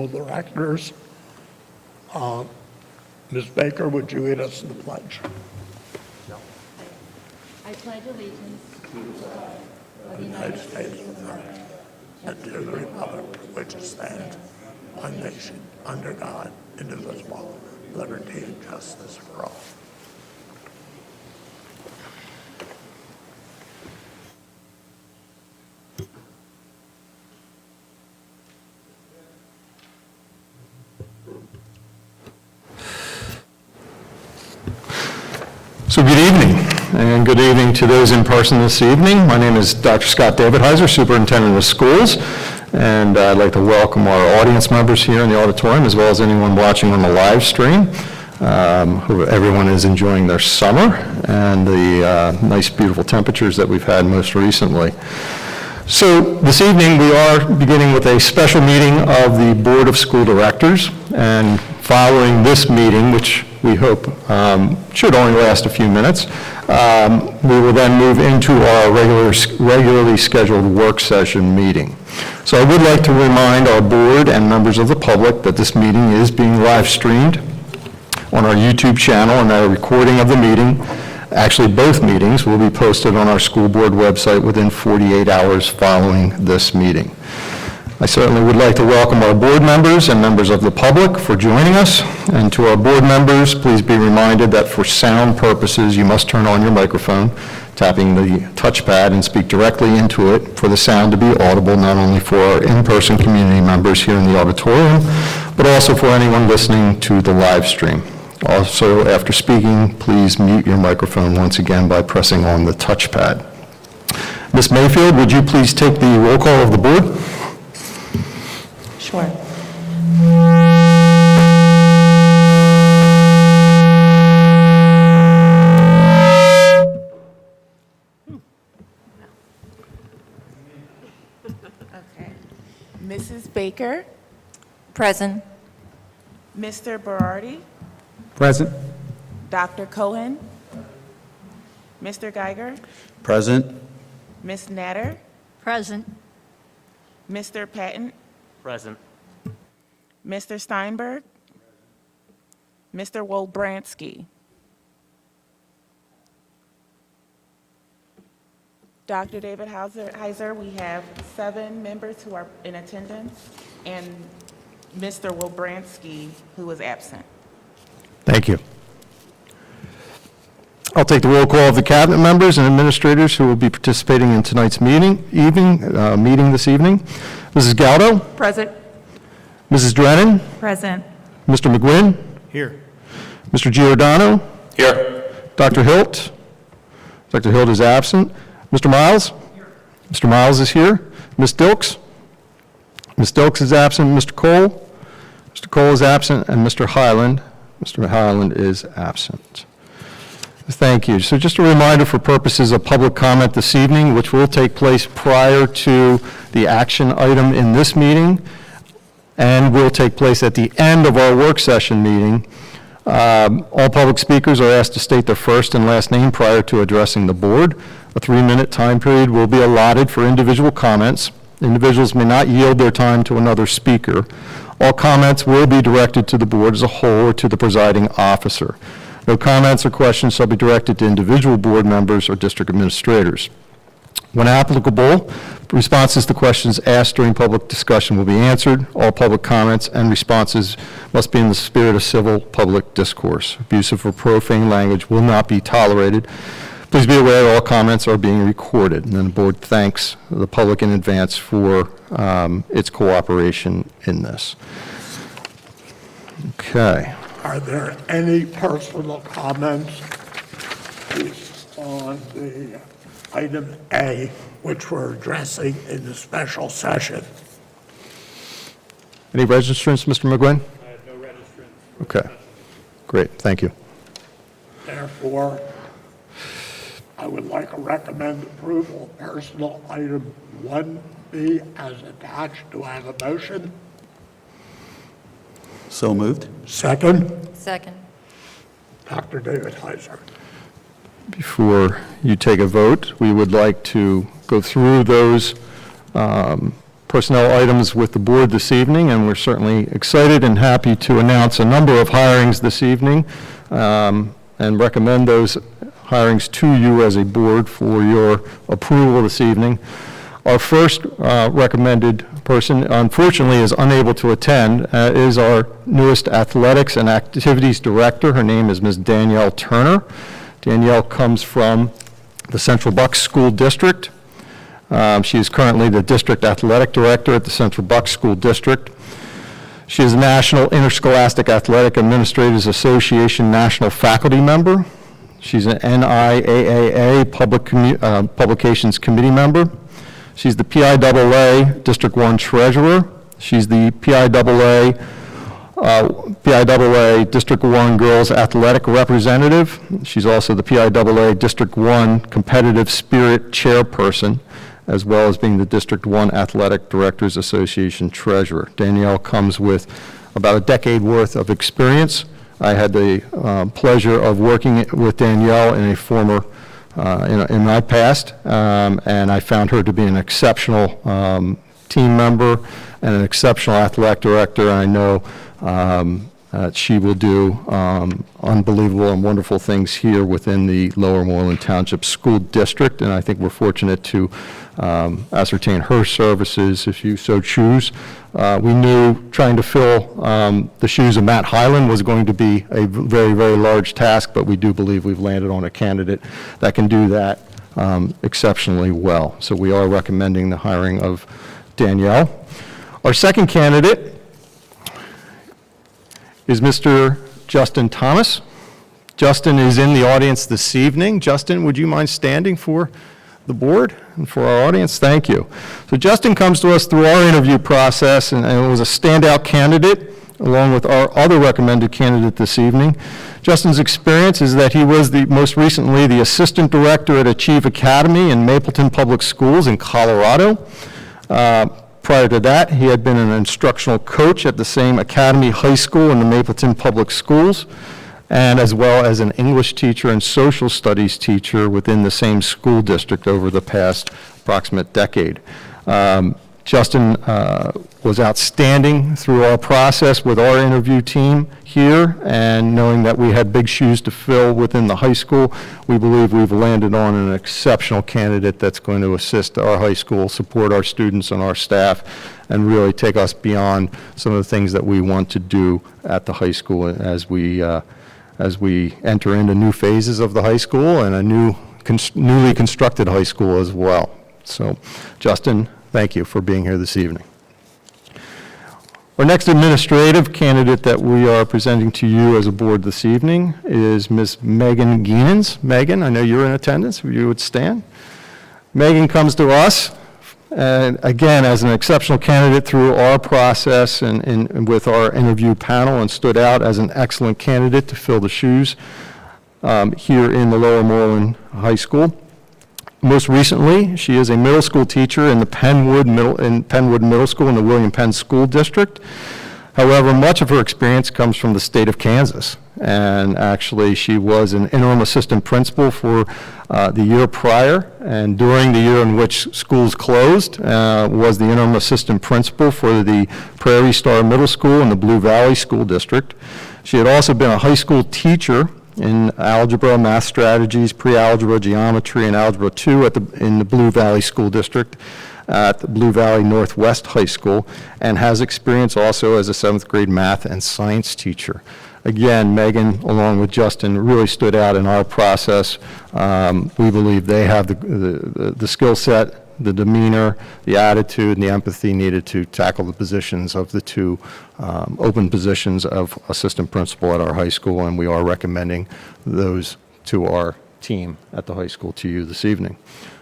Directors. Ms. Baker, would you lead us in the pledge? I pledge allegiance to the United States of America and to the republic for which it stands, one nation, under God, indivisible, liberty and justice for all. So good evening, and good evening to those in person this evening. My name is Dr. Scott David Heiser, Superintendent of Schools, and I'd like to welcome our audience members here in the auditorium, as well as anyone watching on the live stream. Hope everyone is enjoying their summer and the nice, beautiful temperatures that we've had most recently. So this evening we are beginning with a special meeting of the Board of School Directors, and following this meeting, which we hope should only last a few minutes, we will then move into our regularly scheduled work session meeting. So I would like to remind our board and members of the public that this meeting is being live streamed on our YouTube channel, and that a recording of the meeting, actually both meetings, will be posted on our school board website within 48 hours following this meeting. I certainly would like to welcome our board members and members of the public for joining us. And to our board members, please be reminded that for sound purposes, you must turn on your microphone, tapping the touchpad, and speak directly into it for the sound to be audible, not only for our in-person community members here in the auditorium, but also for anyone listening to the live stream. Also, after speaking, please mute your microphone once again by pressing on the touchpad. Ms. Mayfield, would you please take the roll call of the board? Sure. Okay. Mrs. Baker, Present. Mr. Berardi, Present. Dr. Cohen, Mr. Geiger, Present. Ms. Natter, Present. Mr. Patton, Present. Mr. Steinberg, Mr. Wolbransky. Dr. David Heiser, we have 7 members who are in attendance, and Mr. Wolbransky, who is absent. Thank you. I'll take the roll call of the cabinet members and administrators who will be participating in tonight's meeting this evening. Mrs. Galdo? Present. Mrs. Drennan? Present. Mr. McGuinn? Here. Mr. Giordano? Here. Dr. Hilt? Dr. Hilt is absent. Mr. Miles? Here. Mr. Miles is here. Ms. Dilks? Ms. Dilks is absent. Mr. Cole? Mr. Cole is absent. And Mr. Highland? Mr. Highland is absent. Thank you. So just a reminder for purposes of public comment this evening, which will take place prior to the action item in this meeting and will take place at the end of our work session meeting. All public speakers are asked to state their first and last name prior to addressing the board. A 3-minute time period will be allotted for individual comments. Individuals may not yield their time to another speaker. All comments will be directed to the board as a whole or to the presiding officer. No comments or questions shall be directed to individual board members or district administrators. When applicable, responses to questions asked during public discussion will be answered. All public comments and responses must be in the spirit of civil public discourse. Abusive or profane language will not be tolerated. Please be aware all comments are being recorded, and the board thanks the public in advance for its cooperation in this. Okay. Are there any personal comments on the item A, which we're addressing in the special session? Any registrants, Mr. McGuinn? I have no registrants. Okay, great, thank you. Therefore, I would like to recommend approval of personal item 1B as attached. Do I have a motion? So moved. Second, Second. Dr. David Heiser. Before you take a vote, we would like to go through those personnel items with the board this evening, and we're certainly excited and happy to announce a number of hirings this evening and recommend those hirings to you as a board for your approval this evening. Our first recommended person, unfortunately, is unable to attend, is our newest athletics and activities director. Her name is Ms. Danielle Turner. Danielle comes from the Central Bucks School District. She is currently the district athletic director at the Central Bucks School District. She is a National Interscholastic Athletic Administrators Association National Faculty Member. She's an NIAAA Publications Committee member. She's the PIAA District 1 Treasurer. She's the PIAA District 1 Girls Athletic Representative. She's also the PIAA District 1 Competitive Spirit Chairperson, as well as being the District 1 Athletic Directors Association Treasurer. Danielle comes with about a decade worth of experience. I had the pleasure of working with Danielle in a former in my past, and I found her to be an exceptional team member and an exceptional athletic director. And I know she will do unbelievable and wonderful things here within the Lower Moreland Township School District, and I think we're fortunate to ascertain her services if you so choose. We knew trying to fill the shoes of Matt Hyland was going to be a very, very large task, but we do believe we've landed on a candidate that can do that exceptionally well. So we are recommending the hiring of Danielle. Our second candidate is Mr. Justin Thomas. Justin is in the audience this evening. Justin, would you mind standing for the board and for our audience? Thank you. So Justin comes to us through our interview process and was a standout candidate along with our other recommended candidate this evening. Justin's experience is that he was most recently the assistant director at Achieve Academy in Mapleton Public Schools in Colorado. Prior to that, he had been an instructional coach at the same Academy High School in the Mapleton Public Schools, and as well as an English teacher and social studies teacher within the same school district over the past approximate decade. Justin was outstanding through our process with our interview team here, and knowing that we had big shoes to fill within the high school, we believe we've landed on an exceptional candidate that's going to assist our high school, support our students and our staff, and really take us beyond some of the things that we want to do at the high school as we enter into new phases of the high school and a newly constructed high school as well. So, Justin, thank you for being here this evening. Our next administrative candidate that we are presenting to you as a board this evening is Ms. Megan Geenans. Megan, I know you're in attendance, if you would stand. Megan comes to us, and again, as an exceptional candidate through our process and with our interview panel, and stood out as an excellent candidate to fill the shoes here in the Lower Moreland High School. Most recently, she is a middle school teacher in the Penwood Middle School in the William Penn School District. However, much of her experience comes from the state of Kansas, and actually she was an interim assistant principal for the year prior, and during the year in which schools closed, was the interim assistant principal for the Prairie Star Middle School in the Blue Valley School District. She had also been a high school teacher in algebra, math strategies, pre-algebra, geometry, and algebra 2 in the Blue Valley School District at the Blue Valley Northwest High School, and has experience also as a 7th grade math and science teacher. Again, Megan, along with Justin, really stood out in our process. We believe they have the skill set, the demeanor, the attitude, and the empathy needed to tackle the positions of the two open positions of assistant principal at our high school, and we are recommending those to our team at the high school to you this evening.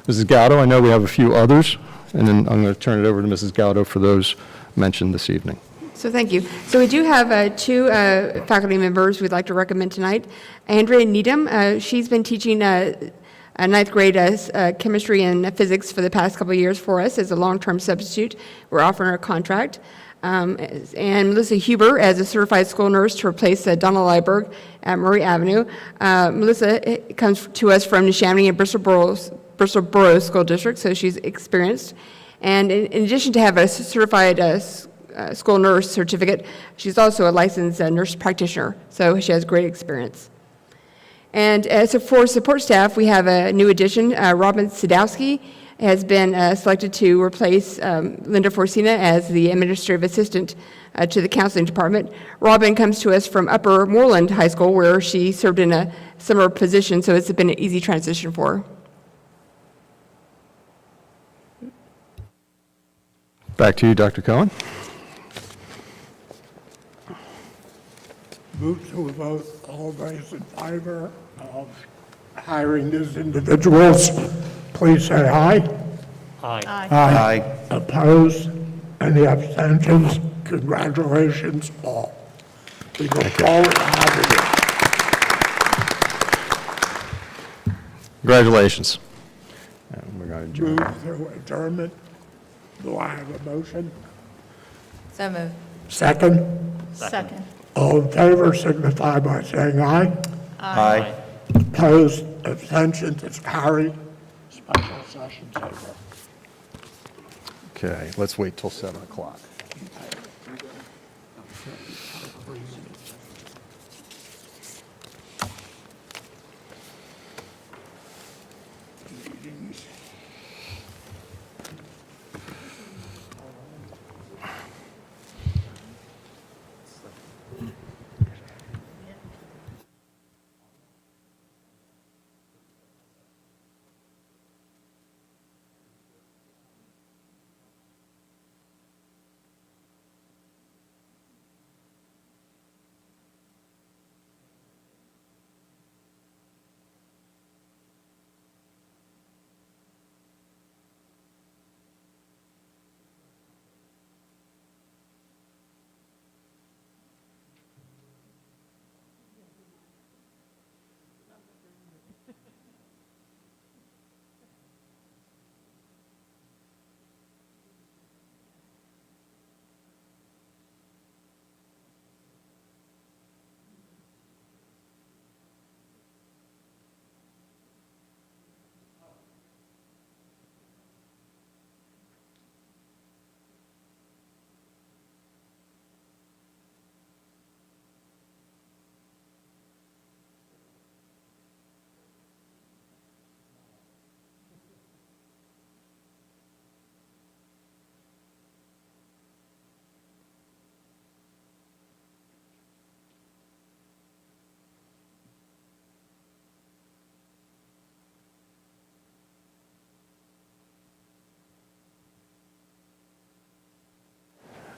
Mrs. Gaudo, I know we have a few others, and then I'm going to turn it over to Mrs. Gaudo for those mentioned this evening. So thank you. So we do have two faculty members we'd like to recommend tonight. Andrea Needham, she's been teaching ninth grade chemistry and physics for the past couple of years for us as a long-term substitute. We're offering her a contract. And Melissa Huber as a certified school nurse to replace Donna Lyberg at Murray Avenue. Melissa comes to us from Neshaminy and Bristol Borough School District, so she's experienced. And in addition to have a certified school nurse certificate, she's also a licensed nurse practitioner, so she has great experience. And so for support staff, we have a new addition. Robin Sadowski has been selected to replace Linda Forcina as the administrative assistant to the counseling department. Robin comes to us from Upper Moreland High School, where she served in a similar position, so it's been an easy transition for her. Back to you, Dr. Cohen. Move to a vote, all those in favor of hiring these individuals, please say aye. Aye. Aye. Opposed? Any abstentions? Congratulations, all. We look forward to having you. Congratulations. And we're going to adjourn. Move to adjournment. Do I have a motion? So moved. Second? Second. All in favor signify by saying aye. Aye. Opposed? Abstentions? It's carried. Special session's over. Okay, let's wait till 7 o'clock.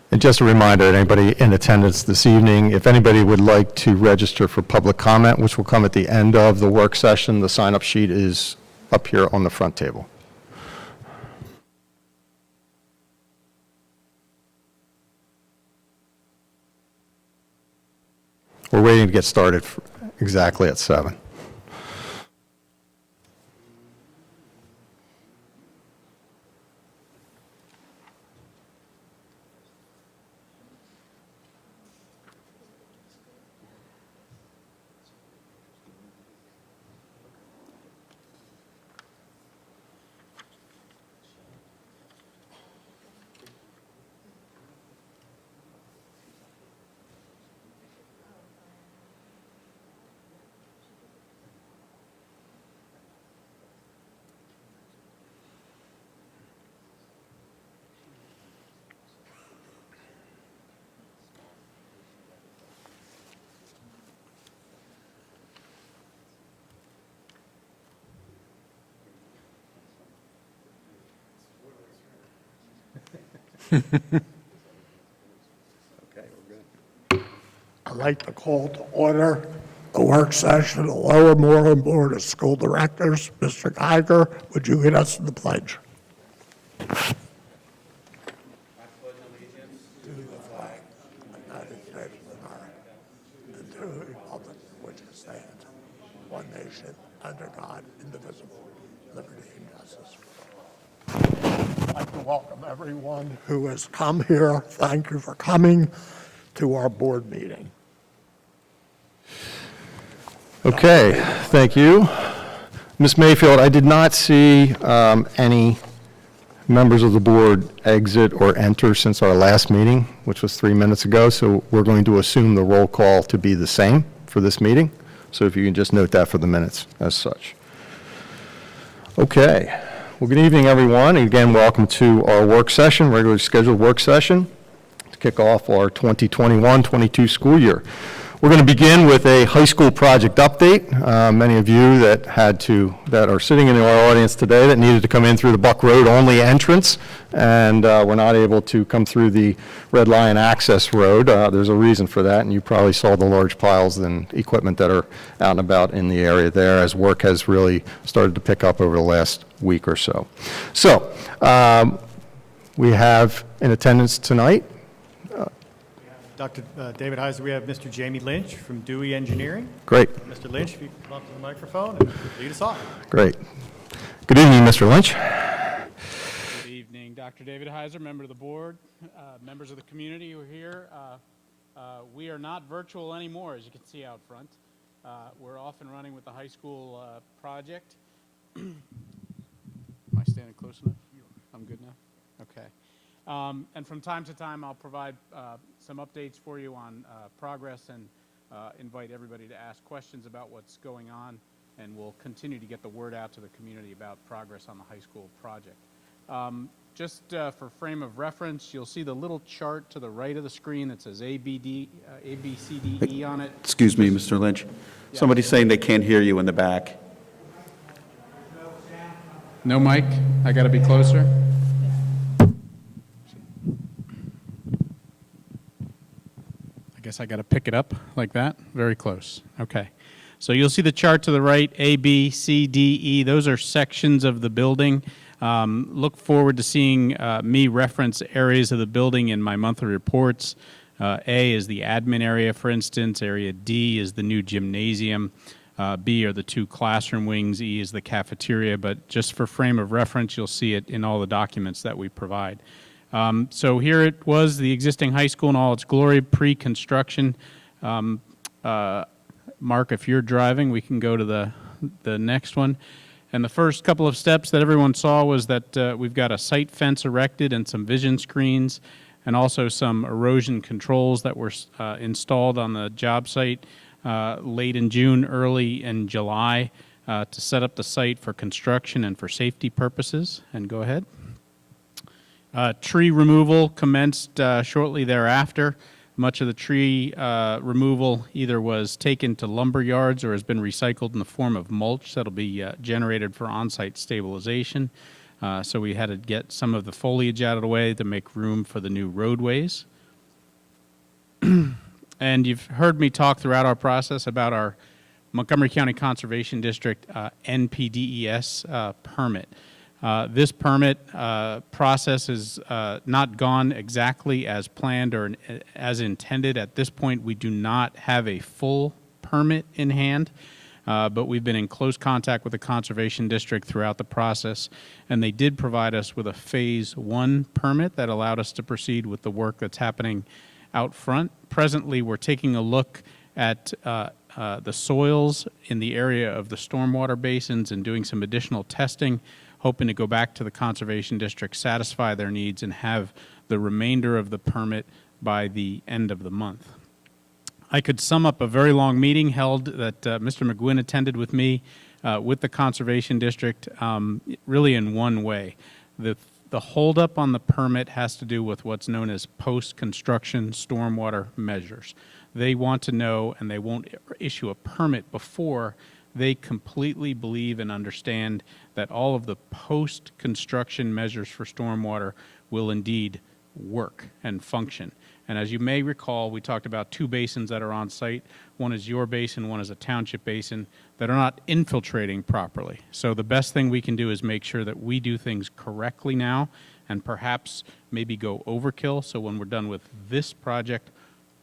And just a reminder, anybody in attendance this evening, if anybody would like to register for public comment, which will come at the end of the work session, the sign-up sheet is up here on the front table. We're waiting to get started exactly at 7. I'd like to call to order the work session of the Lower Moreland Board of School Directors. Mr. Geiger, would you lead us in the pledge? To the flag of the United States of America and to the republic for which it stands, one nation, under God, indivisible, liberty and justice for all. I'd like to welcome everyone who has come here. Thank you for coming to our board meeting. Okay, thank you. Ms. Mayfield, I did not see any members of the board exit or enter since our last meeting, which was 3 minutes ago, so we're going to assume the roll call to be the same for this meeting. So if you can just note that for the minutes as such. Okay. Well, good evening, everyone. And again, welcome to our work session, regularly scheduled work session to kick off our 2021-22 school year. We're going to begin with a high school project update. Many of you that are sitting in our audience today that needed to come in through the Buck Road only entrance and were not able to come through the Red Lion access road. There's a reason for that, and you probably saw the large piles and equipment that are out and about in the area there as work has really started to pick up over the last week or so. So we have in attendance tonight Dr. David Heiser, we have Mr. Jamie Lynch from Dewey Engineering. Great. Mr. Lynch, if you could come up to the microphone and lead us off. Great. Good evening, Mr. Lynch. Good evening, Dr. David Heiser, member of the board, members of the community who are here. We are not virtual anymore, as you can see out front. We're off and running with the high school project. Am I standing close enough? I'm good now? Okay. And from time to time, I'll provide some updates for you on progress and invite everybody to ask questions about what's going on, and we'll continue to get the word out to the community about progress on the high school project. Just for frame of reference, you'll see the little chart to the right of the screen that says A, B, C, D, E on it. Excuse me, Mr. Lynch. Somebody's saying they can't hear you in the back. No mic? I got to be closer? I guess I got to pick it up like that. Very close. Okay. So you'll see the chart to the right, A, B, C, D, E. Those are sections of the building. Look forward to seeing me reference areas of the building in my monthly reports. A is the admin area, for instance. Area D is the new gymnasium. B are the 2 classroom wings. E is the cafeteria. But just for frame of reference, you'll see it in all the documents that we provide. So here it was, the existing high school in all its glory, pre-construction. Mark, if you're driving, we can go to the next one. And the first couple of steps that everyone saw was that we've got a site fence erected and some vision screens, and also some erosion controls that were installed on the job site late in June, early in July, to set up the site for construction and for safety purposes. And go ahead. Tree removal commenced shortly thereafter. Much of the tree removal either was taken to lumber yards or has been recycled in the form of mulch that'll be generated for on-site stabilization. So we had to get some of the foliage out of the way to make room for the new roadways. And you've heard me talk throughout our process about our Montgomery County Conservation District NPDES permit. This permit process is not gone exactly as planned or as intended. At this point, we do not have a full permit in hand, but we've been in close contact with the Conservation District throughout the process, and they did provide us with a Phase 1 permit that allowed us to proceed with the work that's happening out front. Presently, we're taking a look at the soils in the area of the stormwater basins and doing some additional testing, hoping to go back to the Conservation District, satisfy their needs, and have the remainder of the permit by the end of the month. I could sum up a very long meeting held that Mr. McGuinn attended with me with the Conservation District, really in one way. The holdup on the permit has to do with what's known as post-construction stormwater measures. They want to know, and they won't issue a permit before they completely believe and understand that all of the post-construction measures for stormwater will indeed work and function. And as you may recall, we talked about 2 basins that are on site. One is your basin, one is a township basin, that are not infiltrating properly. So the best thing we can do is make sure that we do things correctly now and perhaps maybe go overkill. So when we're done with this project,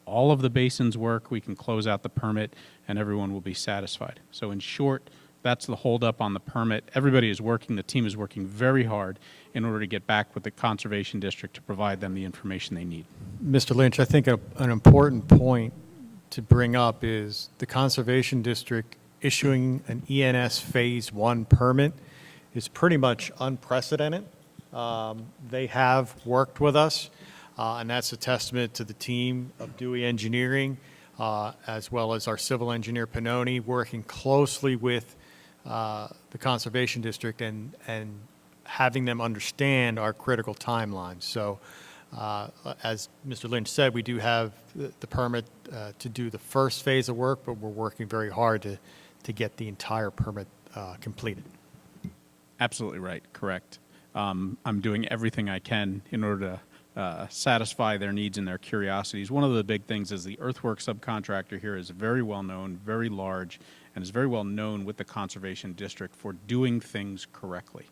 all of the basins work, we can close out the permit, and everyone will be satisfied. So in short, that's the holdup on the permit. Everybody is working, the team is working very hard in order to get back with the Conservation District to provide them the information they need. Mr. Lynch, I think an important point to bring up is the Conservation District issuing an ENS Phase 1 permit is pretty much unprecedented They have worked with us, and that's a testament to the team of Dewey Engineering, as well as our civil engineer Pannoni, working closely with the Conservation District and having them understand our critical timelines. So, as Mr. Lynch said, we do have the permit to do the first phase of work, but we're working very hard to get the entire permit completed. Absolutely right, correct. I'm doing everything I can in order to satisfy their needs and their curiosities. One of the big things is the earthwork subcontractor here is very well known, very large, and is very well known with the Conservation District for doing things correctly.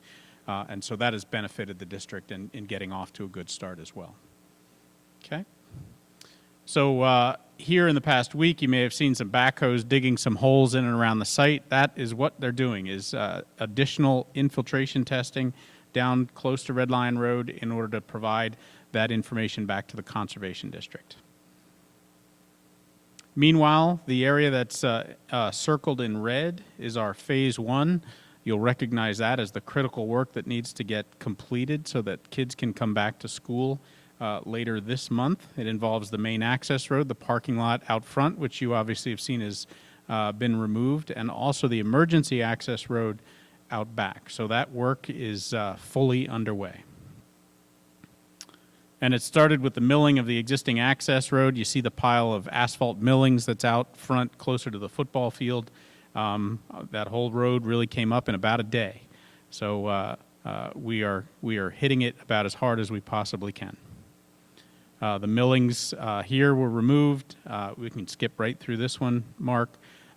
And so that has benefited the district in getting off to a good start as well. Okay? So here in the past week, you may have seen some backhoes digging some holes in and around the site. That is what they're doing, is additional infiltration testing down close to Red Lion Road in order to provide that information back to the Conservation District. Meanwhile, the area that's circled in red is our Phase 1. You'll recognize that as the critical work that needs to get completed so that kids can come back to school later this month. It involves the main access road, the parking lot out front, which you obviously have seen has been removed, and also the emergency access road out back. So that work is fully underway. And it started with the milling of the existing access road. You see the pile of asphalt millings that's out front closer to the football field. That whole road really came up in about a day. So we are hitting it about as hard as we possibly can. The millings here were removed. We can skip right through this one, Mark.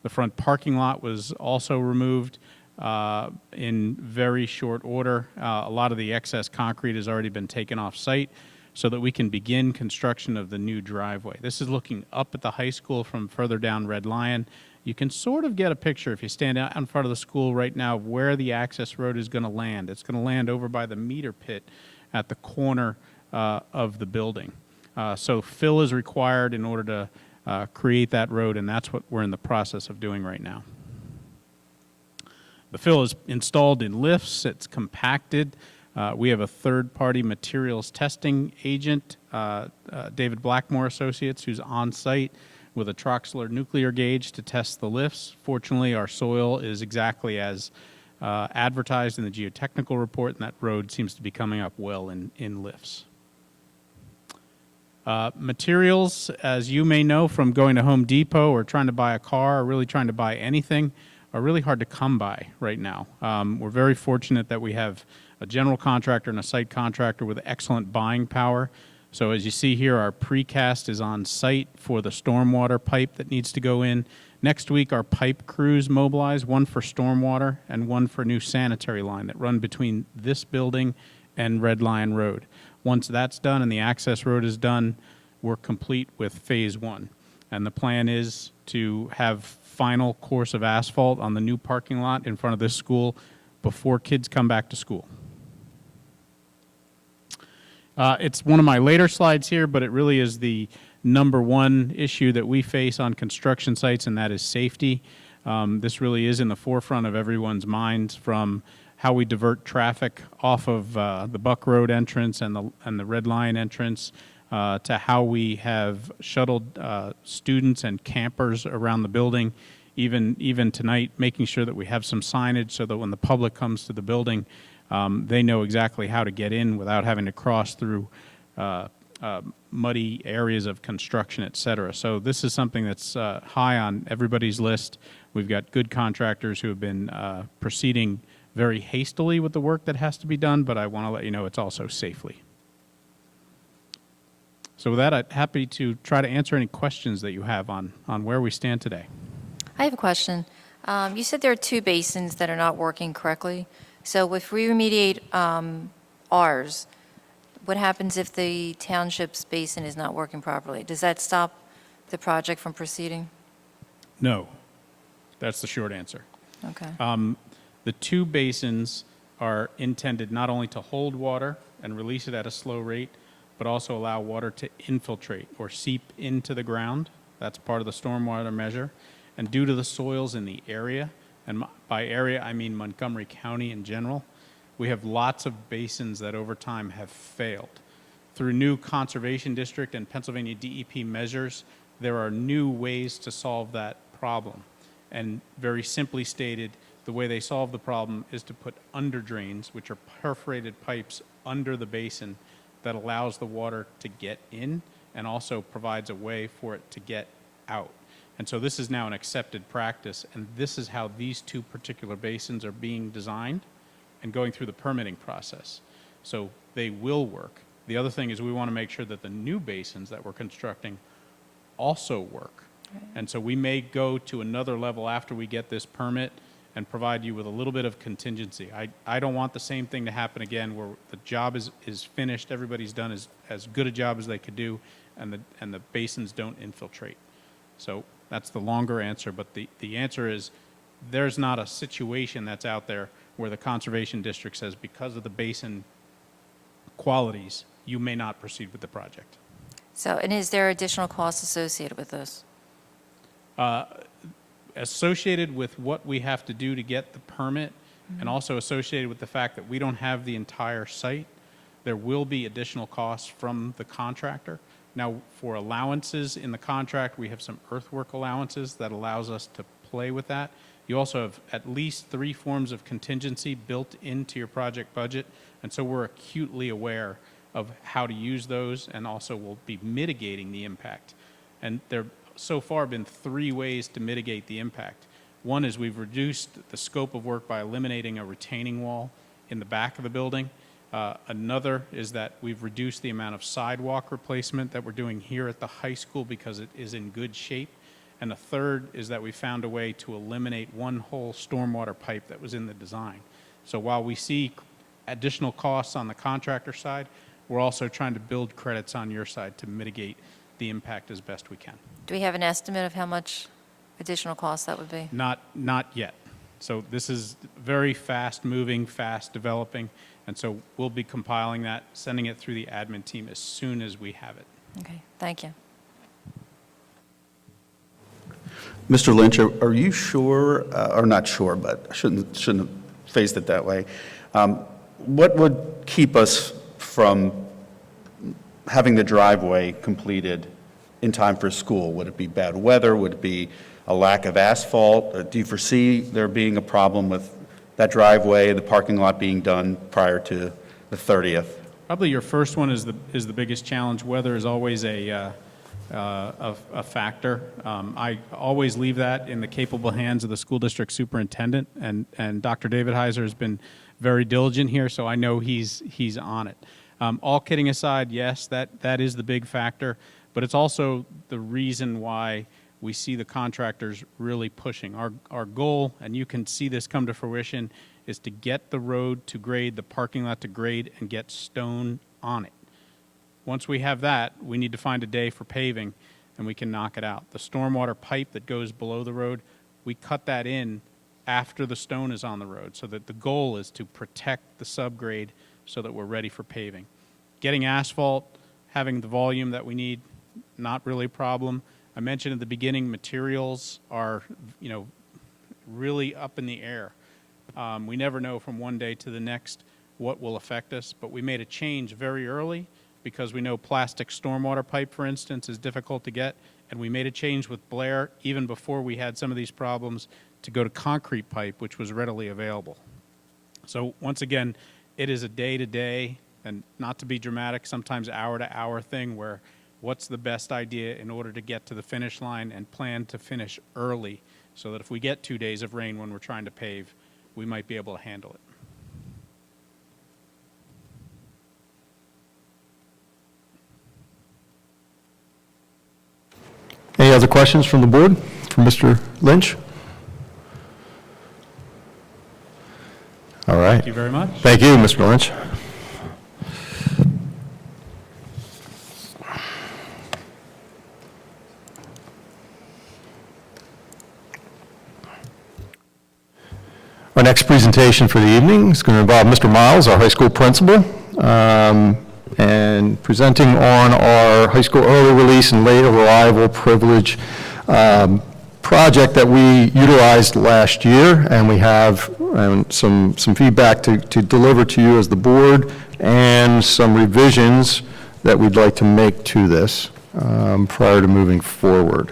The front parking lot was also removed in very short order. A lot of the excess concrete has already been taken off site so that we can begin construction of the new driveway. This is looking up at the high school from further down Red Lion. You can sort of get a picture if you stand out in front of the school right now of where the access road is going to land. It's going to land over by the meter pit at the corner of the building. So fill is required in order to create that road, and that's what we're in the process of doing right now. The fill is installed in lifts. It's compacted. We have a third-party materials testing agent, David Blackmore Associates, who's on site with a Troxler nuclear gauge to test the lifts. Fortunately, our soil is exactly as advertised in the geotechnical report, and that road seems to be coming up well in lifts. Materials, as you may know from going to Home Depot or trying to buy a car or really trying to buy anything, are really hard to come by right now. We're very fortunate that we have a general contractor and a site contractor with excellent buying power. So as you see here, our precast is on site for the stormwater pipe that needs to go in. Next week, our pipe crews mobilize, one for stormwater and one for new sanitary line that run between this building and Red Lion Road. Once that's done and the access road is done, we're complete with Phase 1. And the plan is to have final course of asphalt on the new parking lot in front of this school before kids come back to school. It's one of my later slides here, but it really is the number one issue that we face on construction sites, and that is safety. This really is in the forefront of everyone's minds, from how we divert traffic off of the Buck Road entrance and the Red Lion entrance, to how we have shuttled students and campers around the building, even tonight, making sure that we have some signage so that when the public comes to the building, they know exactly how to get in without having to cross through muddy areas of construction, et cetera. So this is something that's high on everybody's list. We've got good contractors who have been proceeding very hastily with the work that has to be done, but I want to let you know it's also safely. So with that, I'm happy to try to answer any questions that you have on where we stand today. I have a question. You said there are 2 basins that are not working correctly. So if we remediate ours, what happens if the township's basin is not working properly? Does that stop the project from proceeding? No. That's the short answer. Okay. The 2 basins are intended not only to hold water and release it at a slow rate, but also allow water to infiltrate or seep into the ground. That's part of the stormwater measure. And due to the soils in the area, and by area I mean Montgomery County in general, we have lots of basins that over time have failed. Through new conservation district and Pennsylvania DEP measures, there are new ways to solve that problem. And very simply stated, the way they solve the problem is to put under drains, which are perforated pipes under the basin that allows the water to get in and also provides a way for it to get out. And so this is now an accepted practice, and this is how these two particular basins are being designed and going through the permitting process. So they will work. The other thing is we want to make sure that the new basins that we're constructing also work. And so we may go to another level after we get this permit and provide you with a little bit of contingency. I don't want the same thing to happen again where the job is finished, everybody's done as good a job as they could do, and the basins don't infiltrate. So that's the longer answer, but the answer is there's not a situation that's out there where the Conservation District says because of the basin qualities, you may not proceed with the project. So, and is there additional costs associated with this? Associated with what we have to do to get the permit, and also associated with the fact that we don't have the entire site, there will be additional costs from the contractor. Now, for allowances in the contract, we have some earthwork allowances that allows us to play with that. You also have at least 3 forms of contingency built into your project budget, and so we're acutely aware of how to use those, and also will be mitigating the impact. And there have so far been 3 ways to mitigate the impact. One is we've reduced the scope of work by eliminating a retaining wall in the back of the building. Another is that we've reduced the amount of sidewalk replacement that we're doing here at the high school because it is in good shape. And the third is that we found a way to eliminate one whole stormwater pipe that was in the design. So while we see additional costs on the contractor side, we're also trying to build credits on your side to mitigate the impact as best we can. Do we have an estimate of how much additional cost that would be? Not yet. So this is very fast moving, fast developing, and so we'll be compiling that, sending it through the admin team as soon as we have it. Okay, thank you. Mr. Lynch, are you sure, or not sure, but I shouldn't have phrased it that way. What would keep us from having the driveway completed in time for school? Would it be bad weather? Would it be a lack of asphalt? Do you foresee there being a problem with that driveway, the parking lot being done prior to the 30th? Probably your first one is the biggest challenge. Weather is always a factor. I always leave that in the capable hands of the school district superintendent, and Dr. David Heiser has been very diligent here, so I know he's on it. All kidding aside, yes, that is the big factor, but it's also the reason why we see the contractors really pushing. Our goal, and you can see this come to fruition, is to get the road to grade, the parking lot to grade, and get stone on it. Once we have that, we need to find a day for paving, and we can knock it out. The stormwater pipe that goes below the road, we cut that in after the stone is on the road, so that the goal is to protect the subgrade so that we're ready for paving. Getting asphalt, having the volume that we need, not really a problem. I mentioned at the beginning, materials are, really up in the air. We never know from one day to the next what will affect us, but we made a change very early because we know plastic stormwater pipe, for instance, is difficult to get, and we made a change with Blair even before we had some of these problems to go to concrete pipe, which was readily available. So once again, it is a day-to-day, and not to be dramatic, sometimes hour-to-hour thing where what's the best idea in order to get to the finish line and plan to finish early so that if we get 2 days of rain when we're trying to pave, we might be able to handle it. Any other questions from the board, from Mr. Lynch? All right. Thank you very much. Thank you, Mr. Lynch. Our next presentation for the evening is going to involve Mr. Miles, our high school principal, and presenting on our high school early release and late arrival privilege project that we utilized last year, and we have some feedback to deliver to you as the board, and some revisions that we'd like to make to this prior to moving forward.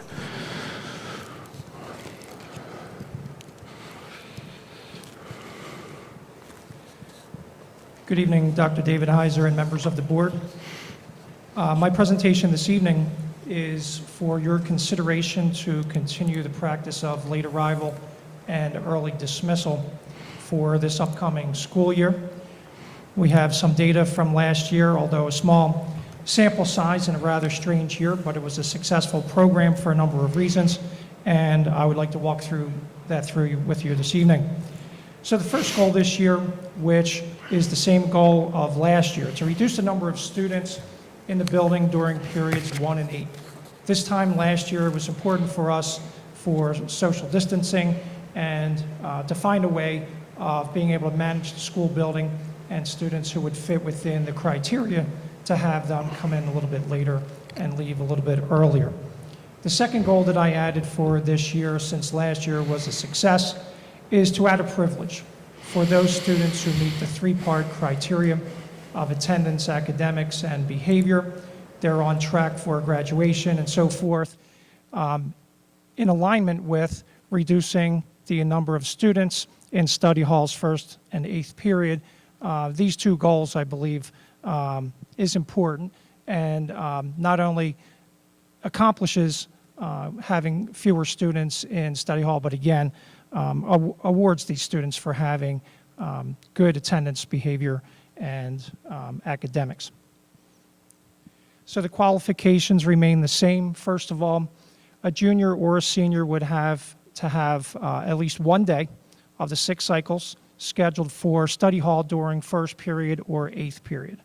Good evening, Dr. David Heiser and members of the board. My presentation this evening is for your consideration to continue the practice of late arrival and early dismissal for this upcoming school year. We have some data from last year, although a small sample size in a rather strange year, but it was a successful program for a number of reasons, and I would like to walk through that with you this evening. So the first goal this year, which is the same goal of last year, to reduce the number of students in the building during periods 1 and 8. This time last year, it was important for us for social distancing and to find a way of being able to manage the school building and students who would fit within the criteria to have them come in a little bit later and leave a little bit earlier. The second goal that I added for this year, since last year was a success, is to add a privilege for those students who meet the 3-part criteria of attendance, academics, and behavior. They're on track for graduation and so forth, in alignment with reducing the number of students in study halls 1st and 8th period. These 2 goals, I believe, is important, and not only accomplishes having fewer students in study hall, but again, awards these students for having good attendance, behavior, and academics. So the qualifications remain the same. First of all, a junior or a senior would have to have at least 1 day of the 6 cycles scheduled for study hall during 1st period or 8th period.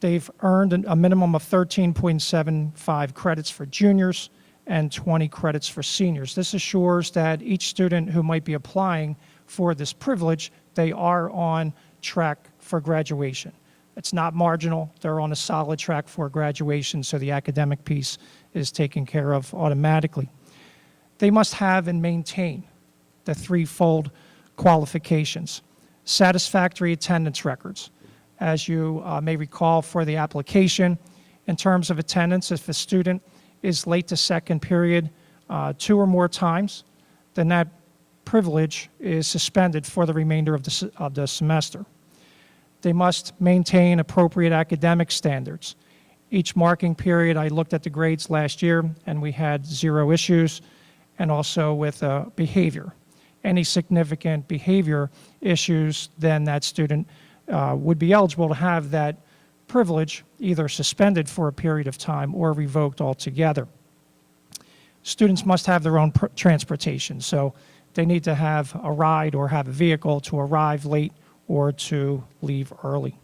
They've earned a minimum of 13.75 credits for juniors and 20 credits for seniors. This assures that each student who might be applying for this privilege, they are on track for graduation. It's not marginal. They're on a solid track for graduation, so the academic piece is taken care of automatically. They must have and maintain the 3-fold qualifications. Satisfactory attendance records. As you may recall for the application, in terms of attendance, if a student is late to 2nd period 2 or more times, then that privilege is suspended for the remainder of the semester. They must maintain appropriate academic standards. Each marking period, I looked at the grades last year, and we had 0 issues, and also with behavior. Any significant behavior issues, then that student would be eligible to have that privilege either suspended for a period of time or revoked altogether. Students must have their own transportation, so they need to have a ride or have a vehicle to arrive late or to leave early.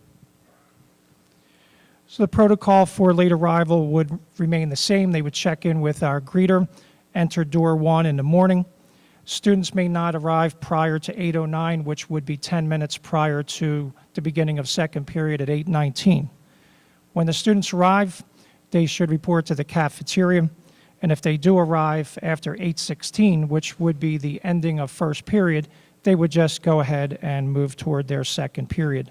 So the protocol for late arrival would remain the same. They would check in with our greeter, enter door 1 in the morning. Students may not arrive prior to 8:09, which would be 10 minutes prior to the beginning of 2nd period at 8:19. When the students arrive, they should report to the cafeteria, and if they do arrive after 8:16, which would be the ending of 1st period, they would just go ahead and move toward their 2nd period.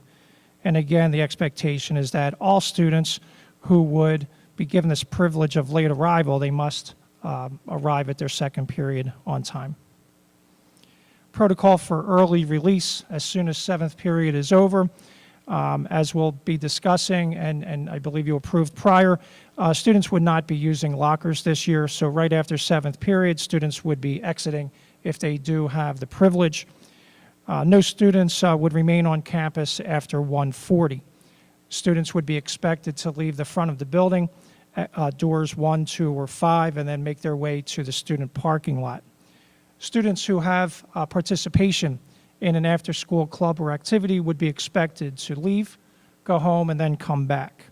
And again, the expectation is that all students who would be given this privilege of late arrival, they must arrive at their 2nd period on time. Protocol for early release as soon as 7th period is over. As we'll be discussing, and I believe you approved prior, students would not be using lockers this year, so right after 7th period, students would be exiting if they do have the privilege. No students would remain on campus after 1:40. Students would be expected to leave the front of the building, doors 1, 2, or 5, and then make their way to the student parking lot. Students who have participation in an after-school club or activity would be expected to leave, go home, and then come back.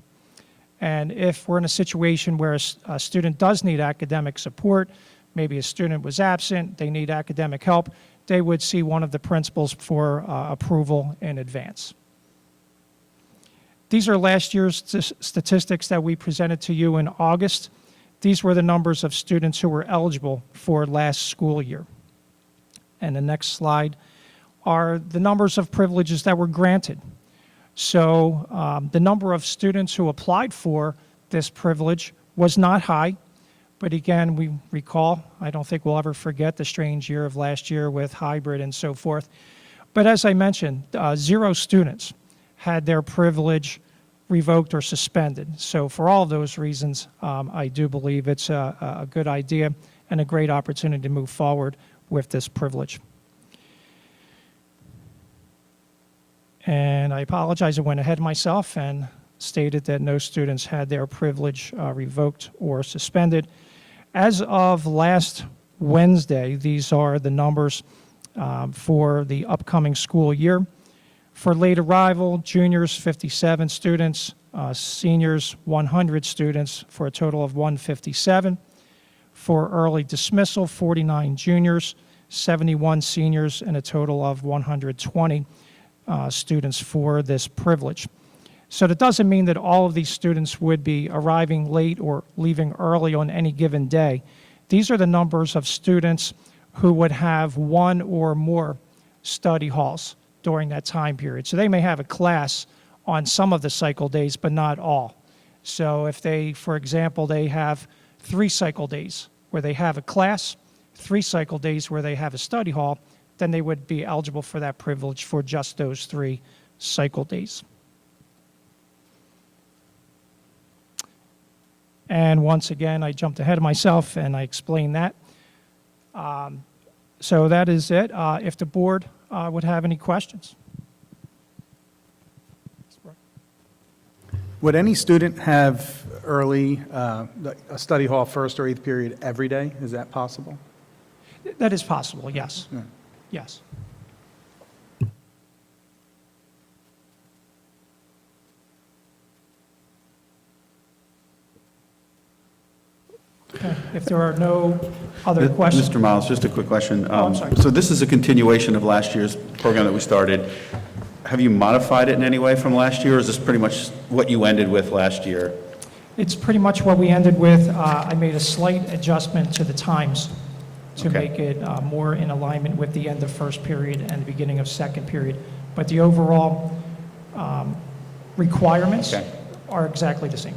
And if we're in a situation where a student does need academic support, maybe a student was absent, they need academic help, they would see one of the principals for approval in advance. These are last year's statistics that we presented to you in August. these were the numbers of students who were eligible for last school year. And the next slide are the numbers of privileges that were granted. So the number of students who applied for this privilege was not high, but again, we recall, I don't think we'll ever forget the strange year of last year with hybrid and so forth. But as I mentioned, 0 students had their privilege revoked or suspended. So for all of those reasons, I do believe it's a good idea and a great opportunity to move forward with this privilege. And I apologize, I went ahead of myself and stated that no students had their privilege revoked or suspended. As of last Wednesday, these are the numbers for the upcoming school year. For late arrival, juniors, 57 students, seniors, 100 students, for a total of 157. For early dismissal, 49 juniors, 71 seniors, and a total of 120 students for this privilege. So that doesn't mean that all of these students would be arriving late or leaving early on any given day. These are the numbers of students who would have one or more study halls during that time period. So they may have a class on some of the cycle days, but not all. So if they, for example, they have 3 cycle days where they have a class, 3 cycle days where they have a study hall, then they would be eligible for that privilege for just those 3 cycle days. And once again, I jumped ahead of myself and I explained that. So that is it. If the board would have any questions. Would any student have early, a study hall first or eighth period every day? Is that possible? That is possible, yes. Yeah. Yes. Okay, if there are no other questions. Mr. Miles, just a quick question. I'm sorry. So this is a continuation of last year's program that we started. Have you modified it in any way from last year, or is this pretty much what you ended with last year? It's pretty much what we ended with. I made a slight adjustment to the times to Okay. make it more in alignment with the end of first period and the beginning of second period. But the overall requirements Okay. are exactly the same.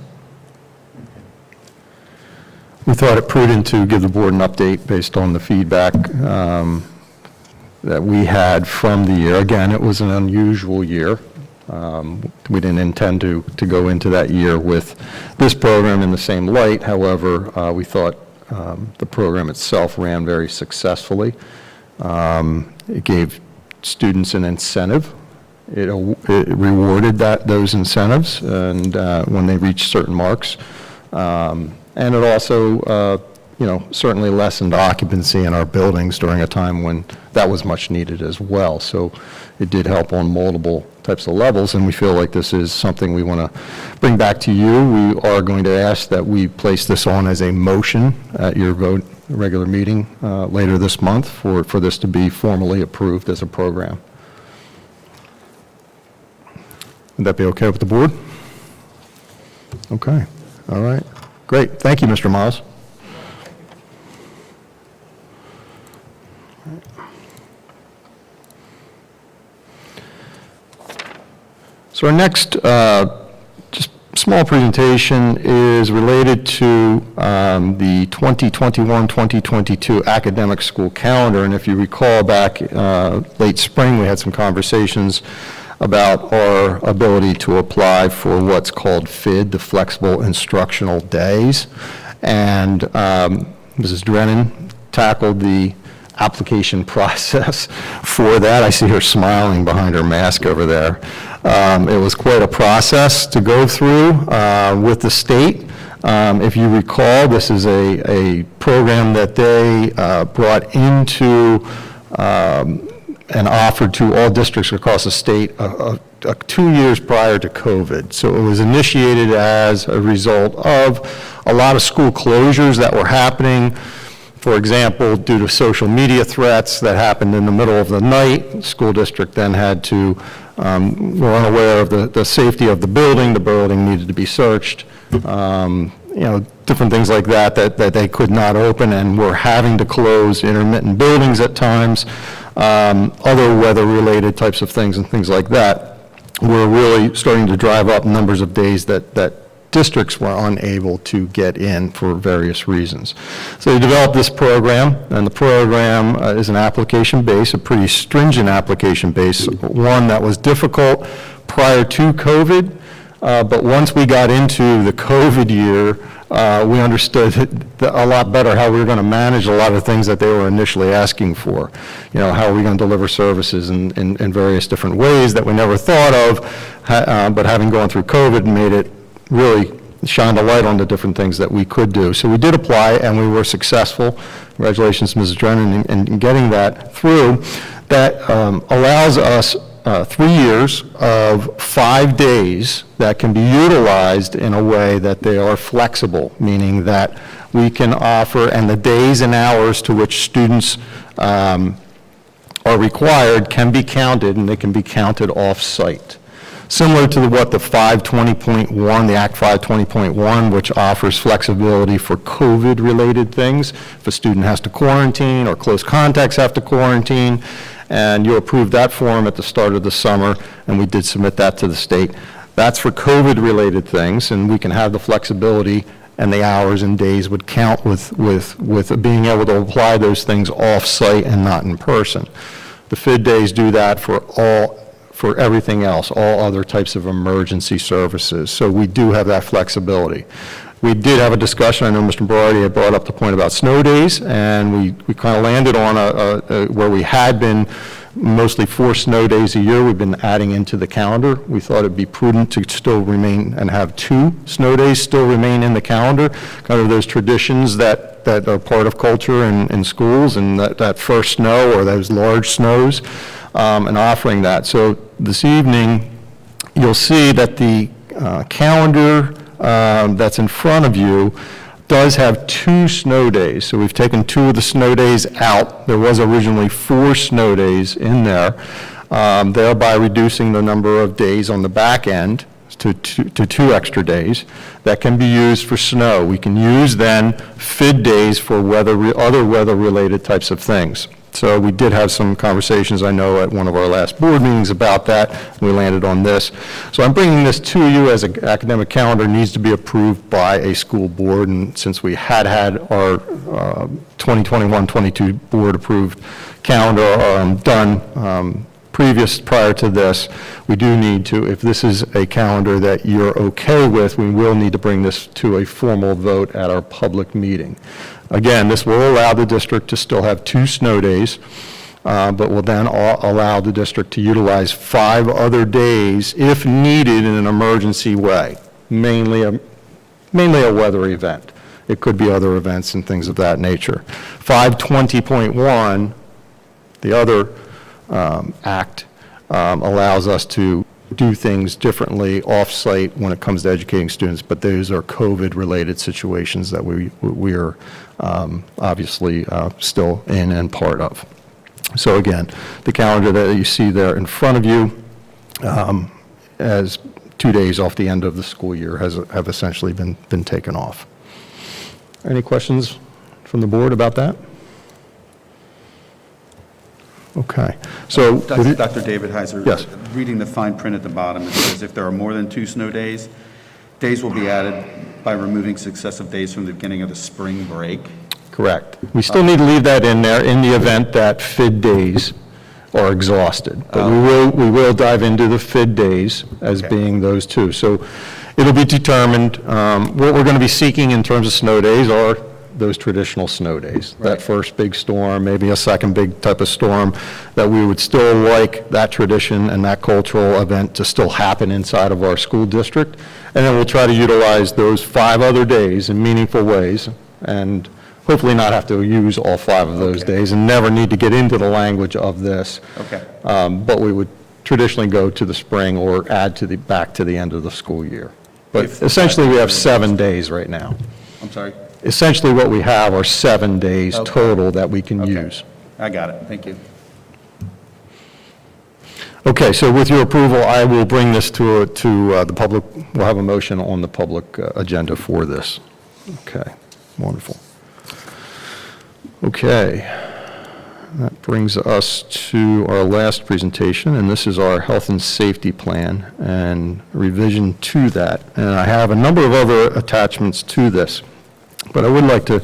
We thought it prudent to give the board an update based on the feedback that we had from the year. Again, it was an unusual year. We didn't intend to go into that year with this program in the same light. However, we thought the program itself ran very successfully. It gave students an incentive. It rewarded those incentives and when they reached certain marks. And it also, certainly lessened occupancy in our buildings during a time when that was much needed as well. So it did help on multiple types of levels, and we feel like this is something we want to bring back to you. We are going to ask that we place this on as a motion at your regular meeting later this month for this to be formally approved as a program. Would that be okay with the board? Okay, all right. Great, thank you, Mr. Miles. So our next just small presentation is related to the 2021-2022 academic school calendar. And if you recall back late spring, we had some conversations about our ability to apply for what's called FID, the Flexible Instructional Days. And Mrs. Drennan tackled the application process for that. I see her smiling behind her mask over there. It was quite a process to go through with the state. If you recall, this is a program that they brought into and offered to all districts across the state 2 years prior to COVID. So it was initiated as a result of a lot of school closures that were happening. For example, due to social media threats that happened in the middle of the night, the school district then had to, were unaware of the safety of the building needed to be searched, different things like that they could not open and were having to close intermittent buildings at times, other weather-related types of things and things like that, were really starting to drive up numbers of days that districts were unable to get in for various reasons. So they developed this program, and the program is an application base, a pretty stringent application base, one that was difficult prior to COVID, but once we got into the COVID year, we understood a lot better how we were going to manage a lot of things that they were initially asking for. How are we going to deliver services in various different ways that we never thought of, but having gone through COVID made it really shined a light on the different things that we could do. So we did apply, and we were successful. Congratulations, Mrs. Drennan, in getting that through. That allows us 3 years of 5 days that can be utilized in a way that they are flexible, meaning that we can offer, and the days and hours to which students are required can be counted, and they can be counted off-site. Similar to what the 520.1, the Act 520.1, which offers flexibility for COVID-related things. If a student has to quarantine or close contacts have to quarantine, and you approved that form at the start of the summer, and we did submit that to the state. That's for COVID-related things, and we can have the flexibility, and the hours and days would count with being able to apply those things off-site and not in person. The FID days do that for everything else, all other types of emergency services. So we do have that flexibility. We did have a discussion, I know Mr. Berardi had brought up the point about snow days, and we kind of landed on where we had been mostly 4 snow days a year. We've been adding into the calendar. We thought it'd be prudent to still remain and have 2 snow days still remain in the calendar, kind of those traditions that are part of culture in schools, and that first snow or those large snows, and offering that. So this evening, you'll see that the calendar that's in front of you does have 2 snow days. So we've taken 2 of the snow days out. There was originally 4 snow days in there, thereby reducing the number of days on the back end to 2 extra days that can be used for snow. We can use then FID days for other weather-related types of things. So we did have some conversations, I know, at one of our last board meetings about that. We landed on this. So I'm bringing this to you as an academic calendar needs to be approved by a school board. And since we had our 2021-22 board-approved calendar done prior to this, we do need to, if this is a calendar that you're okay with, we will need to bring this to a formal vote at our public meeting. Again, this will allow the district to still have 2 snow days, but will then allow the district to utilize 5 other days if needed in an emergency way, mainly a weather event. It could be other events and things of that nature. 520.1, the other act, allows us to do things differently off-site when it comes to educating students, but those are COVID-related situations that we are obviously still in and part of. So again, the calendar that you see there in front of you as 2 days off the end of the school year have essentially been taken off. Any questions from the board about that? Okay, so. Dr. David Heiser. Yes. Reading the fine print at the bottom, it says if there are more than 2 snow days, days will be added by removing successive days from the beginning of the spring break. Correct. We still need to leave that in there in the event that FID days are exhausted. But we will dive into the FID days as being those 2. So it'll be determined. What we're going to be seeking in terms of snow days are those traditional snow days. Right. That first big storm, maybe a second big type of storm, that we would still like that tradition and that cultural event to still happen inside of our school district. And then we'll try to utilize those 5 other days in meaningful ways and hopefully not have to use all 5 of those days and never need to get into the language of this. Okay. But we would traditionally go to the spring or add back to the end of the school year. But essentially we have 7 days right now. I'm sorry? Essentially what we have are 7 days total that we can use. I got it. Thank you. Okay, so with your approval, I will bring this to the public. We'll have a motion on the public agenda for this. Okay, wonderful. Okay, that brings us to our last presentation, and this is our health and safety plan and revision to that. And I have a number of other attachments to this, but I would like to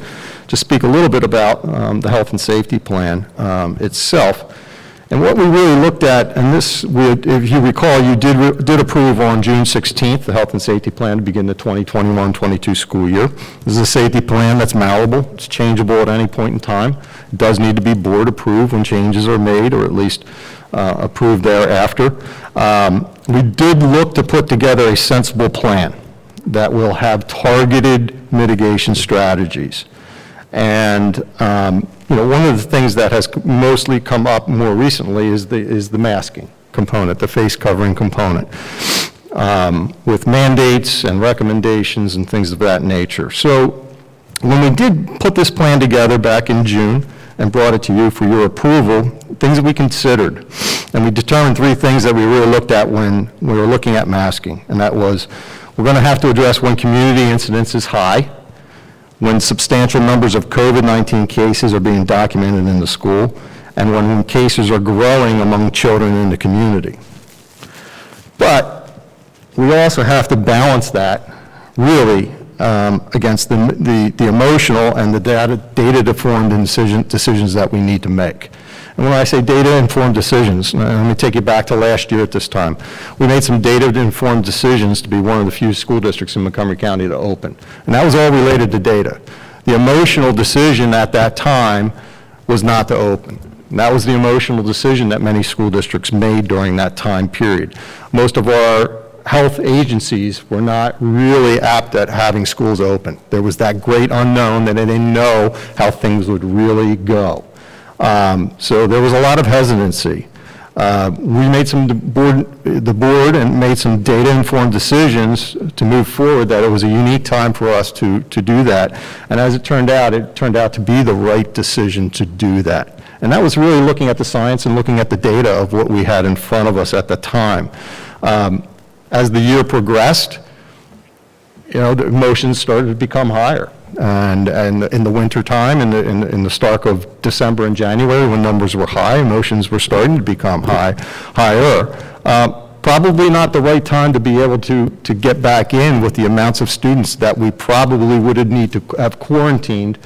just speak a little bit about the health and safety plan itself. And what we really looked at, and this, if you recall, you did approve on June 16th the health and safety plan to begin the 2021-22 school year. This is a safety plan that's malleable. It's changeable at any point in time. It does need to be board approved when changes are made, or at least approved thereafter. We did look to put together a sensible plan that will have targeted mitigation strategies. And one of the things that has mostly come up more recently is the masking component, the face covering component, with mandates and recommendations and things of that nature. So when we did put this plan together back in June and brought it to you for your approval, things that we considered, and we determined 3 things that we really looked at when we were looking at masking, and that was, we're going to have to address when community incidence is high, when substantial numbers of COVID-19 cases are being documented in the school, and when cases are growing among children in the community. But we also have to balance that really against the emotional and the data-informed decisions that we need to make. And when I say data-informed decisions, let me take you back to last year at this time. We made some data-informed decisions to be one of the few school districts in Montgomery County to open. And that was all related to data. The emotional decision at that time was not to open. And that was the emotional decision that many school districts made during that time period. Most of our health agencies were not really apt at having schools open. There was that great unknown that they didn't know how things would really go. So there was a lot of hesitancy. We made the board and made some data-informed decisions to move forward that it was a unique time for us to do that. And as it turned out to be the right decision to do that. And that was really looking at the science and looking at the data of what we had in front of us at the time. As the year progressed, the emotions started to become higher. And in the winter time, in the start of December and January, when numbers were high, emotions were starting to become higher. Probably not the right time to be able to get back in with the amounts of students that we probably would need to have quarantined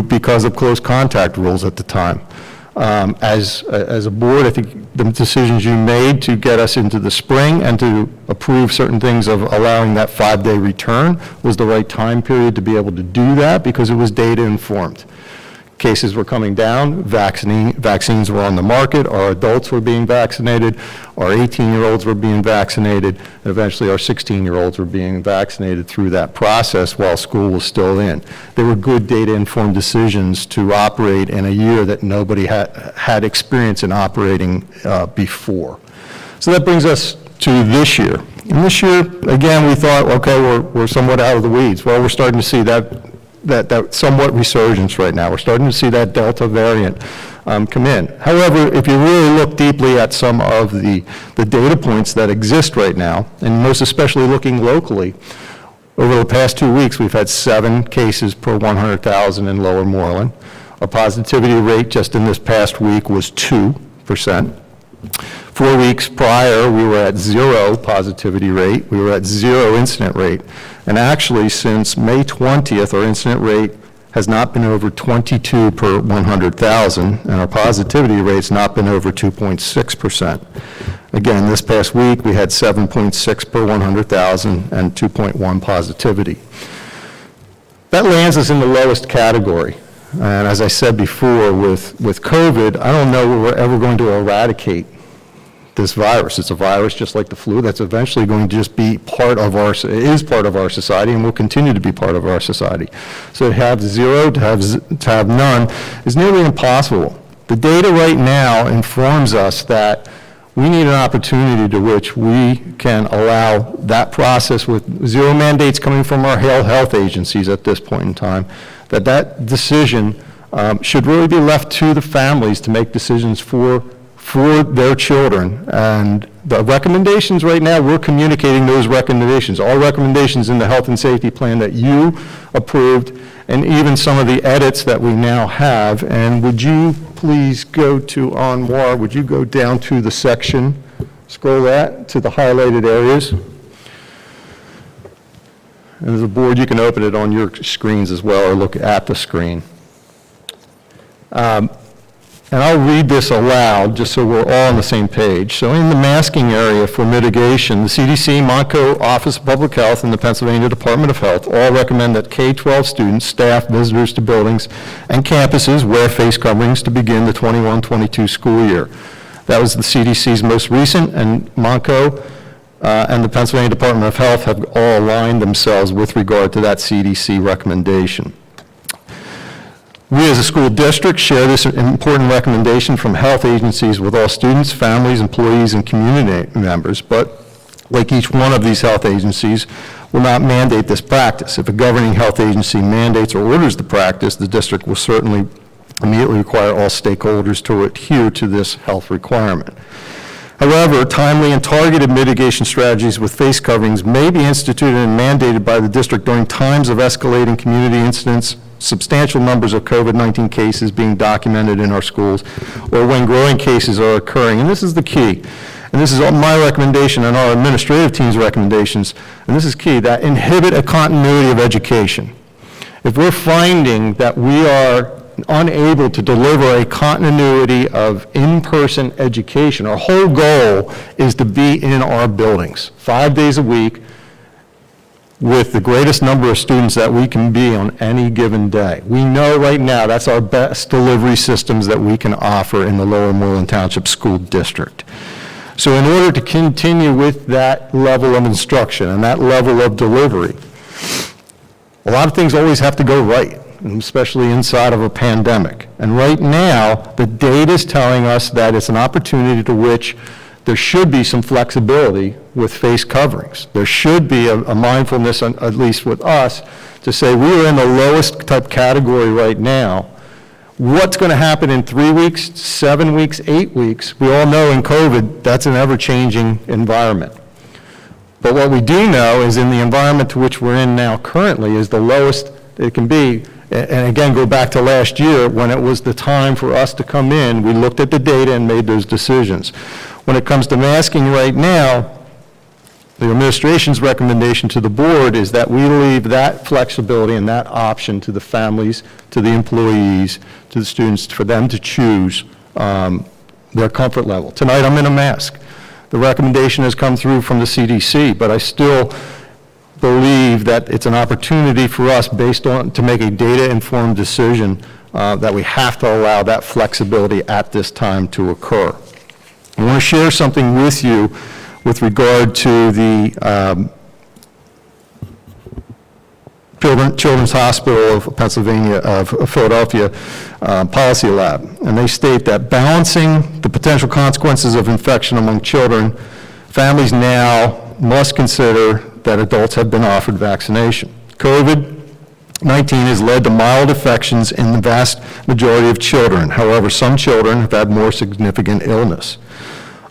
because of close contact rules at the time. As a board, I think the decisions you made to get us into the spring and to approve certain things of allowing that 5-day return was the right time period to be able to do that because it was data informed. Cases were coming down, vaccines were on the market, our adults were being vaccinated, our 18-year-olds were being vaccinated, and eventually our 16-year-olds were being vaccinated through that process while school was still in. They were good data-informed decisions to operate in a year that nobody had experience in operating before. So that brings us to this year. And this year, again, we thought, okay, we're somewhat out of the weeds. Well, we're starting to see that somewhat resurgence right now. We're starting to see that Delta variant come in. However, if you really look deeply at some of the data points that exist right now, and most especially looking locally, over the past 2 weeks, we've had 7 cases per 100,000 in Lower Moreland. Our positivity rate just in this past week was 2%. 4 weeks prior, we were at 0 positivity rate. We were at 0 incident rate. And actually, since May 20th, our incident rate has not been over 22 per 100,000, and our positivity rate's not been over 2.6%. Again, this past week, we had 7.6 per 100,000 and 2.1 positivity. That lands us in the lowest category. And as I said before, with COVID, I don't know we're ever going to eradicate this virus. It's a virus just like the flu that's eventually going to just be part of our society and will continue to be part of our society. So to have 0, to have none is nearly impossible. The data right now informs us that we need an opportunity to which we can allow that process with 0 mandates coming from our health agencies at this point in time, that decision should really be left to the families to make decisions for their children, and the recommendations right now, we're communicating those recommendations, all recommendations in the health and safety plan that you approved, and even some of the edits that we now have. And would you please go to Anwar, would you go down to the section, scroll that to the highlighted areas? And as a board, you can open it on your screens as well, or look at the screen. And I'll read this aloud, just so we're all on the same page. So in the masking area for mitigation, the CDC, Montco Office of Public Health, and the Pennsylvania Department of Health all recommend that K-12 students, staff, visitors to buildings and campuses wear face coverings to begin the 21-22 school year. That was the CDC's most recent, and Montco and the Pennsylvania Department of Health have all aligned themselves with regard to that CDC recommendation. We as a school district share this important recommendation from health agencies with all students, families, employees, and community members, but like each one of these health agencies, will not mandate this practice. If a governing health agency mandates or orders the practice, the district will certainly immediately require all stakeholders to adhere to this health requirement. However, timely and targeted mitigation strategies with face coverings may be instituted and mandated by the district during times of escalating community incidents, substantial numbers of COVID-19 cases being documented in our schools, or when growing cases are occurring. And this is the key. And this is my recommendation and our administrative team's recommendations, and this is key, that inhibit a continuity of education. If we're finding that we are unable to deliver a continuity of in-person education, our whole goal is to be in our buildings 5 days a week with the greatest number of students that we can be on any given day. We know right now that's our best delivery systems that we can offer in the Lower Moreland Township School District. So in order to continue with that level of instruction and that level of delivery, a lot of things always have to go right, especially inside of a pandemic. And right now, the data is telling us that it's an opportunity to which there should be some flexibility with face coverings. There should be a mindfulness, at least with us, to say we are in the lowest type category right now. What's going to happen in 3 weeks, 7 weeks, 8 weeks? We all know in COVID, that's an ever-changing environment. But what we do know is in the environment to which we're in now currently is the lowest it can be. And again, go back to last year when it was the time for us to come in, we looked at the data and made those decisions. When it comes to masking right now, the administration's recommendation to the board is that we leave that flexibility and that option to the families, to the employees, to the students, for them to choose their comfort level. Tonight I'm in a mask. The recommendation has come through from the CDC, but I still believe that it's an opportunity for us to make a data-informed decision that we have to allow that flexibility at this time to occur. I want to share something with you with regard to the Children's Hospital of Pennsylvania, of Philadelphia Policy Lab. And they state that balancing the potential consequences of infection among children, families now must consider that adults have been offered vaccination. COVID-19 has led to mild infections in the vast majority of children. However, some children have had more significant illness.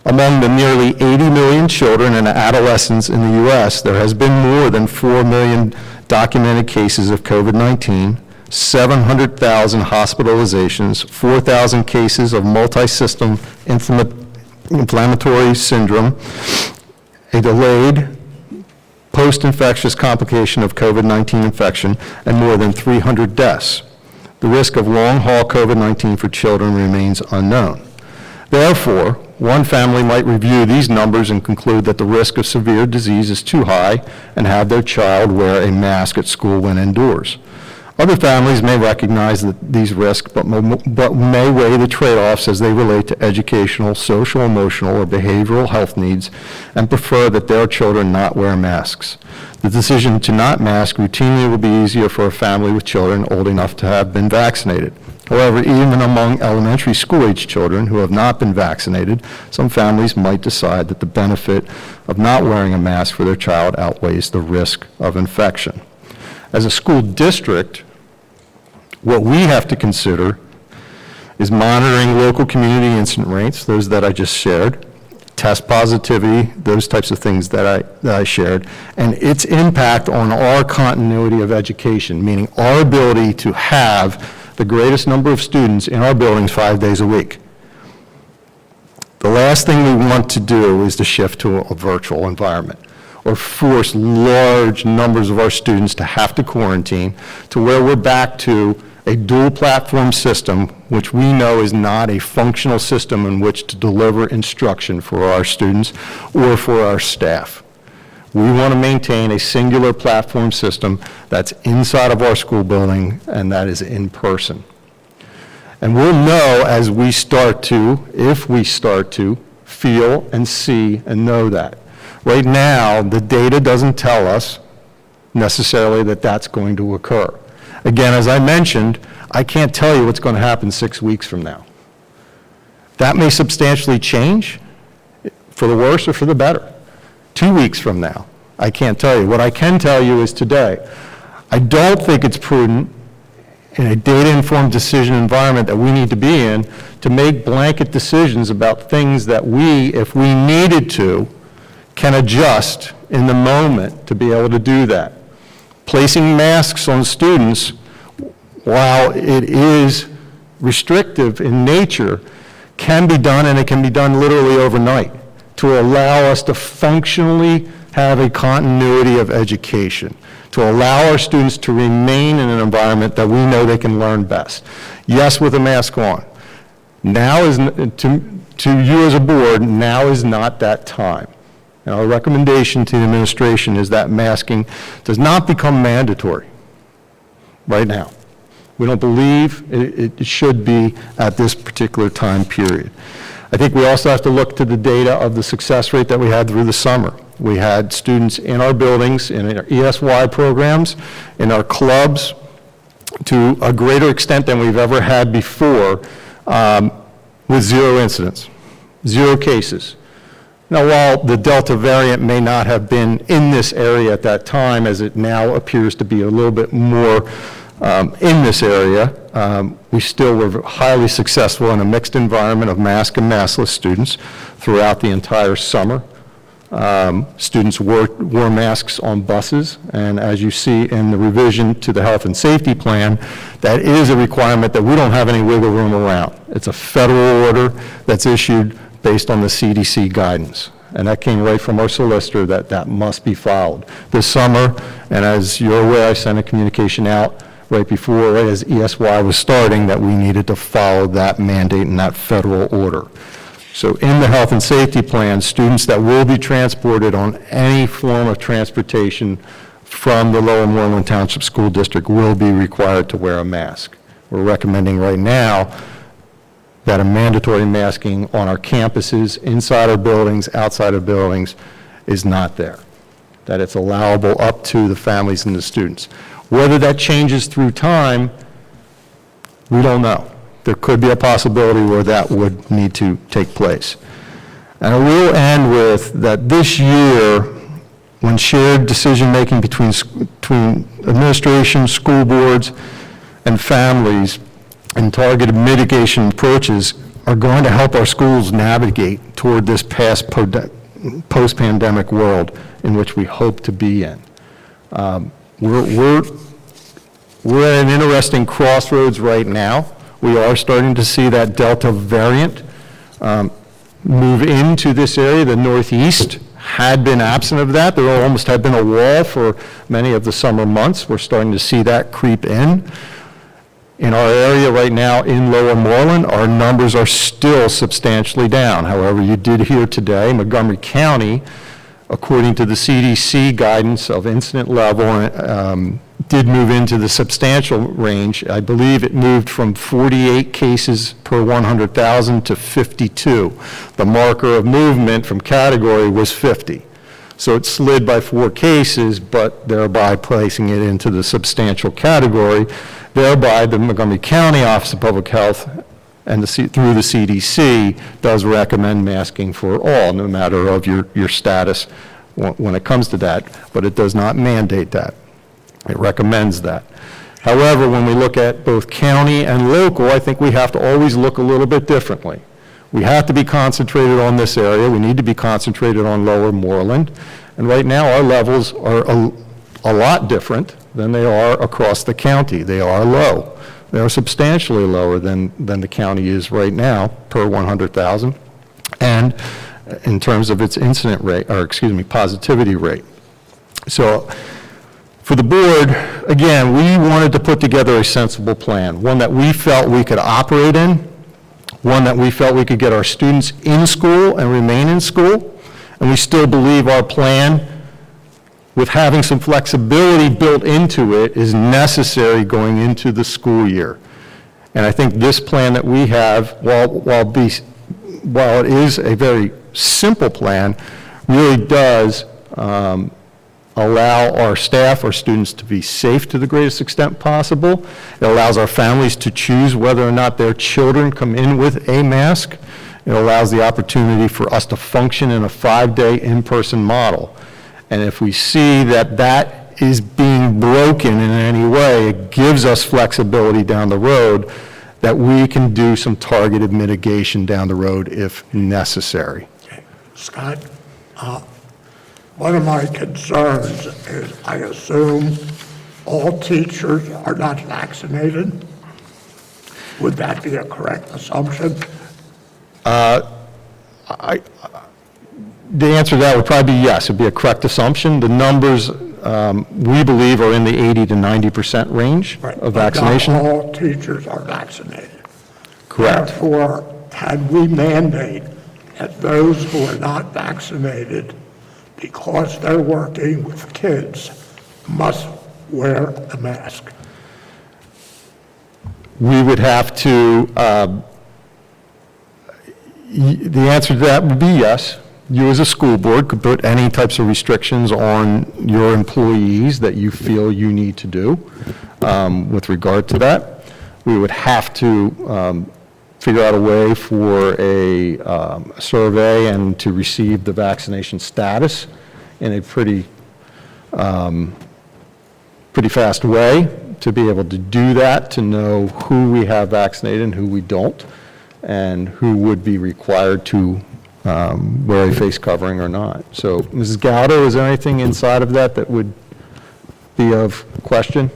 Among the nearly 80 million children and adolescents in the U.S., there has been more than 4 million documented cases of COVID-19, 700,000 hospitalizations, 4,000 cases of multi-system inflammatory syndrome, a delayed post-infectious complication of COVID-19 infection, and more than 300 deaths. The risk of long-haul COVID-19 for children remains unknown. Therefore, one family might review these numbers and conclude that the risk of severe disease is too high and have their child wear a mask at school when indoors. Other families may recognize these risks, but may weigh the trade-offs as they relate to educational, social, emotional, or behavioral health needs and prefer that their children not wear masks. The decision to not mask routinely will be easier for a family with children old enough to have been vaccinated. However, even among elementary school-age children who have not been vaccinated, some families might decide that the benefit of not wearing a mask for their child outweighs the risk of infection. As a school district, what we have to consider is monitoring local community incident rates, those that I just shared, test positivity, those types of things that I shared, and its impact on our continuity of education, meaning our ability to have the greatest number of students in our buildings 5 days a week. The last thing we want to do is to shift to a virtual environment or force large numbers of our students to have to quarantine to where we're back to a dual platform system, which we know is not a functional system in which to deliver instruction for our students or for our staff. We want to maintain a singular platform system that's inside of our school building and that is in person. And we'll know as we start to, if we start to, feel and see and know that. Right now, the data doesn't tell us necessarily that that's going to occur. Again, as I mentioned, I can't tell you what's going to happen 6 weeks from now. That may substantially change for the worse or for the better. 2 weeks from now, I can't tell you. What I can tell you is today. I don't think it's prudent in a data-informed decision environment that we need to be in to make blanket decisions about things that we, if we needed to, can adjust in the moment to be able to do that. Placing masks on students, while it is restrictive in nature, can be done, and it can be done literally overnight, to allow us to functionally have a continuity of education, to allow our students to remain in an environment that we know they can learn best. Yes, with a mask on. Now is, to you as a board, now is not that time. And our recommendation to the administration is that masking does not become mandatory right now. We don't believe it should be at this particular time period. I think we also have to look to the data of the success rate that we had through the summer. We had students in our buildings, in our ESY programs, in our clubs, to a greater extent than we've ever had before, with 0 incidents, 0 cases. Now, while the Delta variant may not have been in this area at that time, as it now appears to be a little bit more in this area, we still were highly successful in a mixed environment of mask and maskless students throughout the entire summer. Students wore masks on buses, and as you see in the revision to the health and safety plan, that is a requirement that we don't have any wiggle room around. It's a federal order that's issued based on the CDC guidance. And that came right from our solicitor that must be followed. This summer, and as you're aware, I sent a communication out right before, right as ESY was starting, that we needed to follow that mandate and that federal order. So in the health and safety plan, students that will be transported on any form of transportation from the Lower Moreland Township School District will be required to wear a mask. We're recommending right now that a mandatory masking on our campuses, inside our buildings, outside of buildings, is not there. That it's allowable up to the families and the students. Whether that changes through time, we don't know. There could be a possibility where that would need to take place. And I will end with that this year, when shared decision-making between administration, school boards, and families, and targeted mitigation approaches are going to help our schools navigate toward this post-pandemic world in which we hope to be in. We're at an interesting crossroads right now. We are starting to see that Delta variant move into this area. The Northeast had been absent of that. There almost had been a wall for many of the summer months. We're starting to see that creep in. In our area right now in Lower Moreland, our numbers are still substantially down. However, you did hear today, Montgomery County, according to the CDC guidance of incident level, did move into the substantial range. I believe it moved from 48 cases per 100,000 to 52. The marker of movement from category was 50. So it slid by 4 cases, but thereby placing it into the substantial category. Thereby, the Montgomery County Office of Public Health and through the CDC does recommend masking for all, no matter of your status when it comes to that, but it does not mandate that. It recommends that. However, when we look at both county and local, I think we have to always look a little bit differently. We have to be concentrated on this area. We need to be concentrated on Lower Moreland. And right now, our levels are a lot different than they are across the county. They are low. They are substantially lower than the county is right now per 100,000. And in terms of its incident rate, or excuse me, positivity rate. So for the board, again, we wanted to put together a sensible plan, one that we felt we could operate in, one that we felt we could get our students in school and remain in school, and we still believe our plan, with having some flexibility built into it, is necessary going into the school year. And I think this plan that we have, while it is a very simple plan, really does allow our staff, our students, to be safe to the greatest extent possible. It allows our families to choose whether or not their children come in with a mask. It allows the opportunity for us to function in a 5-day in-person model. And if we see that that is being broken in any way, it gives us flexibility down the road that we can do some targeted mitigation down the road if necessary. Okay. Scott, one of my concerns is I assume all teachers are not vaccinated. Would that be a correct assumption? The answer to that would probably be yes. It would be a correct assumption. The numbers, we believe, are in the 80 to 90% range of vaccination. Not all teachers are vaccinated. Correct. Therefore, can we mandate that those who are not vaccinated, because they're working with kids, must wear a mask? We would have to, the answer to that would be yes. You as a school board could put any types of restrictions on your employees that you feel you need to do with regard to that. We would have to figure out a way for a survey and to receive the vaccination status in a pretty fast way to be able to do that, to know who we have vaccinated and who we don't, and who would be required to wear a face covering or not. So, Mrs. Gaudo, is there anything inside of that that would be of question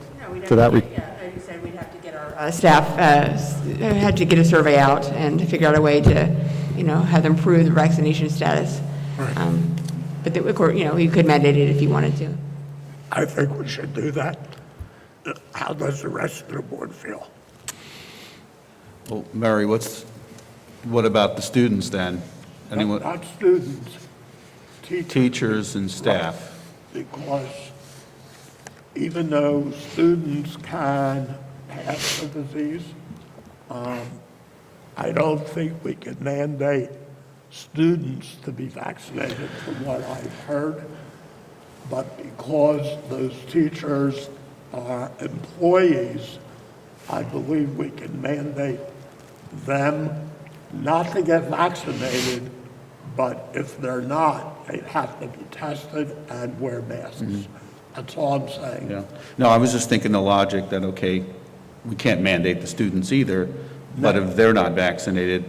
to that? Like you said, we'd have to get our staff, had to get a survey out and figure out a way to, have them prove the vaccination status. But of course, you could mandate it if you wanted to. I think we should do that. How does the rest of the board feel? Well, Mary, what about the students then? Anyone? Not students, Teachers and staff. Because even though students can pass the disease, I don't think we can mandate students to be vaccinated from what I've heard. But because those teachers are employees, I believe we can mandate them not to get vaccinated, but if they're not, they have to be tested and wear masks. That's all I'm saying. Yeah. No, I was just thinking the logic that, okay, we can't mandate the students either, but if they're not vaccinated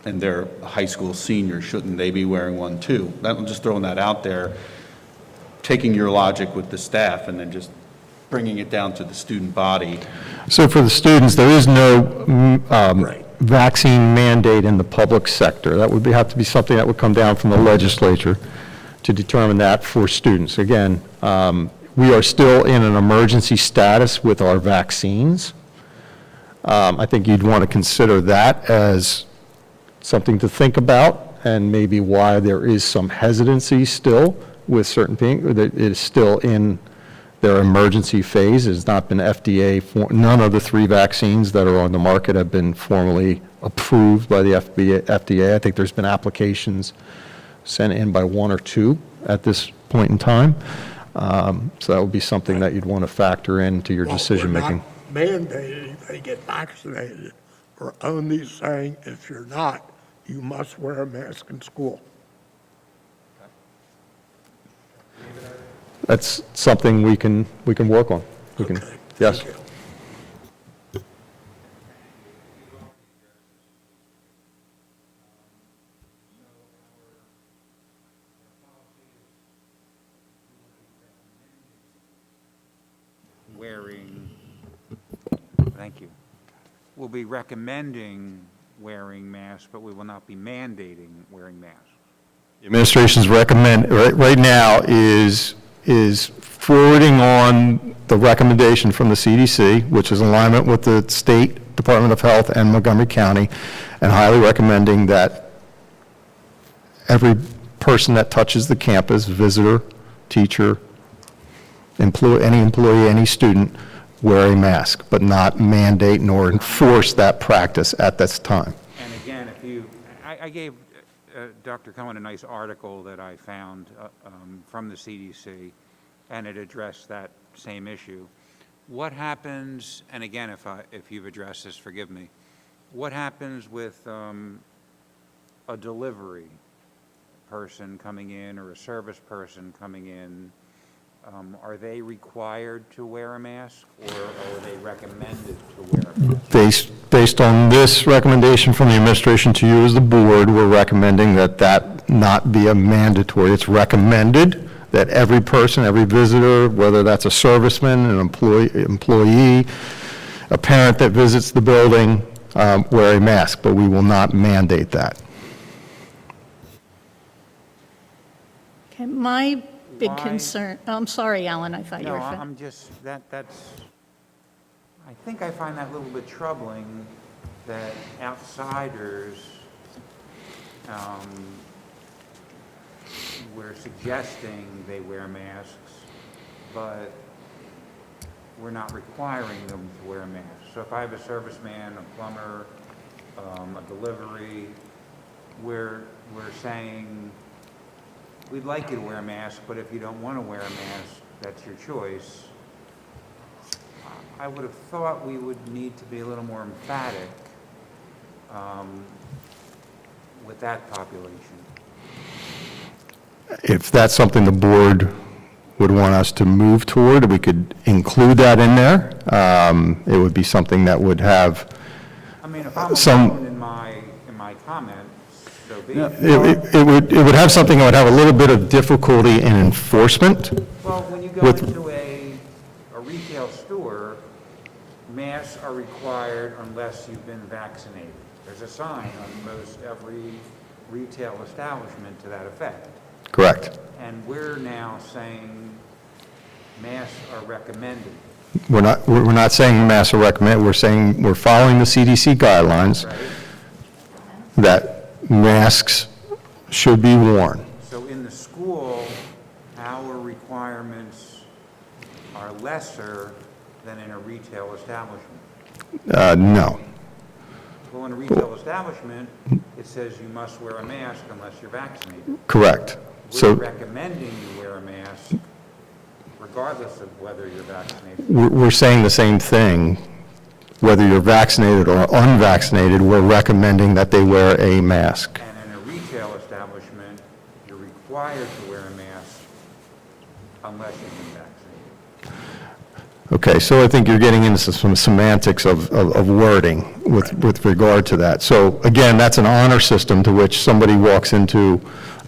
and they're a high school senior, shouldn't they be wearing one too? I'm just throwing that out there, taking your logic with the staff and then just bringing it down to the student body. So for the students, there is no vaccine mandate in the public sector. That would have to be something that would come down from the legislature to determine that for students. Again, we are still in an emergency status with our vaccines. I think you'd want to consider that as something to think about, and maybe why there is some hesitancy still with certain things. That it is still in their emergency phase. It has not been none of the 3 vaccines that are on the market have been formally approved by the FDA. I think there's been applications sent in by 1 or 2 at this point in time. So that would be something that you'd want to factor into your decision-making. We're not mandating they get vaccinated. We're only saying if you're not, you must wear a mask in school. That's something we can work on. Okay, Yes. thank you. Thank you. We'll be recommending wearing masks, but we will not be mandating wearing masks. The administration's right now is forwarding on the recommendation from the CDC, which is in alignment with the State Department of Health and Montgomery County, and highly recommending that every person that touches the campus, visitor, teacher, any employee, any student, wear a mask, but not mandate nor enforce that practice at this time. And again, I gave Dr. Cohen a nice article that I found from the CDC, and it addressed that same issue. What happens, and again, if you've addressed this, forgive me, what happens with a delivery person coming in or a service person coming in? Are they required to wear a mask, or are they recommended to wear a mask? Based on this recommendation from the administration to you as the board, we're recommending that not be a mandatory. It's recommended that every person, every visitor, whether that's a serviceman, an employee, a parent that visits the building, wear a mask, but we will not mandate that. Okay, my big Why? concern, oh, I'm sorry, Alan, I thought you No, were. I'm just, I think I find that a little bit troubling that outsiders we're suggesting they wear masks, but we're not requiring them to wear masks. So if I have a serviceman, a plumber, a delivery, we're saying, we'd like you to wear a mask, but if you don't want to wear a mask, that's your choice. I would have thought we would need to be a little more emphatic with that population. If that's something the board would want us to move toward, we could include that in there. It would be something that would have I mean, if I'm some... alone in my comments, so be it. It would have something that would have a little bit of difficulty in enforcement. Well, when you go with- into a retail store, masks are required unless you've been vaccinated. There's a sign on most every retail establishment to that effect. Correct. And we're now saying masks are recommended. We're not saying masks are recommended. We're saying we're following the CDC guidelines Right? that masks should be worn. So in the school, our requirements are lesser than in a retail establishment. No. Well, in a retail establishment, it says you must wear a mask unless you're vaccinated. Correct. We're So recommending you wear a mask regardless of whether you're vaccinated. we're saying the same thing. Whether you're vaccinated or unvaccinated, we're recommending that they wear a mask. And in a retail establishment, you're required to wear a mask unless you've been vaccinated. Okay, so I think you're getting into some semantics of wording with regard to that. So again, that's an honor system to which somebody walks into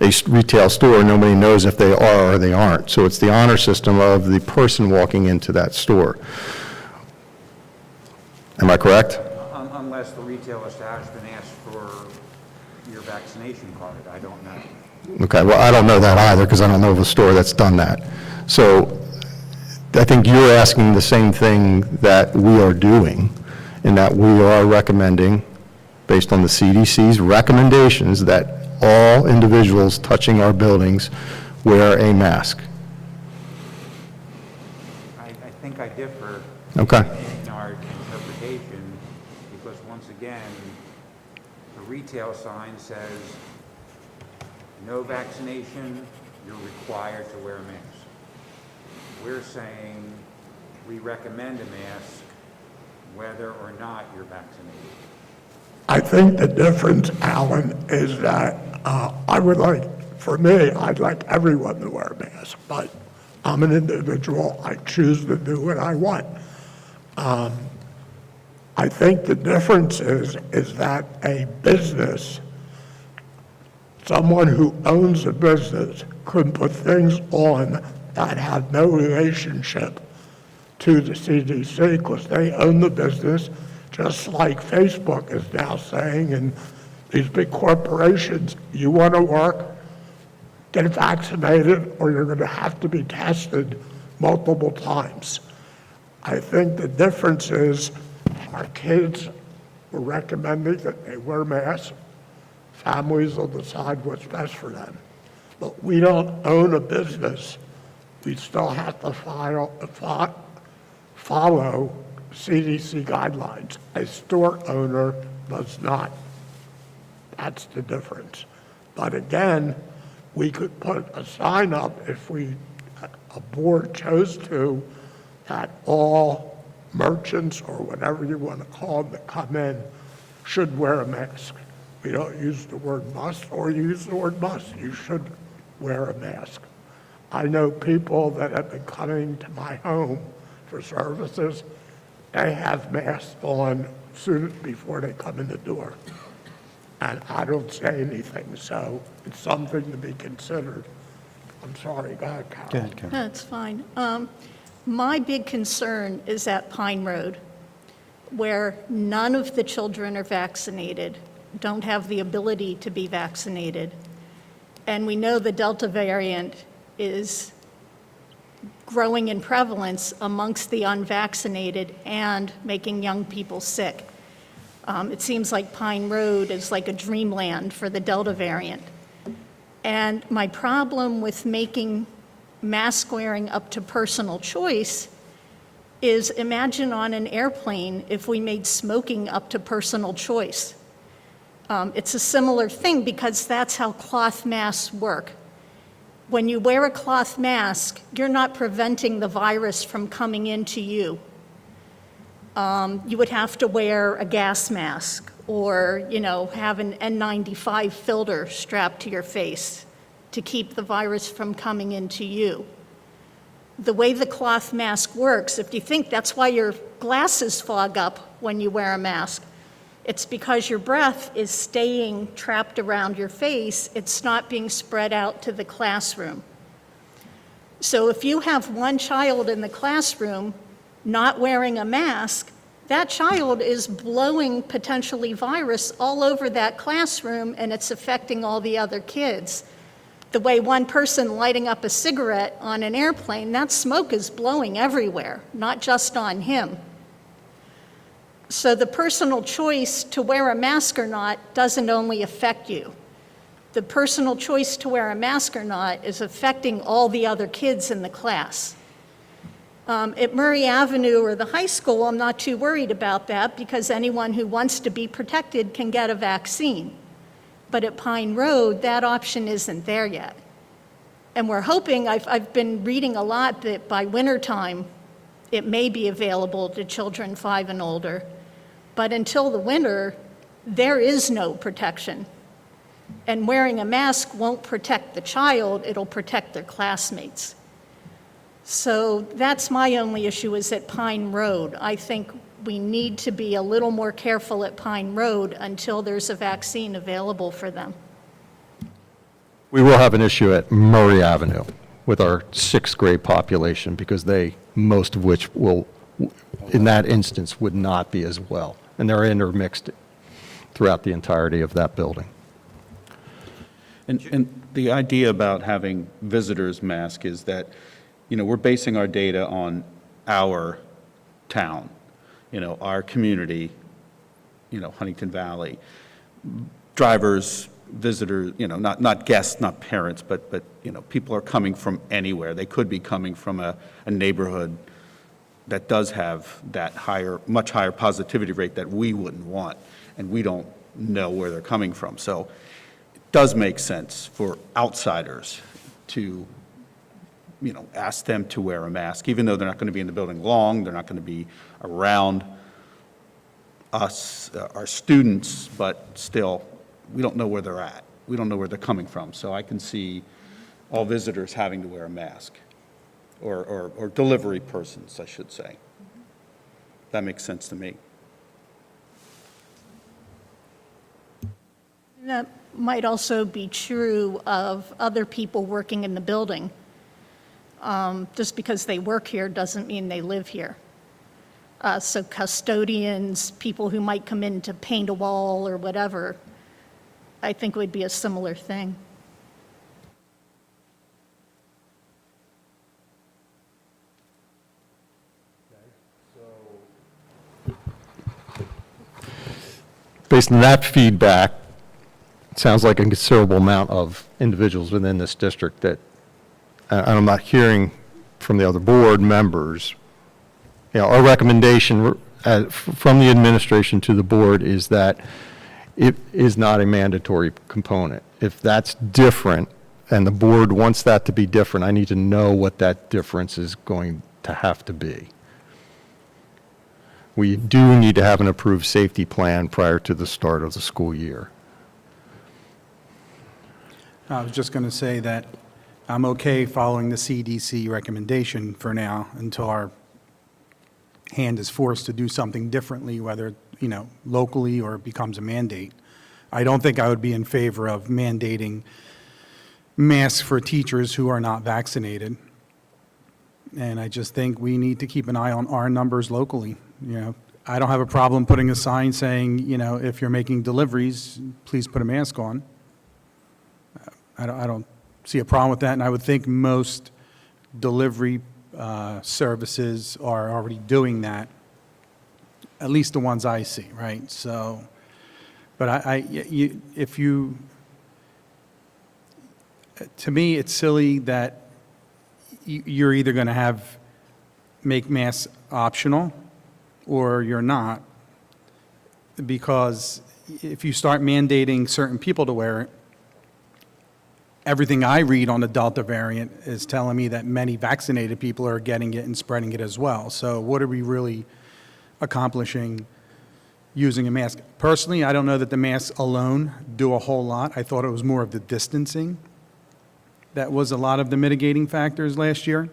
a retail store, nobody knows if they are or they aren't. So it's the honor system of the person walking into that store. Am I correct? Unless the retail establishment asks for your vaccination card, I don't know. Okay, well, I don't know that either because I don't know of a store that's done that. So I think you're asking the same thing that we are doing, in that we are recommending, based on the CDC's recommendations, that all individuals touching our buildings wear a mask. I think I differ Okay. in our interpretation, because once again, the retail sign says, no vaccination, you're required to wear a mask. We're saying we recommend a mask whether or not you're vaccinated. I think the difference, Alan, is that I would like, for me, I'd like everyone to wear a mask, but I'm an individual. I choose to do what I want. I think the difference is that a business, someone who owns a business could put things on that have no relationship to the CDC because they own the business, just like Facebook is now saying, and these big corporations, you want to work, get vaccinated, or you're going to have to be tested multiple times. I think the difference is our kids were recommending that they wear masks. Families will decide what's best for them. But we don't own a business. We still have to follow CDC guidelines. A store owner does not. That's the difference. But again, we could put a sign up if a board chose to, that all merchants or whatever you want to call them that come in should wear a mask. We don't use the word must or use the word must. You should wear a mask. I know people that have been coming to my home for services. They have masks on soon before they come in the door. And I don't say anything, so it's something to be considered. I'm sorry, go ahead, Carol. Go ahead, Karen. That's fine. My big concern is at Pine Road, where none of the children are vaccinated, don't have the ability to be vaccinated. And we know the Delta variant is growing in prevalence amongst the unvaccinated and making young people sick. It seems like Pine Road is like a dreamland for the Delta variant. And my problem with making mask wearing up to personal choice is, imagine on an airplane if we made smoking up to personal choice. It's a similar thing because that's how cloth masks work. When you wear a cloth mask, you're not preventing the virus from coming into you. You would have to wear a gas mask or, have an N95 filter strapped to your face to keep the virus from coming into you. The way the cloth mask works, if you think that's why your glasses fog up when you wear a mask, it's because your breath is staying trapped around your face. It's not being spread out to the classroom. So if you have one child in the classroom not wearing a mask, that child is blowing potentially virus all over that classroom, and it's affecting all the other kids. The way one person lighting up a cigarette on an airplane, that smoke is blowing everywhere, not just on him. So the personal choice to wear a mask or not doesn't only affect you. The personal choice to wear a mask or not is affecting all the other kids in the class. At Murray Avenue or the high school, I'm not too worried about that because anyone who wants to be protected can get a vaccine. But at Pine Road, that option isn't there yet. And we're hoping, I've been reading a lot that by wintertime, it may be available to children 5 and older. But until the winter, there is no protection. And wearing a mask won't protect the child, it'll protect their classmates. So that's my only issue is at Pine Road. I think we need to be a little more careful at Pine Road until there's a vaccine available for them. We will have an issue at Murray Avenue with our 6th grade population because most of which will, in that instance, would not be as well. And they're intermixed throughout the entirety of that building. And the idea about having visitors mask is that, we're basing our data on our town, our community, Huntington Valley. Drivers, visitors, not guests, not parents, but people are coming from anywhere. They could be coming from a neighborhood that does have that much higher positivity rate that we wouldn't want, and we don't know where they're coming from. So it does make sense for outsiders to, ask them to wear a mask, even though they're not going to be in the building long, they're not going to be around us, our students, but still, we don't know where they're at. We don't know where they're coming from. So I can see all visitors having to wear a mask. Or delivery persons, I should say. That makes sense to me. That might also be true of other people working in the building. Just because they work here doesn't mean they live here. So custodians, people who might come in to paint a wall or whatever, I think would be a similar thing. Based on that feedback, it sounds like a considerable amount of individuals within this district that, and I'm not hearing from the other board members, our recommendation from the administration to the board is that it is not a mandatory component. If that's different, and the board wants that to be different, I need to know what that difference is going to have to be. We do need to have an approved safety plan prior to the start of the school year. I was just going to say that I'm okay following the CDC recommendation for now until our hand is forced to do something differently, whether, locally or it becomes a mandate. I don't think I would be in favor of mandating masks for teachers who are not vaccinated. And I just think we need to keep an eye on our numbers locally. I don't have a problem putting a sign saying, if you're making deliveries, please put a mask on. I don't see a problem with that, and I would think most delivery services are already doing that, at least the ones I see, right? So, but to me, it's silly that you're either going to make masks optional or you're not, because if you start mandating certain people to wear it, everything I read on the Delta variant is telling me that many vaccinated people are getting it and spreading it as well. So what are we really accomplishing using a mask? Personally, I don't know that the masks alone do a whole lot. I thought it was more of the distancing that was a lot of the mitigating factors last year.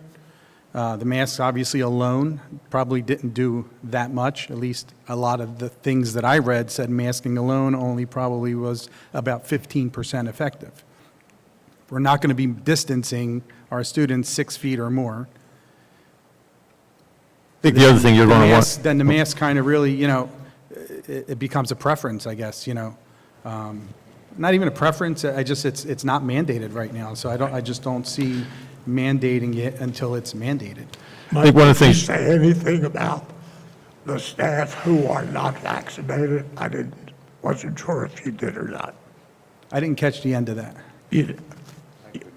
The masks obviously alone probably didn't do that much. At least a lot of the things that I read said masking alone only probably was about 15% effective. We're not going to be distancing our students 6 feet or more. I think the other thing you're going to want... Then the mask kind of really, it becomes a preference, I guess, Not even a preference, it's not mandated right now, so I just don't see mandating it until it's mandated. I think one of the things... Did you say anything about the staff who are not vaccinated? Wasn't sure if you did or not. I didn't catch the end of that.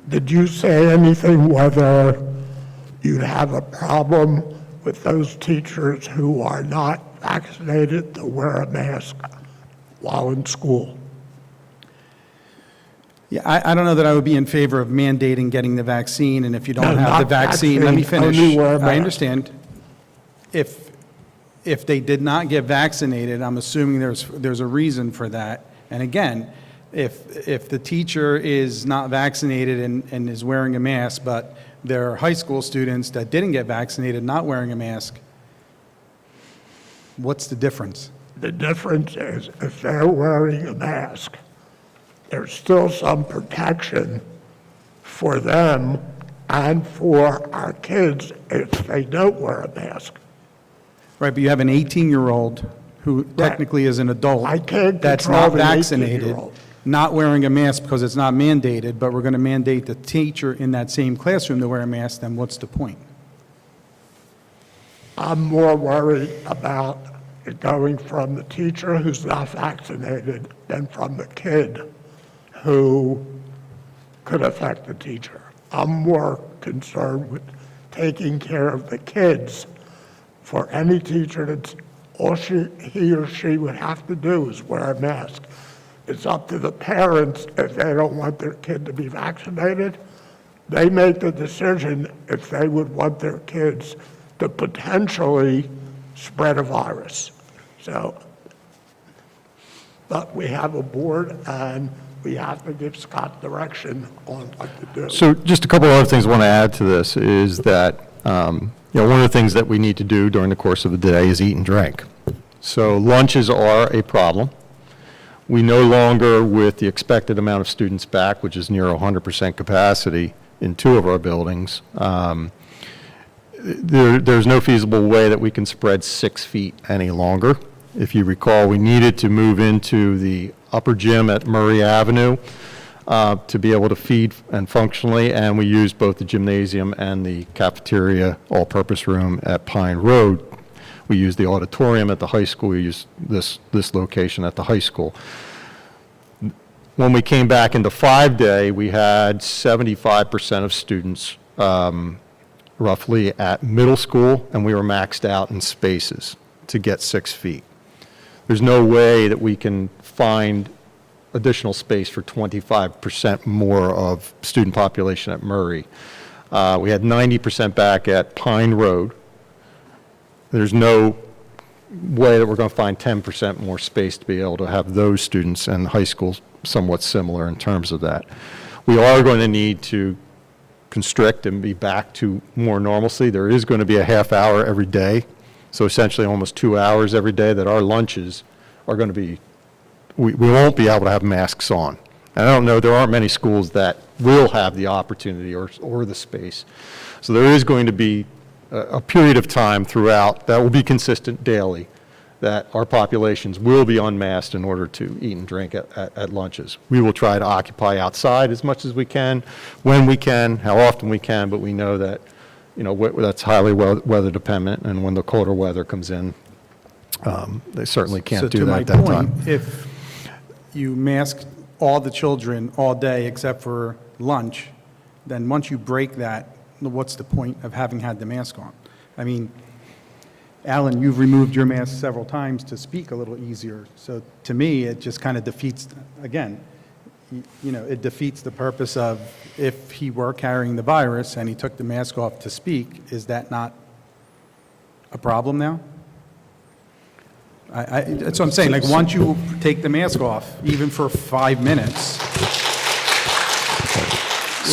Did you say anything whether you have a problem with those teachers who are not vaccinated to wear a mask while in school? Yeah, I don't know that I would be in favor of mandating getting the vaccine, and if you don't have the not vaccine, let me finish. only wear a mask. I understand. If they did not get vaccinated, I'm assuming there's a reason for that. And again, if the teacher is not vaccinated and is wearing a mask, but there are high school students that didn't get vaccinated not wearing a mask, what's the difference? The difference is if they're wearing a mask, there's still some protection for them and for our kids if they don't wear a mask. Right, but you have an 18-year-old who technically is an adult I can't that's control not the vaccinated, 18-year-old. not wearing a mask because it's not mandated, but we're going to mandate the teacher in that same classroom to wear a mask, then what's the point? I'm more worried about it going from the teacher who's not vaccinated than from the kid who could affect the teacher. I'm more concerned with taking care of the kids. For any teacher, that's all he or she would have to do is wear a mask. It's up to the parents if they don't want their kid to be vaccinated. They make the decision if they would want their kids to potentially spread a virus. So, but we have a board and we have to give Scott direction on what to do. So just a couple of other things I want to add to this is that, one of the things that we need to do during the course of the day is eat and drink. So lunches are a problem. We no longer, with the expected amount of students back, which is near 100% capacity, in 2 of our buildings. There's no feasible way that we can spread 6 feet any longer. If you recall, we needed to move into the upper gym at Murray Avenue to be able to feed and functionally, and we used both the gymnasium and the cafeteria all-purpose room at Pine Road. We used the auditorium at the high school. We used this location at the high school. When we came back into 5-day, we had 75% of students roughly at middle school, and we were maxed out in spaces to get 6 feet. There's no way that we can find additional space for 25% more of student population at Murray. We had 90% back at Pine Road. There's no way that we're going to find 10% more space to be able to have those students, and high school somewhat similar in terms of that. We are going to need to constrict and be back to more normalcy. There is going to be a half hour every day, so essentially almost 2 hours every day that our lunches are going to be, we won't be able to have masks on. And I don't know, there aren't many schools that will have the opportunity or the space. So there is going to be a period of time throughout that will be consistent daily, that our populations will be unmasked in order to eat and drink at lunches. We will try to occupy outside as much as we can, when we can, how often we can, but we know that, you know, that's highly weather dependent, and when the colder weather comes in, they certainly can't do that at that time. So to my point, if you mask all the children all day except for lunch, then once you break that, what's the point of having had the mask on? I mean, Alan, you've removed your mask several times to speak a little easier. So to me, it just kind of defeats, again, you know, it defeats the purpose of, if he were carrying the virus and he took the mask off to speak, is that not a problem now? That's what I'm saying. Like, once you take the mask off, even for 5 minutes,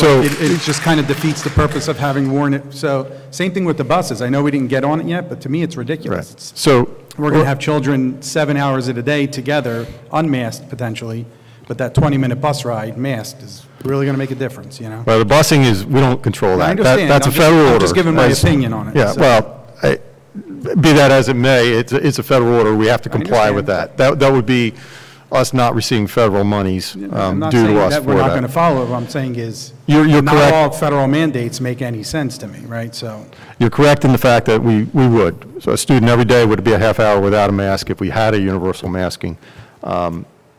So it just kind of defeats the purpose of having worn it. So same thing with the buses. I know we didn't get on it yet, but to me, it's ridiculous. Right. It's, So we're going to have children 7 hours of the day together, unmasked potentially, but that 20-minute bus ride masked is really going to make a difference, you know? well, the busing is, we don't control that. I understand. That's a I'm just- federal order. I'm just giving my As- opinion on it, Yeah, so. well, be that as it may, it's a federal order. We have to comply with that. That would be us not receiving federal monies I'm not due saying to us that for we're not going to that. follow it. What I'm saying is, You're not correct. all federal mandates make any sense to me, right? So, You're correct in the fact that we would. So a student every day would be a half hour without a mask if we had a universal masking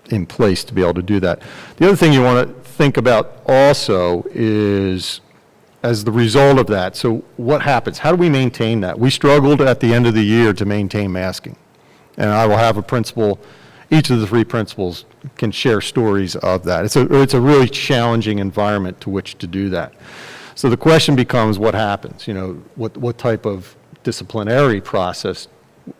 in place to be able to do that. The other thing you want to think about also is, as the result of that, so what happens? How do we maintain that? We struggled at the end of the year to maintain masking. And I will have a principal, each of the 3 principals can share stories of that. It's a really challenging environment to which to do that. So the question becomes, what happens? You know, what type of disciplinary process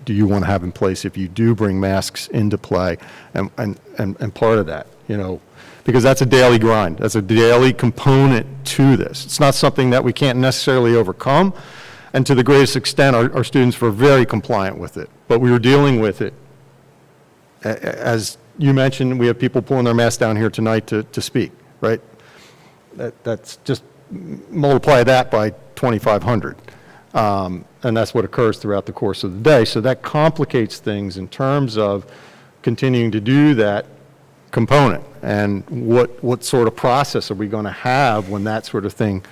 do you want to have in place if you do bring masks into play? And part of that, you know, because that's a daily grind. That's a daily component to this. It's not something that we can't necessarily overcome. And to the greatest extent, our students were very compliant with it. But we were dealing with it. As you mentioned, we have people pulling their masks down here tonight to speak, right? That's just multiply that by 2,500. And that's what occurs throughout the course of the day. So that complicates things in terms of continuing to do that component. And what sort of process are we going to have when that sort of thing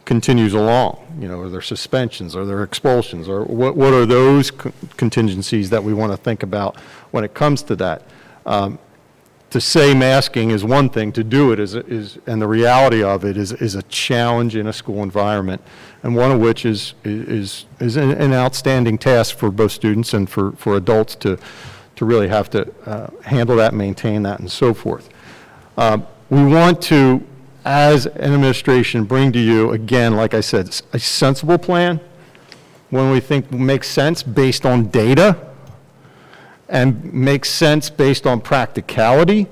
continues along? You know, are there suspensions, are there expulsions, or what are those contingencies that we want to think about when it comes to that? To say masking is one thing, to do it is and the reality of it is a challenge in a school environment, and one of which is an outstanding task for both students and for adults to really have to handle that, maintain that, and so forth. We want to, as an administration, bring to you, again, like I said, a sensible plan, one we think makes sense based on data and makes sense based on practicality.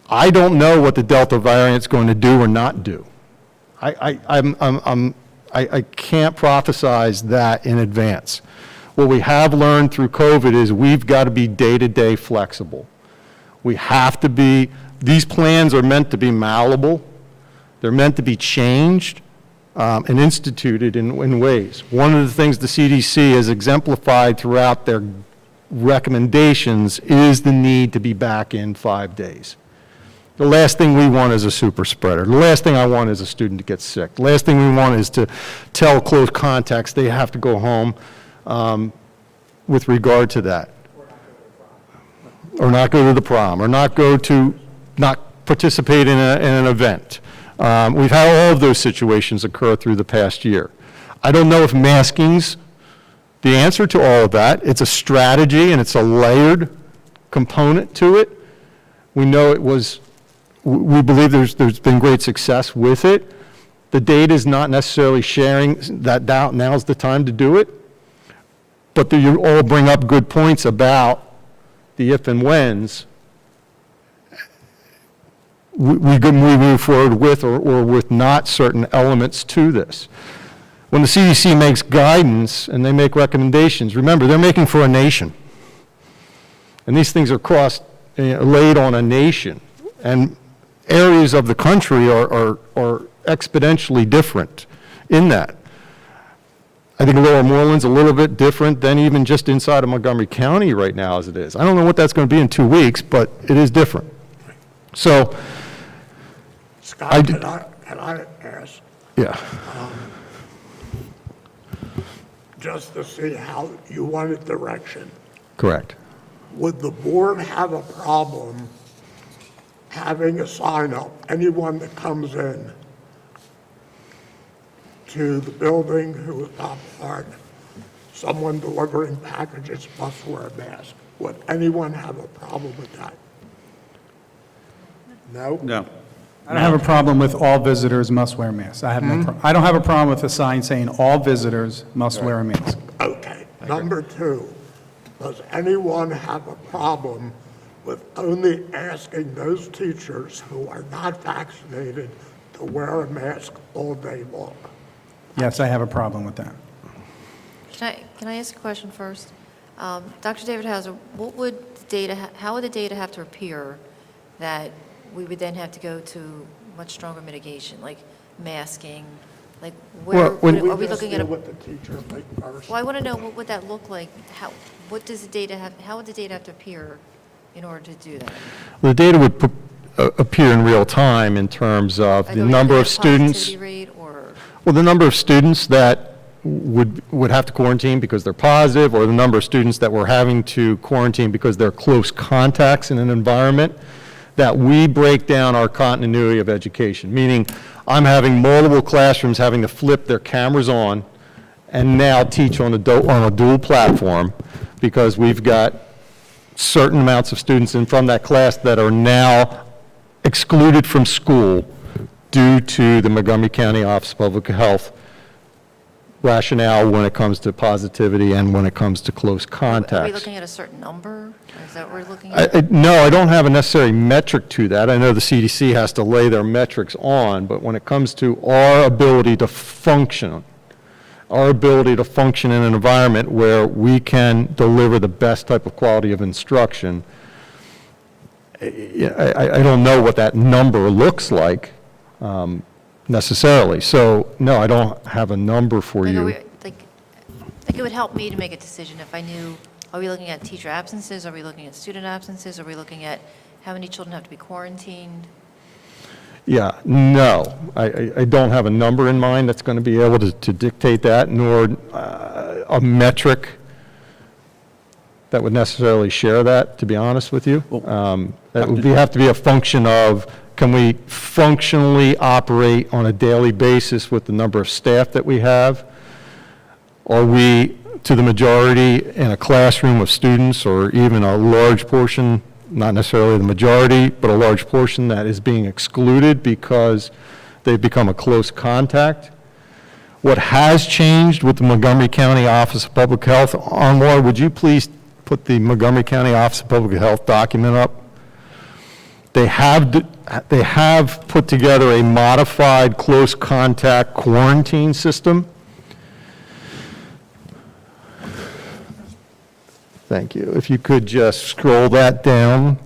I don't know what the Delta variant is going to do or not do. I can't prophesize that in advance. What we have learned through COVID is we've got to be day-to-day flexible. We have to be, these plans are meant to be malleable. They're meant to be changed and instituted in ways. One of the things the CDC has exemplified throughout their recommendations is the need to be back in 5 days. The last thing we want is a super spreader. The last thing I want is a student to get sick. The last thing we want is to tell close contacts they have to go home with regard to that. Or not go to the prom, or not participate in an event. We've had all of those situations occur through the past year. I don't know if masking's the answer to all of that. It's a strategy and it's a layered component to it. We know we believe there's been great success with it. The data is not necessarily sharing that now's the time to do it. But you all bring up good points about the if and whens we move forward with or with not certain elements to this. When the CDC makes guidance and they make recommendations, remember, they're making for a nation. And these things are laid on a nation. And areas of the country are exponentially different in that. I think Lower Moreland's a little bit different than even just inside of Montgomery County right now as it is. I don't know what that's going to be in 2 weeks, but it is different. So, Scott, can I ask? Yeah. Just to see how you wanted direction. Correct. Would the board have a problem having a sign up, anyone that comes in to the building who is not part, someone delivering packages must wear a mask? Would anyone have a problem with that? No? No. I don't have a problem with all visitors must wear masks. I don't have a problem with a sign saying all visitors must wear a mask. Okay. Number two, does anyone have a problem with only asking those teachers who are not vaccinated to wear a mask all day long? Yes, I have a problem with that. Can I ask a question first? Dr. David Hauser, how would the data have to appear that we would then have to go to much stronger mitigation, like masking? Like, are we looking at a... What the teacher think first? Well, I want to know, what would that look like? How would the data have to appear in order to do that? The data would appear in real time in terms of Like, the are we number looking of at students. positivity rate or... Well, the number of students that would have to quarantine because they're positive, or the number of students that we're having to quarantine because they're close contacts in an environment, that we break down our continuity of education, meaning I'm having multiple classrooms having to flip their cameras on and now teach on a dual platform because we've got certain amounts of students in from that class that are now excluded from school due to the Montgomery County Office of Public Health rationale when it comes to positivity and when it comes to close contacts. Are we looking at a certain number? Is that what we're looking at? No, I don't have a necessary metric to that. I know the CDC has to lay their metrics on, but when it comes to our ability to function in an environment where we can deliver the best type of quality of instruction, I don't know what that number looks like necessarily. So, no, I don't have a number for you. Like, it would help me to make a decision if I knew, are we looking at teacher absences? Are we looking at student absences? Are we looking at how many children have to be quarantined? Yeah, no, I don't have a number in mind that's going to be able to dictate that, nor a metric that would necessarily share that, to be honest with you. That would have to be a function of, can we functionally operate on a daily basis with the number of staff that we have? Are we, to the majority, in a classroom of students, or even a large portion, not necessarily the majority, but a large portion that is being excluded because they've become a close contact? What has changed with the Montgomery County Office of Public Health, Anwar, would you please put the Montgomery County Office of Public Health document up? They have put together a modified close contact quarantine system. Thank you. If you could just scroll that down,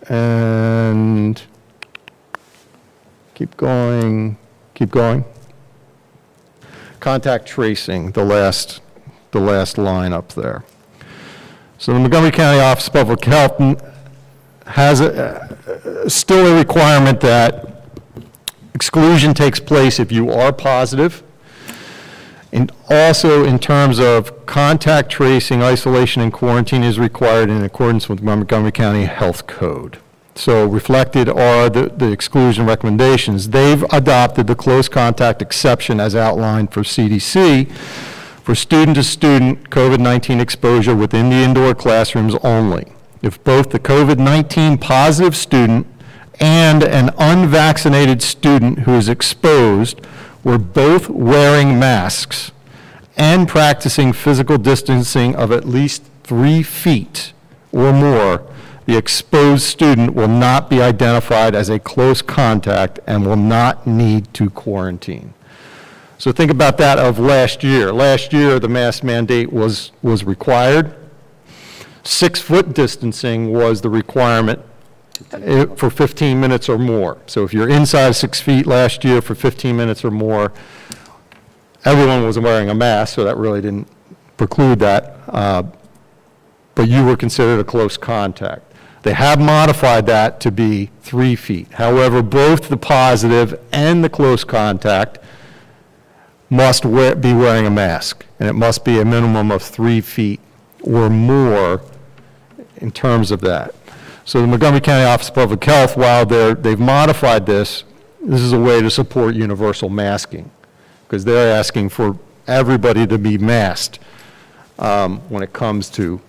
and Keep going, keep going. Contact tracing, the last line up there. So the Montgomery County Office of Public Health has still a requirement that exclusion takes place if you are positive. And also in terms of contact tracing, isolation, and quarantine is required in accordance with Montgomery County Health Code. So reflected are the exclusion recommendations. They've adopted the close contact exception as outlined for CDC for student-to-student COVID-19 exposure within the indoor classrooms only. If both the COVID-19 positive student and an unvaccinated student who is exposed were both wearing masks and practicing physical distancing of at least 3 feet or more, the exposed student will not be identified as a close contact and will not need to quarantine. So think about that of last year. Last year, the mask mandate was required. 6-foot distancing was the requirement for 15 minutes or more. So if you're inside 6 feet last year for 15 minutes or more, everyone was wearing a mask, so that really didn't preclude that, but you were considered a close contact. They have modified that to be 3 feet. However, both the positive and the close contact must be wearing a mask, and it must be a minimum of 3 feet or more in terms of that. So the Montgomery County Office of Public Health, while they've modified this is a way to support universal masking, because they're asking for everybody to be masked when it comes to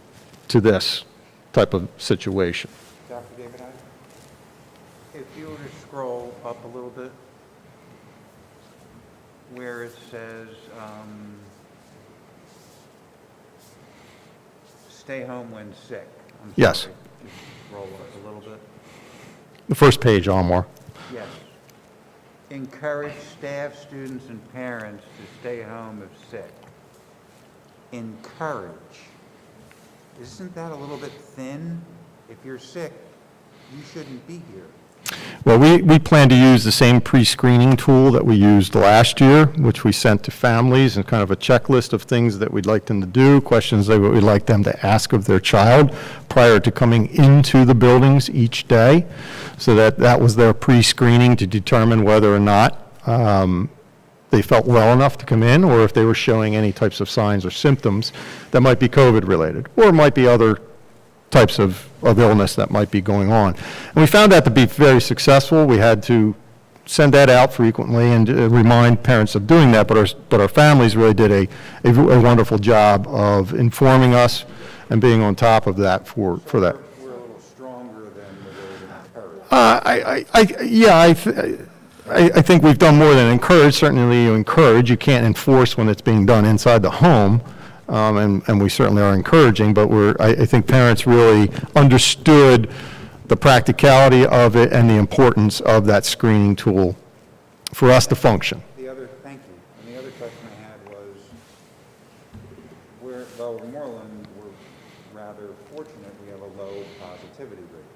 this type of situation. Dr. David, if you were to scroll up a little bit, where it says, stay home when sick. I'm Yes. sorry, just scroll up a little bit. The first page, Almar. Yes. Encourage staff, students, and parents to stay home if sick. Encourage. Isn't that a little bit thin? If you're sick, you shouldn't be here. Well, we plan to use the same pre-screening tool that we used last year, which we sent to families, and kind of a checklist of things that we'd like them to do, questions that we'd like them to ask of their child prior to coming into the buildings each day. So that was their pre-screening to determine whether or not they felt well enough to come in, or if they were showing any types of signs or symptoms that might be COVID-related, or might be other types of illness that might be going on. And we found that to be very successful. We had to send that out frequently and remind parents of doing that, but our families really did a wonderful job of informing us and being on top of that for that. We're a little stronger than the word encourage. I think we've done more than encourage. Certainly you encourage. You can't enforce when it's being done inside the home. And we certainly are encouraging, but I think parents really understood the practicality of it and the importance of that screening tool for us to function. Thank you. And the other question I had was, Lower Moreland, we're rather fortunate we have a low positivity rate.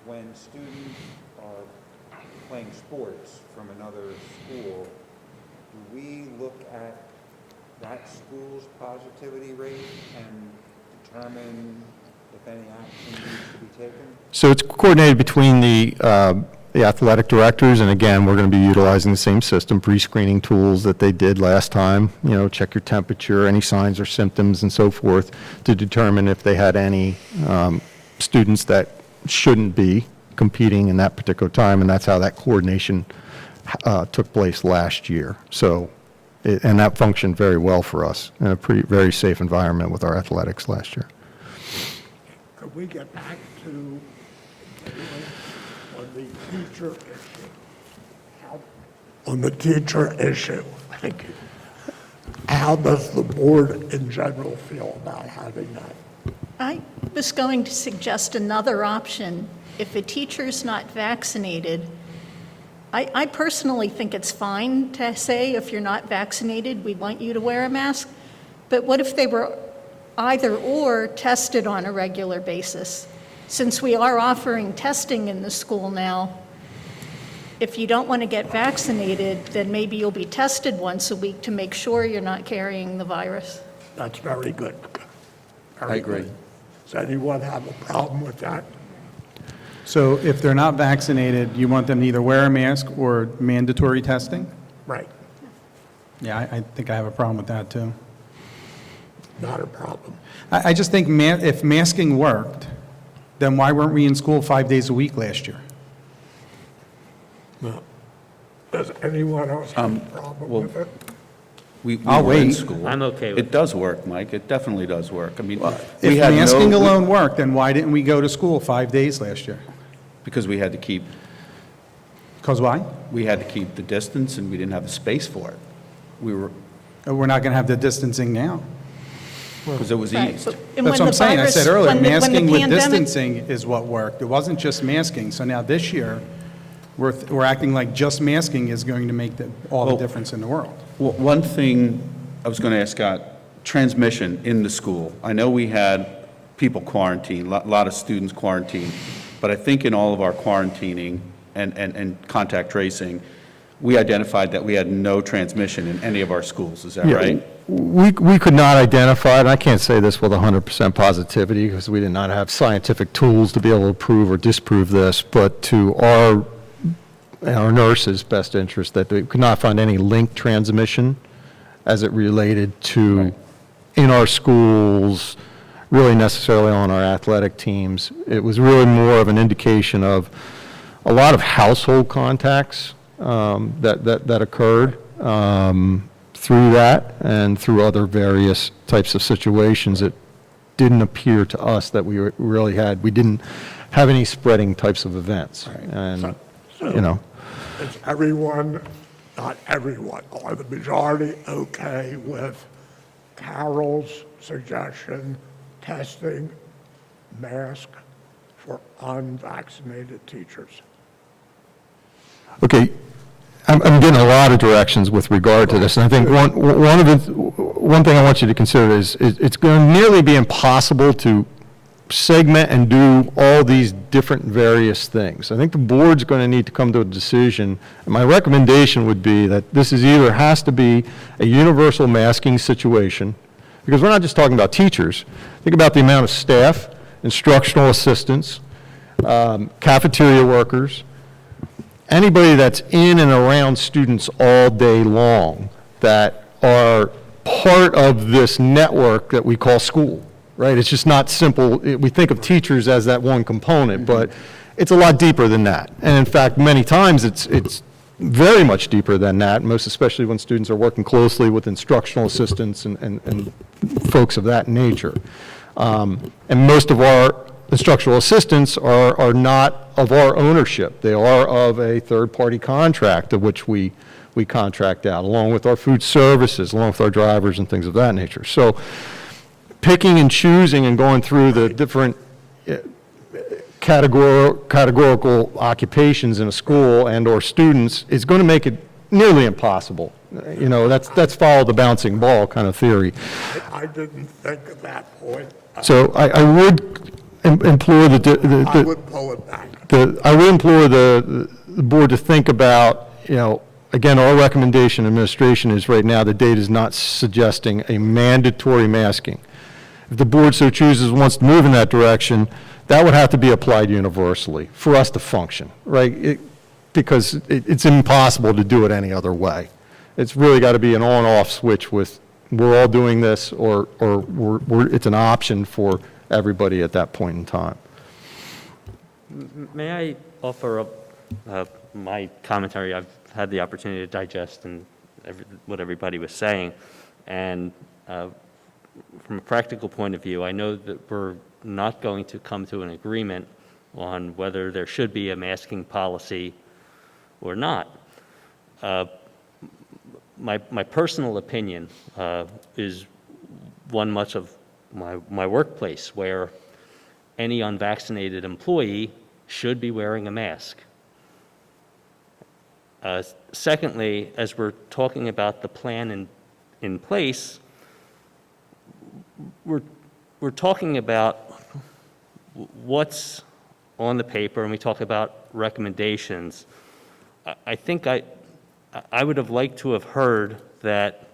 When students are playing sports from another school, do we look at that school's positivity rate and determine if any action needs to be taken? So it's coordinated between the athletic directors, and again, we're going to be utilizing the same system, pre-screening tools that they did last time, check your temperature, any signs or symptoms and so forth, to determine if they had any students that shouldn't be competing in that particular time, and that's how that coordination took place last year. So. And that functioned very well for us in a very safe environment with our athletics last year. Could we get back to on the teacher issue? On the teacher issue, thank you. How does the board in general feel about having that? I was going to suggest another option. If a teacher's not vaccinated, I personally think it's fine to say, if you're not vaccinated, we want you to wear a mask. But what if they were either or tested on a regular basis? Since we are offering testing in the school now, if you don't want to get vaccinated, then maybe you'll be tested once a week to make sure you're not carrying the virus. That's very good. I agree. Does anyone have a problem with that? So if they're not vaccinated, you want them to either wear a mask or mandatory testing? Right, Yeah, I think I have a problem with that, too. not a problem. I just think if masking worked, then why weren't we in school 5 days a week last year? No. Does anyone else have a problem well, with it? We I'll were in wait. school. I'm okay with It does work, Mike. It definitely does work. I mean, If we had masking no, alone worked, then why didn't we go to school 5 days last year? because we had to keep, Because why? the distance and we didn't have the space for it. We were, We're not going to have the distancing now. because it was Right, eased. but- and That's when what I'm the saying. I virus- said earlier, when the masking with pandemic- distancing is what worked. It wasn't just masking. So now this year, we're acting like just masking is going to make all the Well- difference in the world. Well, one thing I was going to ask Scott, transmission in the school. I know we had people quarantine, a lot of students quarantine, but I think in all of our quarantining and contact tracing, we identified that we had no transmission in any of our schools. Is that Yeah, right? We could not identify, and I can't say this with 100% positivity because we did not have scientific tools to be able to prove or disprove this, but to our nurses' best interest, that they could not find any link transmission as it related to in our schools, really necessarily on our athletic teams. It was really more of an indication of a lot of household contacts that occurred through that and through other various types of situations. It didn't appear to us that we didn't have any spreading types of events. And, you know. Is everyone, not everyone, or the majority okay with Carol's suggestion, testing, mask for unvaccinated teachers? Okay, I'm getting a lot of directions with regard to this, and I think one thing I want you to consider is it's going to nearly be impossible to segment and do all these different various things. I think the board's going to need to come to a decision, and my recommendation would be that this is either has to be a universal masking situation, because we're not just talking about teachers. Think about the amount of staff, instructional assistants, cafeteria workers, anybody that's in and around students all day long that are part of this network that we call school, right? It's just not simple. We think of teachers as that one component, but it's a lot deeper than that. And in fact, many times it's very much deeper than that, most especially when students are working closely with instructional assistants and folks of that nature. And most of our instructional assistants are not of our ownership. They are of a third-party contract of which we contract out, along with our food services, along with our drivers and things of that nature. So picking and choosing and going through the different categorical occupations in a school and/or students is going to make it nearly impossible. You know, that's follow the bouncing ball kind of theory. I didn't think of that point. So I would implore I would pull it back. I would implore the board to think about, you know, again, our recommendation administration is right now, the data is not suggesting a mandatory masking. If the board so chooses, wants to move in that direction, that would have to be applied universally for us to function, right? Because it's impossible to do it any other way. It's really got to be an on-off switch with, we're all doing this, or it's an option for everybody at that point in time. May I offer up my commentary? I've had the opportunity to digest what everybody was saying, and from a practical point of view, I know that we're not going to come to an agreement on whether there should be a masking policy or not. My personal opinion is one much of my workplace, where any unvaccinated employee should be wearing a mask. Secondly, as we're talking about the plan in place, we're talking about what's on the paper, and we talk about recommendations. I think I would have liked to have heard that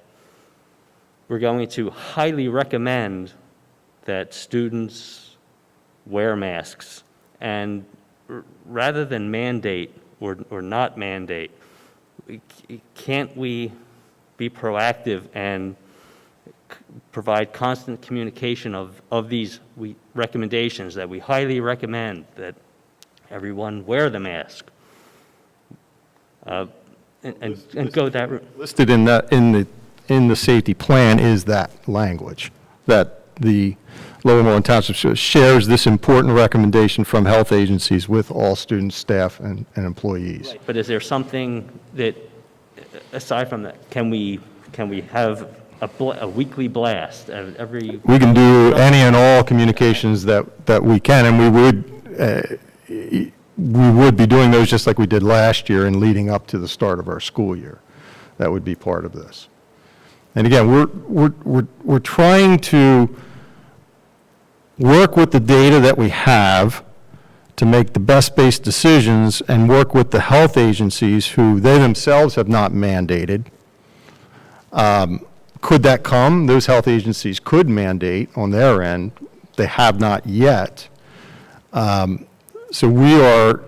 we're going to highly recommend that students wear masks. And rather than mandate or not mandate, can't we be proactive and provide constant communication of these recommendations that we highly recommend that everyone wear the mask? And go that route. Listed in that, in the safety plan is that language, that the Livermore Township shares this important recommendation from health agencies with all students, staff, and employees. But is there something that, aside from that, can we have a weekly blast every? We can do any and all communications that we can, and we would be doing those just like we did last year and leading up to the start of our school year. That would be part of this. And again, we're trying to work with the data that we have to make the best-based decisions and work with the health agencies who they themselves have not mandated. Could that come? Those health agencies could mandate on their end. They have not yet. So we are,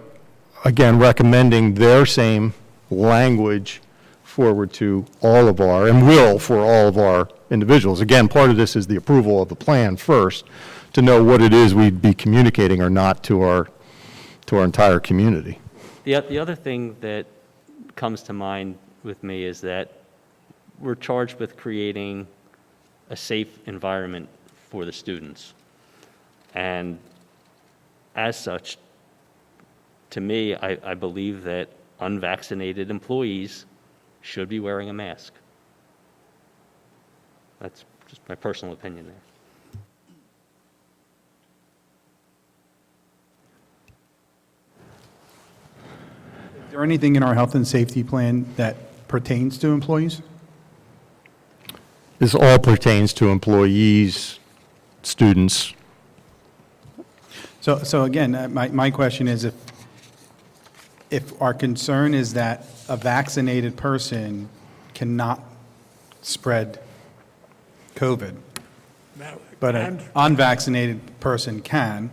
again, recommending their same language forward to all of our, and will for all of our individuals. Again, part of this is the approval of the plan first, to know what it is we'd be communicating or not to our entire community. The other thing that comes to mind with me is that we're charged with creating a safe environment for the students. And as such, to me, I believe that unvaccinated employees should be wearing a mask. That's just my personal opinion there. Is there anything in our health and safety plan that pertains to employees? This all pertains to employees, students. So again, my question is, if our concern is that a vaccinated person cannot spread COVID, but an unvaccinated person can.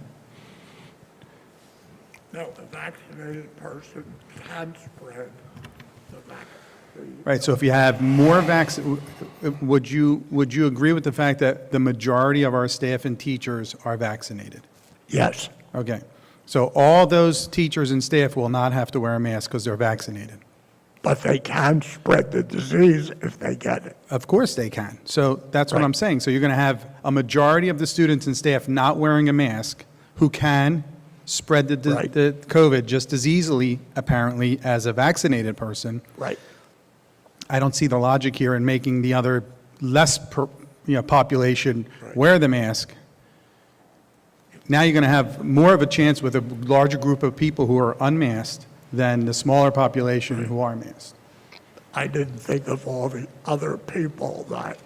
No, the vaccinated person can spread the vaccine. Right, so if you have more would you agree with the fact that the majority of our staff and teachers are vaccinated? Yes, Okay, so all those teachers and staff will not have to wear a mask because they're vaccinated? but they can spread the disease if they get it. Of course they can. So that's what Right. I'm saying. So you're going to have a majority of the students and staff not wearing a mask who can spread the Right. the COVID just as easily, apparently, as a vaccinated person. Right. I don't see the logic here in making the other population Right. wear the mask. Now you're going to have more of a chance with a larger group of people who are unmasked than the smaller population who are masked. I didn't think of all the other people that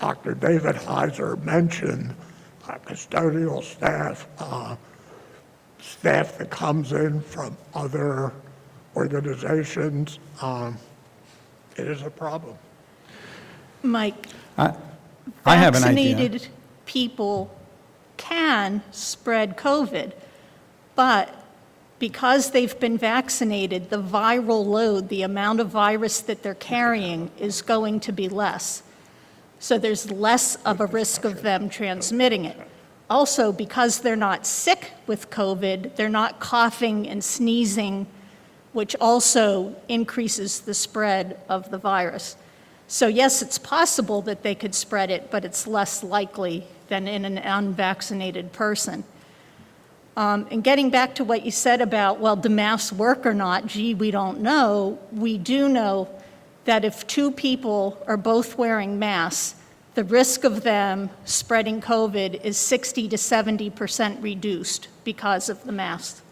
Dr. David Heiser mentioned, custodial staff, staff that comes in from other organizations. It is a problem. Mike, I have an idea. vaccinated people can spread COVID, but because they've been vaccinated, the viral load, the amount of virus that they're carrying is going to be less. So there's less of a risk of them transmitting it. Also, because they're not sick with COVID, they're not coughing and sneezing, which also increases the spread of the virus. So yes, it's possible that they could spread it, but it's less likely than in an unvaccinated person. And getting back to what you said about, well, do masks work or not? Gee, we don't know. We do know that if two people are both wearing masks, the risk of them spreading COVID is 60 to 70% reduced because of the mask.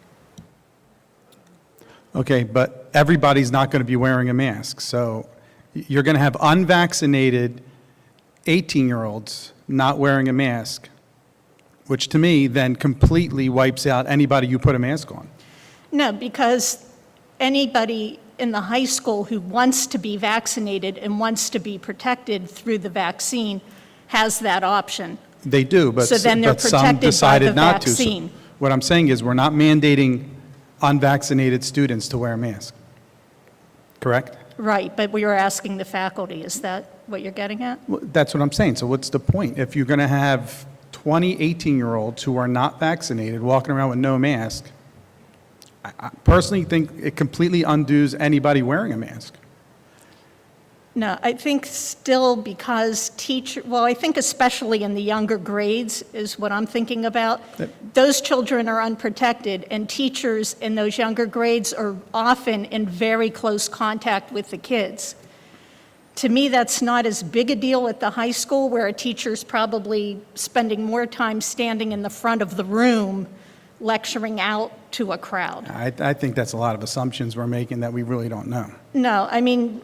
Okay, but everybody's not going to be wearing a mask. So you're going to have unvaccinated 18-year-olds not wearing a mask, which to me then completely wipes out anybody you put a mask on. No, because anybody, in the high school who wants to be vaccinated and wants to be protected through the vaccine has that option. They do, but So then they're but some protected by decided the not to. So vaccine. what I'm saying is, we're not mandating unvaccinated students to wear a mask. Correct? Right, but we were asking the faculty, is that what you're getting at? Well, that's what I'm saying. So what's the point? If you're going to have 20 18-year-olds who are not vaccinated walking around with no mask, I personally think it completely undoes anybody wearing a mask. No, I think still because I think especially in the younger grades is what I'm thinking about. Those children are unprotected, and teachers in those younger grades are often in very close contact with the kids. To me, that's not as big a deal at the high school, where a teacher's probably spending more time standing in the front of the room lecturing out to a crowd. I think that's a lot of assumptions we're making that we really don't know. No, I mean,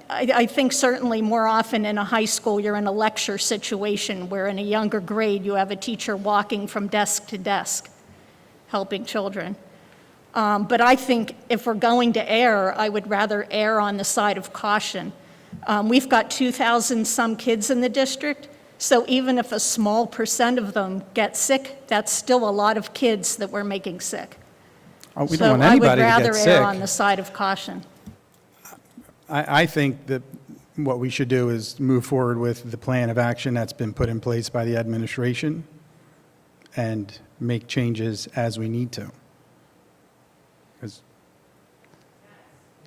I think certainly more often in a high school, you're in a lecture situation, where in a younger grade, you have a teacher walking from desk to desk, helping children. But I think if we're going to err, I would rather err on the side of caution. We've got 2,000 some kids in the district, so even if a small percent of them get sick, that's still a lot of kids that we're making sick. We don't want anybody to get So I would rather sick. err on the side of caution. I think that what we should do is move forward with the plan of action that's been put in place by the administration and make changes as we need to. 'Cause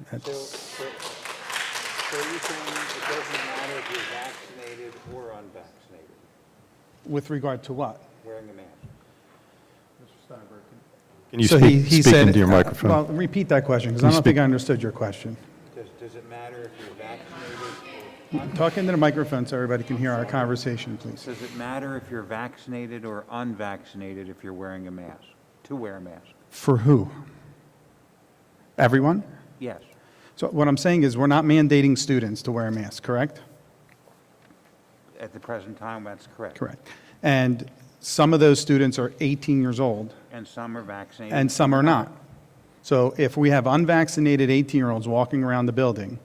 that's- So are you saying it doesn't matter if you're vaccinated or unvaccinated, With regard to what? wearing a mask? Can you So speak into your microphone? Well, repeat that question, because Can I you don't think speak- I understood your question. Does it matter if you're vaccinated? Talk into the microphone so everybody can hear our conversation, please. Does it matter if you're vaccinated or unvaccinated if you're wearing a mask, to wear a mask? For who? Everyone? Yes. So what I'm saying is, we're not mandating students to wear a mask, correct? At the present time, that's correct. Correct. And some of those students are 18 years old, And some are vaccinated. and some are not. So if we have unvaccinated 18-year-olds walking around the building,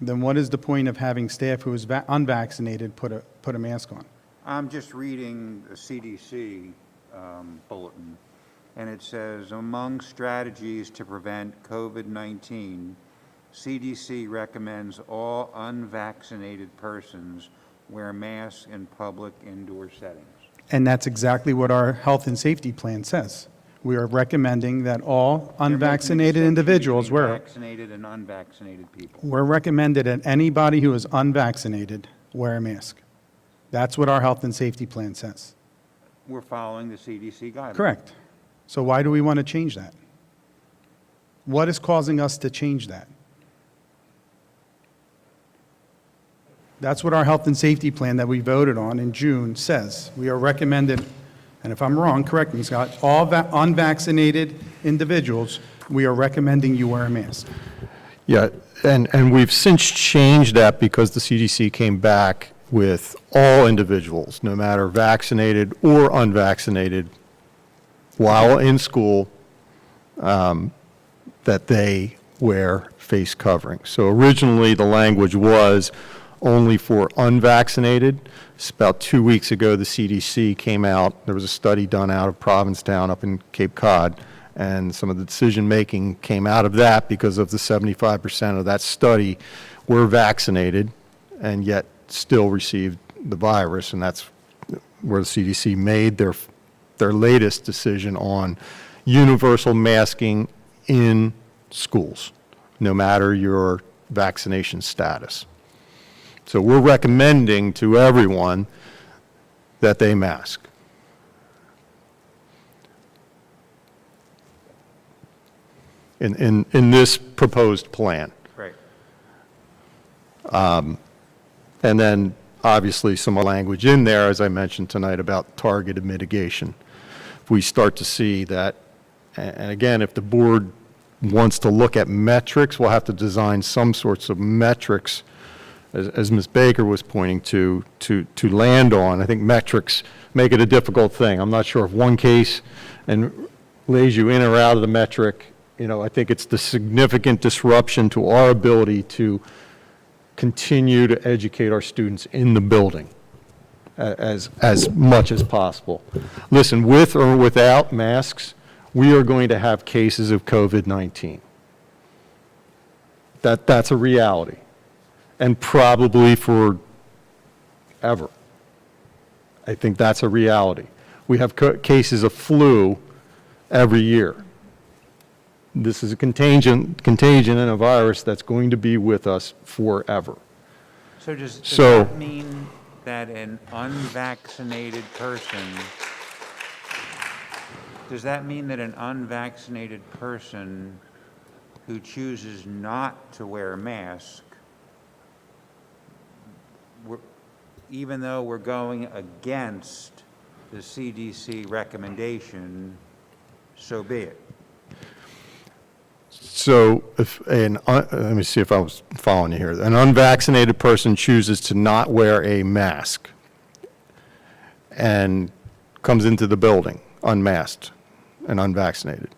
then what is the point of having staff who is unvaccinated put a mask on? I'm just reading the CDC bulletin, and it says, among strategies to prevent COVID-19, CDC recommends all unvaccinated persons wear masks in public indoor settings. And that's exactly what our health and safety plan says. We are recommending that all unvaccinated individuals wear it. Vaccinated and unvaccinated people. We're recommended that anybody who is unvaccinated wear a mask. That's what our health and safety plan says. We're following the CDC guidelines. Correct. So why do we want to change that? What is causing us to change that? That's what our health and safety plan that we voted on in June says. We are recommended, and if I'm wrong, correct me, Scott, all unvaccinated individuals, we are recommending you wear a mask. Yeah, and we've since changed that because the CDC came back with all individuals, no matter vaccinated or unvaccinated, while in school, that they wear face covering. So originally, the language was only for unvaccinated. It's about 2 weeks ago, the CDC came out. There was a study done out of Provincetown up in Cape Cod, and some of the decision-making came out of that because of the 75% of that study were vaccinated and yet still received the virus, and that's where the CDC made their latest decision on universal masking in schools, no matter your vaccination status. So we're recommending to everyone that they mask. In this proposed plan. Right. And then, obviously, some language in there, as I mentioned tonight, about targeted mitigation. If we start to see that, and again, if the board wants to look at metrics, we'll have to design some sorts of metrics, as Ms. Baker was pointing to land on. I think metrics make it a difficult thing. I'm not sure if one case and lays you in or out of the metric I think it's the significant disruption to our ability to continue to educate our students in the building as much as possible. Listen, with or without masks, we are going to have cases of COVID-19. That's a reality, and probably forever. I think that's a reality. We have cases of flu every year. This is a contagion and a virus that's going to be with us forever. So does So- that mean that an unvaccinated person, who chooses not to wear a mask, even though we're going against the CDC recommendation, so be it? So let me see if I was following you here. An unvaccinated person chooses to not wear a mask and comes into the building unmasked and unvaccinated.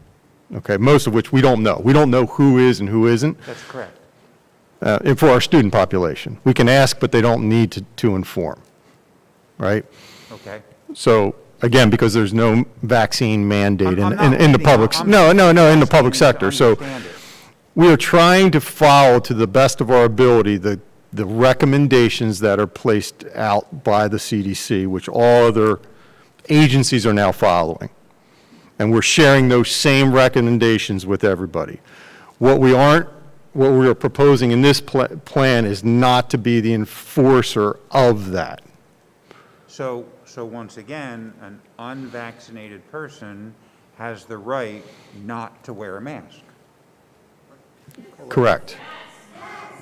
Okay, most of which we don't know. We don't know who is and who isn't. That's correct. And for our student population. We can ask, but they don't need to inform, right? Okay. So, again, because there's no vaccine mandate I'm in not the leading, public, I'm no, in the asking public you to sector. So understand it. we are trying to follow, to the best of our ability, the recommendations that are placed out by the CDC, which all other agencies are now following. And we're sharing those same recommendations with everybody. What we are proposing in this plan is not to be the enforcer of that. So once again, an unvaccinated person has the right not to wear a mask. Correct.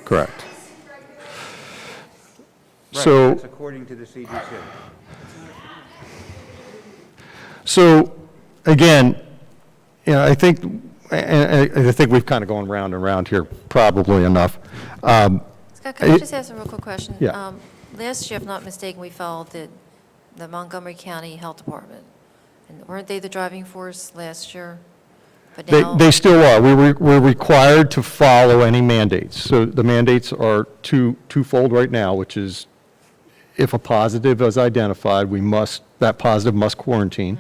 Correct. Right, So, that's according to the CDC. so again, I think, and I think we've kind of gone round and round here, probably enough. Scott, can I just ask a real quick question? Yeah. Last year, if I'm not mistaken, we followed the Montgomery County Health Department. And weren't they the driving force last year? But now, They still are. We're required to follow any mandates. So the mandates are twofold right now, which is if a positive is identified, that positive must quarantine.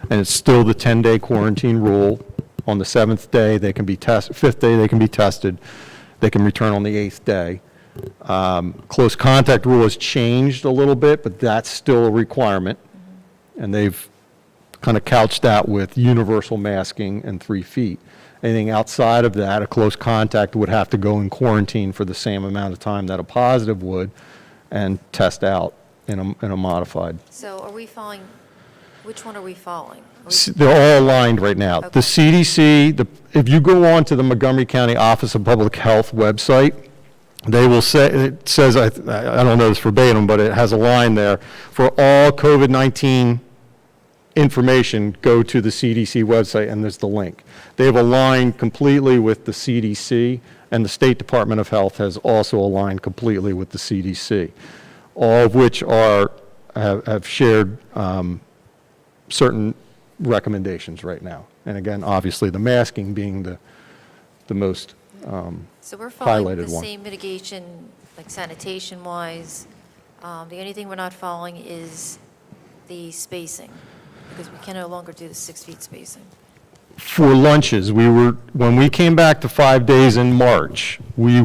And it's still the 10-day quarantine rule. On the 7th day, they can be tested, 5th day, they can be tested. They can return on the 8th day. Close contact rule has changed a little bit, but that's still a requirement. And they've kind of couched that with universal masking and 3 feet. Anything outside of that, a close contact would have to go in quarantine for the same amount of time that a positive would and test out in a modified. so are we following, which one are we following? They're all aligned right now. The CDC, if you go on to the Montgomery County Office of Public Health website, they will say, it says, I don't know this verbatim, but it has a line there, for all COVID-19 information, go to the CDC website, and there's the link. They have aligned completely with the CDC, and the State Department of Health has also aligned completely with the CDC, all of which have shared certain recommendations right now. And again, obviously, the masking being the most So we're following highlighted the one. same mitigation, like sanitation-wise. The only thing we're not following is the spacing, because we can no longer do the 6 feet spacing. For lunches, when we came back to 5 days in March, we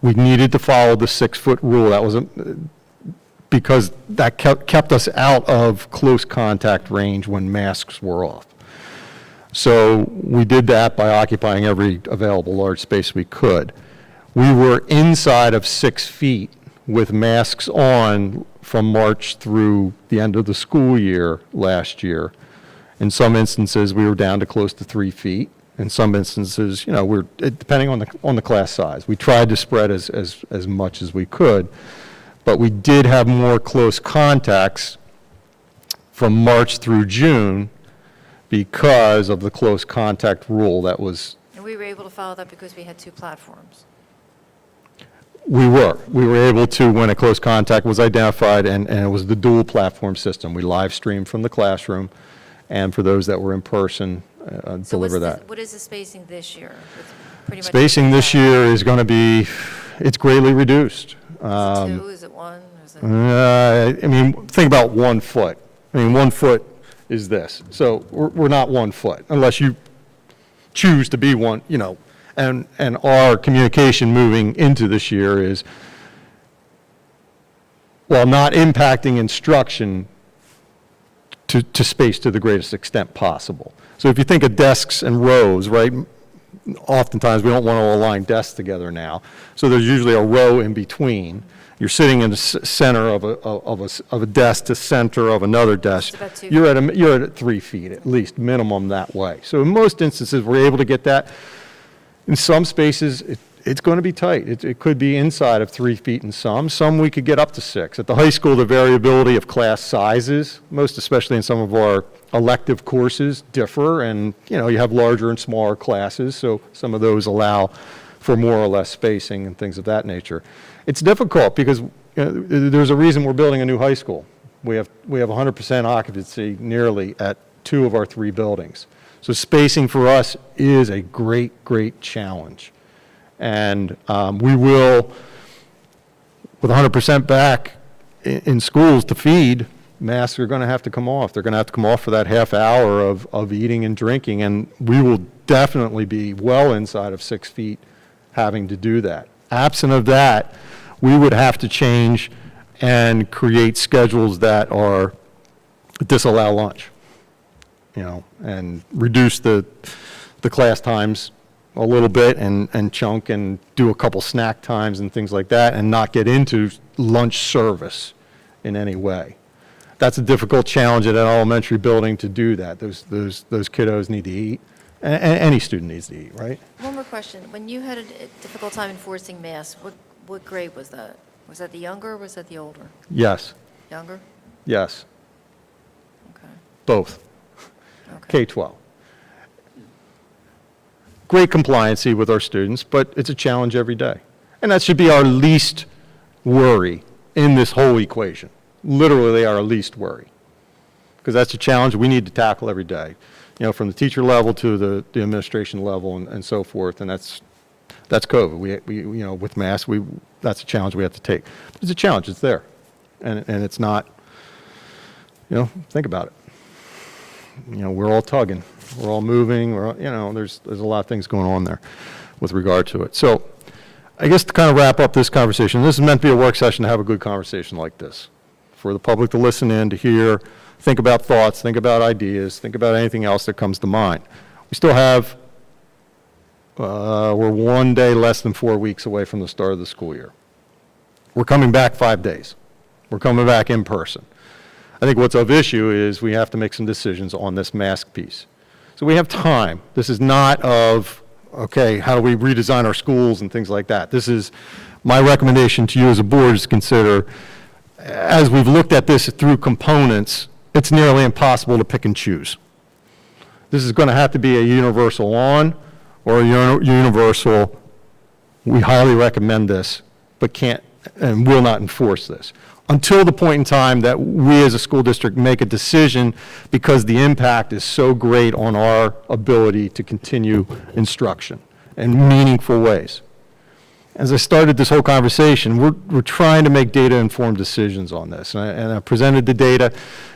needed to follow the 6-foot rule. That was because that kept us out of close contact range when masks were off. So we did that by occupying every available large space we could. We were inside of 6 feet with masks on from March through the end of the school year last year. In some instances, we were down to close to 3 feet. In some instances, depending on the class size. We tried to spread as much as we could, but we did have more close contacts from March through June because of the close contact rule that was. And we were able to follow that because we had 2 platforms. We were able to, when a close contact was identified, and it was the dual platform system. We live streamed from the classroom, and for those that were in person, deliver that. What is the spacing this year? With pretty much Spacing this year is going to be, it's greatly reduced. Is it 2, is it 1? Is it? I mean, think about 1 foot. I mean, 1 foot is this. So we're not 1 foot unless you choose to be one, you know, and our communication moving into this year is, while not impacting instruction, to space to the greatest extent possible. So if you think of desks and rows, right, oftentimes we don't want to align desks together now. So there's usually a row in between. You're sitting in the center of a desk to center of another desk. It's about 2 You're at 3 feet at least, minimum that way. So in most instances, we're able to get that. In some spaces, it's going to be tight. It could be inside of 3 feet in some. Some we could get up to 6. At the high school, the variability of class sizes, most especially in some of our elective courses, differ. And, you know, you have larger and smaller classes, so some of those allow for more or less spacing and things of that nature. It's difficult because there's a reason we're building a new high school. We have 100% occupancy nearly at 2 of our 3 buildings. So spacing for us is a great, great challenge. And we will, with 100% back in schools to feed, masks are going to have to come off. They're going to have to come off for that half hour of eating and drinking, and we will definitely be well inside of 6 feet having to do that. Absent of that, we would have to change and create schedules that are disallow lunch, you know, and reduce the class times a little bit and chunk and do a couple snack times and things like that and not get into lunch service in any way. That's a difficult challenge at an elementary building to do that. Those kiddos need to eat. Any student needs to eat, right? One more question. When you had a difficult time enforcing masks, what grade was that? Was that the younger or was that the older? Yes, Younger? yes, Okay. both. Okay. K-12. Great compliancy with our students, but it's a challenge every day. And that should be our least worry in this whole equation. Literally our least worry. Because that's a challenge we need to tackle every day. You know, from the teacher level to the administration level and so forth, and that's COVID. We you know, with masks, that's a challenge we have to take. But it's a challenge, it's there. And it's not, you know, think about it. You know, we're all tugging, we're all moving, you know, there's a lot of things going on there with regard to it. So I guess to kind of wrap up this conversation, this is meant to be a work session to have a good conversation like this, for the public to listen in, to hear, think about thoughts, think about ideas, think about anything else that comes to mind. We still have, we're 1 day less than 4 weeks away from the start of the school year. We're coming back 5 days. We're coming back in person. I think what's of issue is we have to make some decisions on this mask piece. So we have time. This is not of, okay, how do we redesign our schools and things like that. This is, my recommendation to you as a board is to consider, as we've looked at this through components, it's nearly impossible to pick and choose. This is going to have to be a universal on or a universal, we highly recommend this, but can't and will not enforce this, until the point in time that we as a school district make a decision, because the impact is so great on our ability to continue instruction in meaningful ways. As I started this whole conversation, we're trying to make data-informed decisions on this, and I presented the data.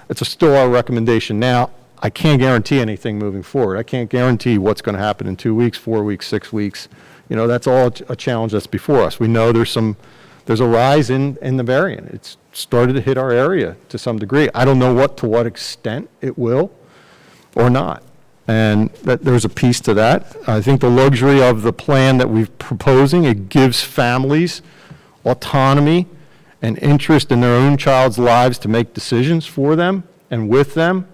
It's still our recommendation now. I can't guarantee anything moving forward. I can't guarantee what's going to happen in 2 weeks, 4 weeks, 6 weeks. You know, that's all a challenge that's before us. We know there's a rise in the variant. It's started to hit our area to some degree. I don't know to what extent it will or not. And that there's a piece to that. I think the luxury of the plan that we're proposing, it gives families autonomy and interest in their own child's lives to make decisions for them and with them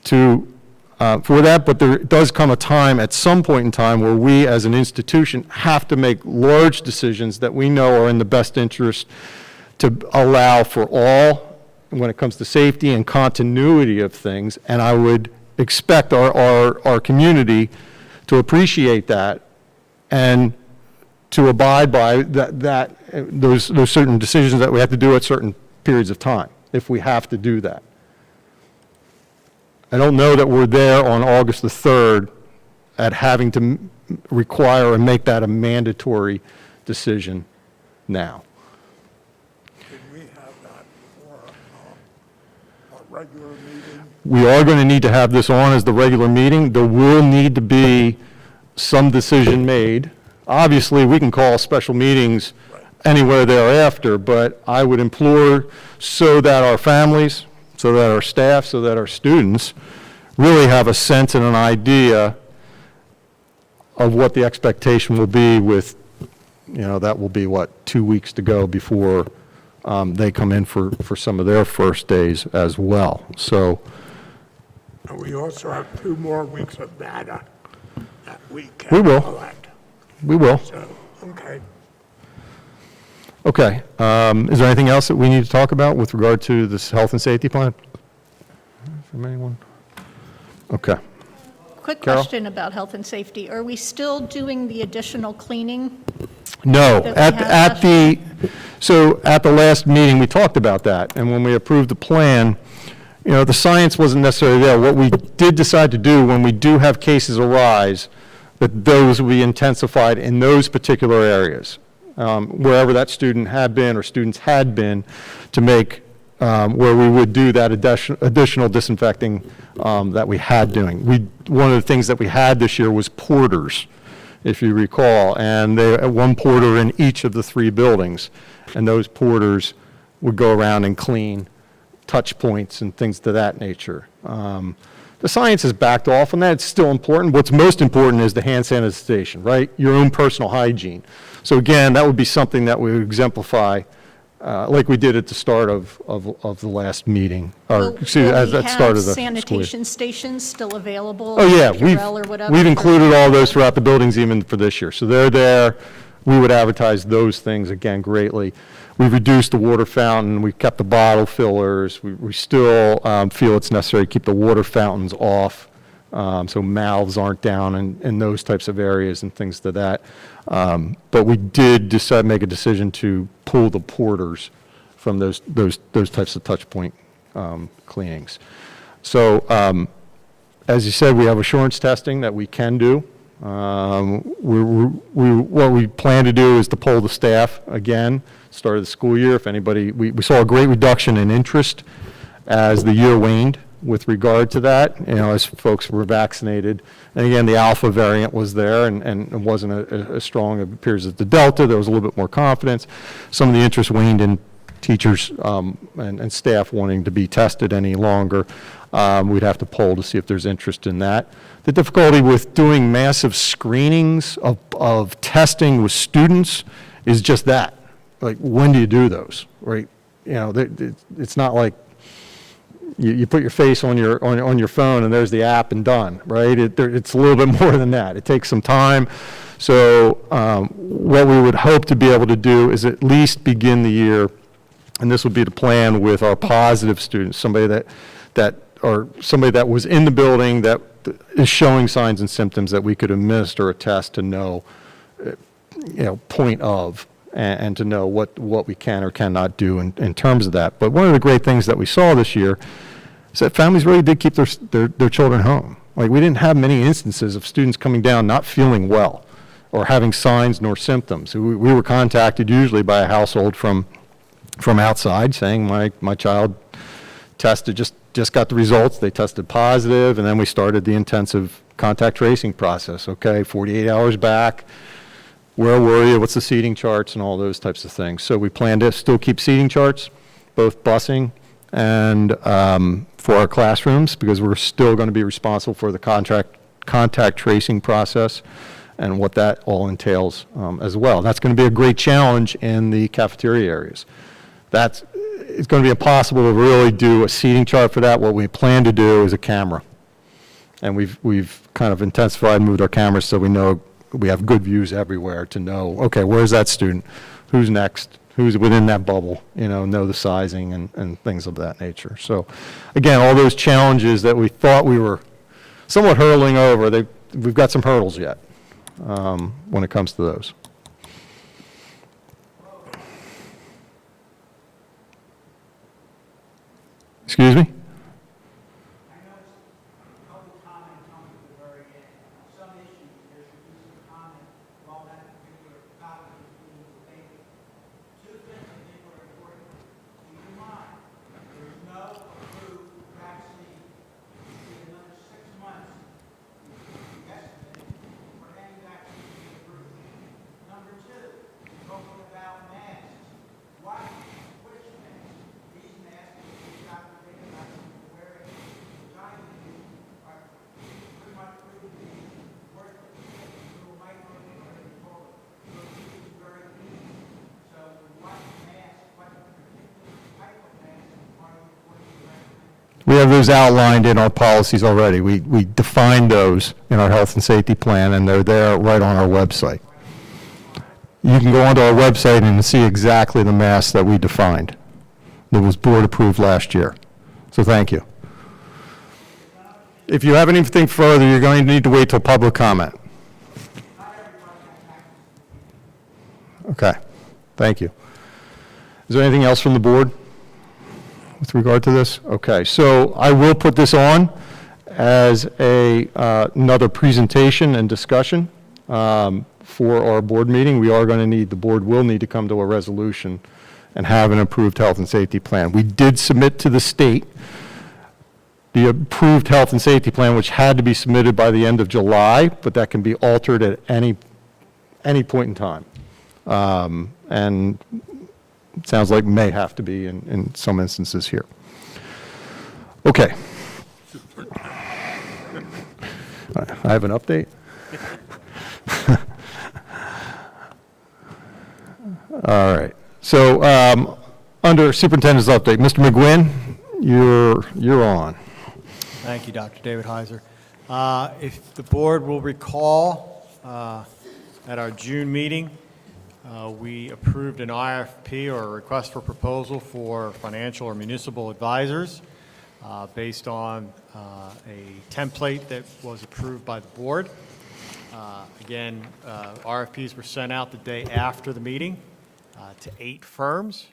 for that. But there does come a time at some point in time where we as an institution have to make large decisions that we know are in the best interest to allow for all when it comes to safety and continuity of things. And I would expect our community to appreciate that and to abide by those certain decisions that we have to do at certain periods of time, if we have to do that. I don't know that we're there on August the 3rd at having to require and make that a mandatory decision now. Did we have that for a regular meeting? We are going to need to have this on as the regular meeting. There will need to be some decision made. Obviously, we can call special meetings anywhere thereafter, but I would implore so that our families, so that our staff, so that our students really have a sense and an idea of what the expectation will be with, that will be, 2 weeks to go before they come in for some of their first days as well. So, And we also have 2 more weeks of data that we can We will. collect. we will. So, okay. Okay. Is there anything else that we need to talk about with regard to this health and safety plan? From anyone? Okay. Quick Carol? question about health and safety. Are we still doing the additional cleaning? No, that we at have the, so at the last meeting, we talked about that, and when we approved the plan, the science wasn't necessarily there. What we did decide to do when we do have cases arise, that those will be intensified in those particular areas, wherever that student had been or students had been, to make where we would do that additional disinfecting that we had doing. One of the things that we had this year was porters, if you recall, and one porter in each of the 3 buildings, and those porters would go around and clean touch points and things to that nature. The science has backed off on that. It's still important. What's most important is the hand sanitization, right? Your own personal hygiene. So again, that would be something that we would exemplify like we did at the start of the last meeting, or excuse me, at the start of the school year. Sanitation stations still available? Oh, yeah, Purell or whatever? we've included all those throughout the buildings even for this year. So they're there. We would advertise those things again greatly. We've reduced the water fountain. We've kept the bottle fillers. We still feel it's necessary to keep the water fountains off, so mouths aren't down in those types of areas and things to that. But we did make a decision to pull the porters from those types of touch point cleanings. So as you said, we have assurance testing that we can do. What we plan to do is to poll the staff again, start of the school year. If anybody, we saw a great reduction in interest as the year waned with regard to that, as folks were vaccinated. And again, the Alpha variant was there and it wasn't as strong, it appears, as the Delta. There was a little bit more confidence. Some of the interest waned in teachers and staff wanting to be tested any longer. We'd have to poll to see if there's interest in that. The difficulty with doing massive screenings of testing with students is just that. Like, when do you do those, right? It's not like you put your face on your phone and there's the app and done, right? It's a little bit more than that. It takes some time. So what we would hope to be able to do is at least begin the year, and this would be the plan with our positive students, somebody that was in the building that is showing signs and symptoms, that we could administer a test to know, point of, and to know what we can or cannot do in terms of that. But one of the great things that we saw this year is that families really did keep their children home. Like, we didn't have many instances of students coming down not feeling well or having signs nor symptoms. We were contacted usually by a household from outside saying, my child tested, just got the results, they tested positive, and then we started the intensive contact tracing process. Okay, 48 hours back, where were you, what's the seating charts, and all those types of things. So we plan to still keep seating charts, both busing and for our classrooms, because we're still going to be responsible for the contact tracing process and what that all entails as well. That's going to be a great challenge in the cafeteria areas. It's going to be impossible to really do a seating chart for that. What we plan to do is a camera. And we've kind of intensified, moved our cameras so we know we have good views everywhere to know, okay, where's that student? Who's next? Who's within that bubble? Know the sizing and things of that nature. So again, all those challenges that we thought we were somewhat hurtling over, we've got some hurdles yet when it comes to those. Excuse me? We have those outlined in our policies already. We defined those in our health and safety plan, and they're there right on our website. You can go onto our website and see exactly the mask that we defined. That was board approved last year. So thank you. If you have anything further, you're going to need to wait till public comment. Okay, thank you. Is there anything else from the board with regard to this? Okay, so I will put this on as another presentation and discussion for our board meeting. The board will need to come to a resolution and have an approved health and safety plan. We did submit to the state the approved health and safety plan, which had to be submitted by the end of July, but that can be altered at any point in time. And it sounds like may have to be in some instances here. Okay. I have an update. All right. So under superintendent's update, Mr. McGuinn, you're on. Thank you, Dr. David Heiser. If the board will recall, at our June meeting, we approved an RFP, or a request for proposal, for financial or municipal advisors based on a template that was approved by the board. Again, RFPs were sent out the day after the meeting to 8 firms.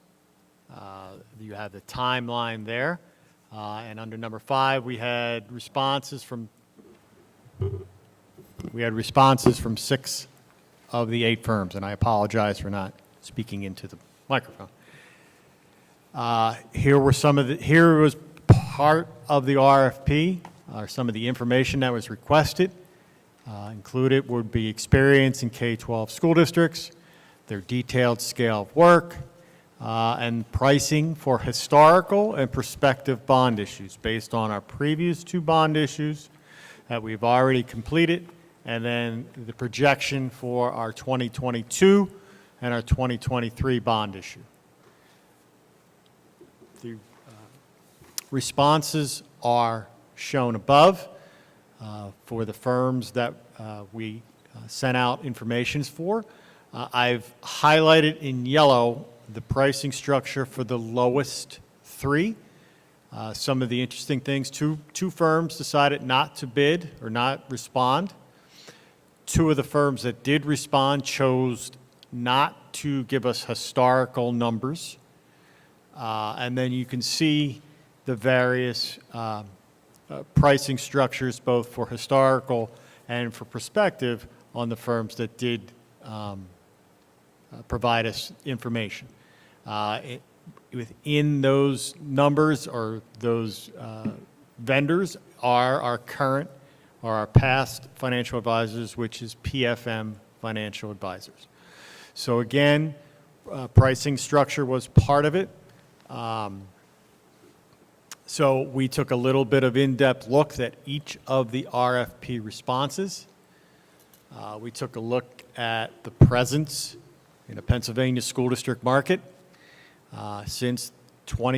You have the timeline there. And under number 5, we had responses from 6 of the 8 firms, and I apologize for not speaking into the microphone. Here was part of the RFP, or some of the information that was requested. Included would be experience in K-12 school districts, their detailed scale of work, and pricing for historical and prospective bond issues based on our previous 2 bond issues that we've already completed, and then the projection for our 2022 and our 2023 bond issue. The responses are shown above for the firms that we sent out information for. I've highlighted in yellow the pricing structure for the lowest 3. Some of the interesting things, two firms decided not to bid or not respond. 2 of the firms that did respond chose not to give us historical numbers. And then you can see the various pricing structures, both for historical and for prospective, on the firms that did provide us information. Within those numbers, or those vendors, are our current or our past financial advisors, which is PFM Financial Advisors. So again, pricing structure was part of it. So we took a little bit of in-depth look at each of the RFP responses. We took a look at the presence in a Pennsylvania school district market since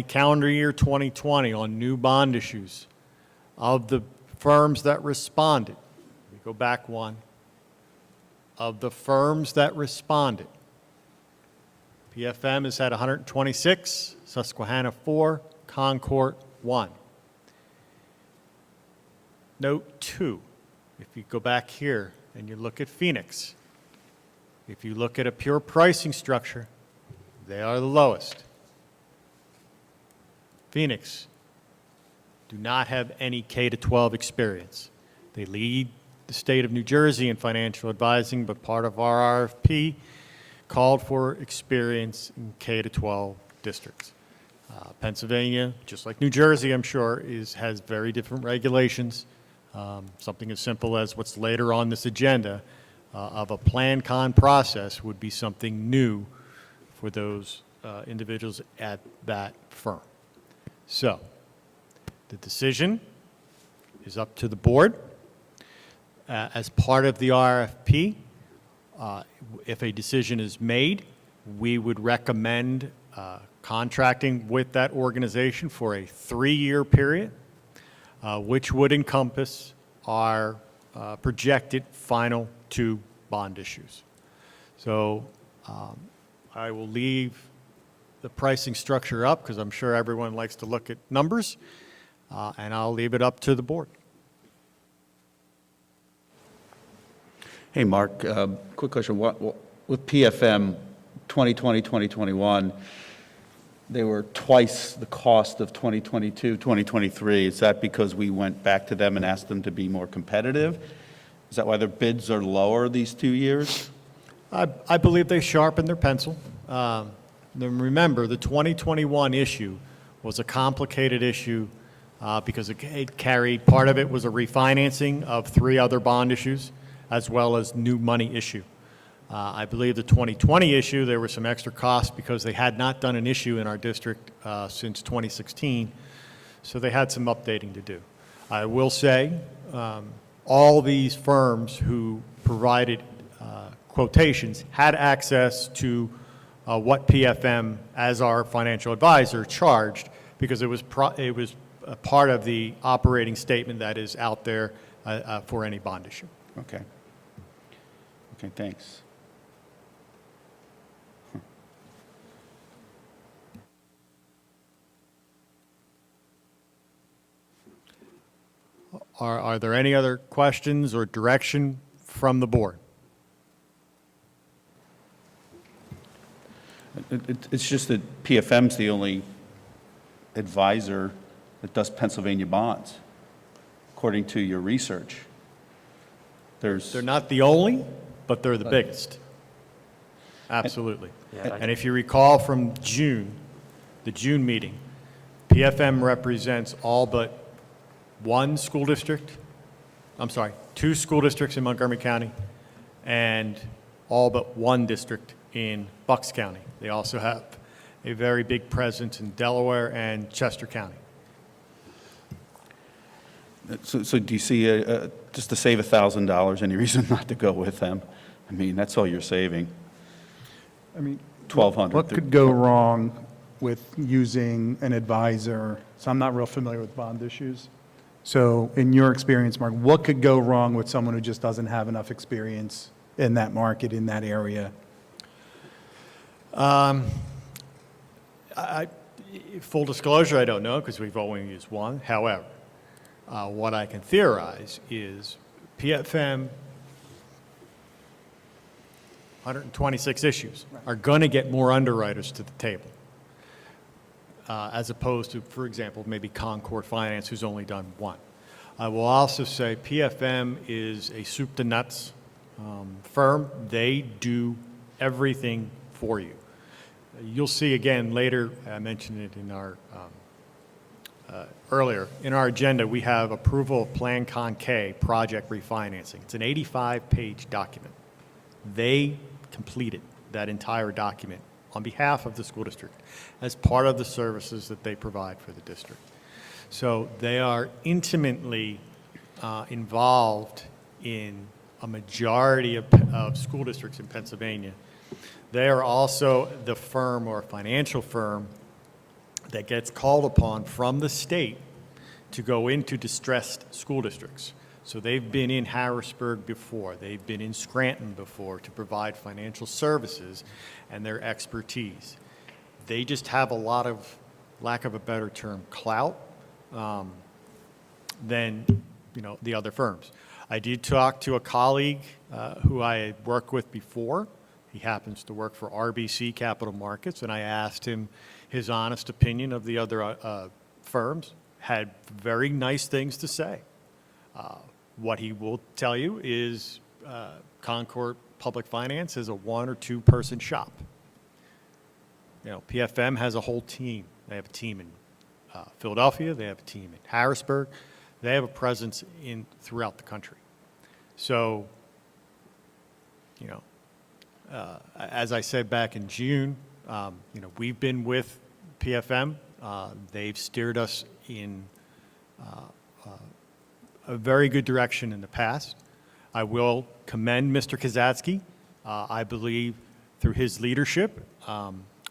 calendar year 2020 on new bond issues. Of the firms that responded, we go back one, of the firms that responded, PFM has had 126, Susquehanna 4, Concord 1. Note 2, if you go back here and you look at Phoenix, if you look at a pure pricing structure, they are the lowest. Phoenix do not have any K-12 experience. They lead the state of New Jersey in financial advising, but part of our RFP called for experience in K-12 districts. Pennsylvania, just like New Jersey, I'm sure, has very different regulations. Something as simple as what's later on this agenda of a plan-con process would be something new for those individuals at that firm. So, the decision is up to the board. As part of the RFP, if a decision is made, we would recommend contracting with that organization for a 3-year period which would encompass our projected final 2 bond issues. So I will leave the pricing structure up because I'm sure everyone likes to look at numbers, and I'll leave it up to the board. Hey, Mark, quick question. With PFM 2020, 2021, they were twice the cost of 2022, 2023. Is that because we went back to them and asked them to be more competitive? Is that why their bids are lower these 2 years? I believe they sharpened their pencil. Then remember, the 2021 issue was a complicated issue because it carried, part of it was a refinancing of 3 other bond issues, as well as new money issue. I believe the 2020 issue, there were some extra costs because they had not done an issue in our district since 2016, so they had some updating to do. I will say, all these firms who provided quotations had access to what PFM, as our financial advisor, charged, because it was a part of the operating statement that is out there for any bond issue. Okay. Okay, thanks. Are there any other questions or direction from the board? It's just that PFM's the only advisor that does Pennsylvania bonds, according to your research. They're not the only, but they're the biggest. Absolutely. And if you recall from June, the June meeting, PFM represents all but 2 school districts in Montgomery County, and all but 1 district in Bucks County. They also have a very big presence in Delaware and Chester County. So do you see, just to save $1,000, any reason not to go with them? I mean, that's all you're saving. I mean, $1,200. what could go wrong with using an advisor? So I'm not real familiar with bond issues. So in your experience, Mark, what could go wrong with someone who just doesn't have enough experience in that market, in that area? Full disclosure, I don't know because we've only used 1. However, what I can theorize is PFM 126 issues are going to get more underwriters to the table, as opposed to, for example, maybe Concord Finance, who's only done 1. I will also say PFM is a soup to nuts firm. They do everything for you. You'll see again later, I mentioned it in our earlier, in our agenda, we have approval of Plan Con K project refinancing. It's an 85-page document. They completed that entire document on behalf of the school district as part of the services that they provide for the district. So they are intimately involved in a majority of school districts in Pennsylvania. They are also the firm or financial firm that gets called upon from the state to go into distressed school districts. So they've been in Harrisburg before, they've been in Scranton before to provide financial services and their expertise. They just have a lot of, lack of a better term, clout than the other firms. I did talk to a colleague who I had worked with before. He happens to work for RBC Capital Markets, and I asked him his honest opinion of the other firms. Had very nice things to say. What he will tell you is Concord Public Finance is a 1 or 2 person shop. PFM has a whole team. They have a team in Philadelphia. They have a team in Harrisburg. They have a presence throughout the country. So, as I said back in June, we've been with PFM. They've steered us in a very good direction in the past. I will commend Mr. Kazatsky. I believe through his leadership,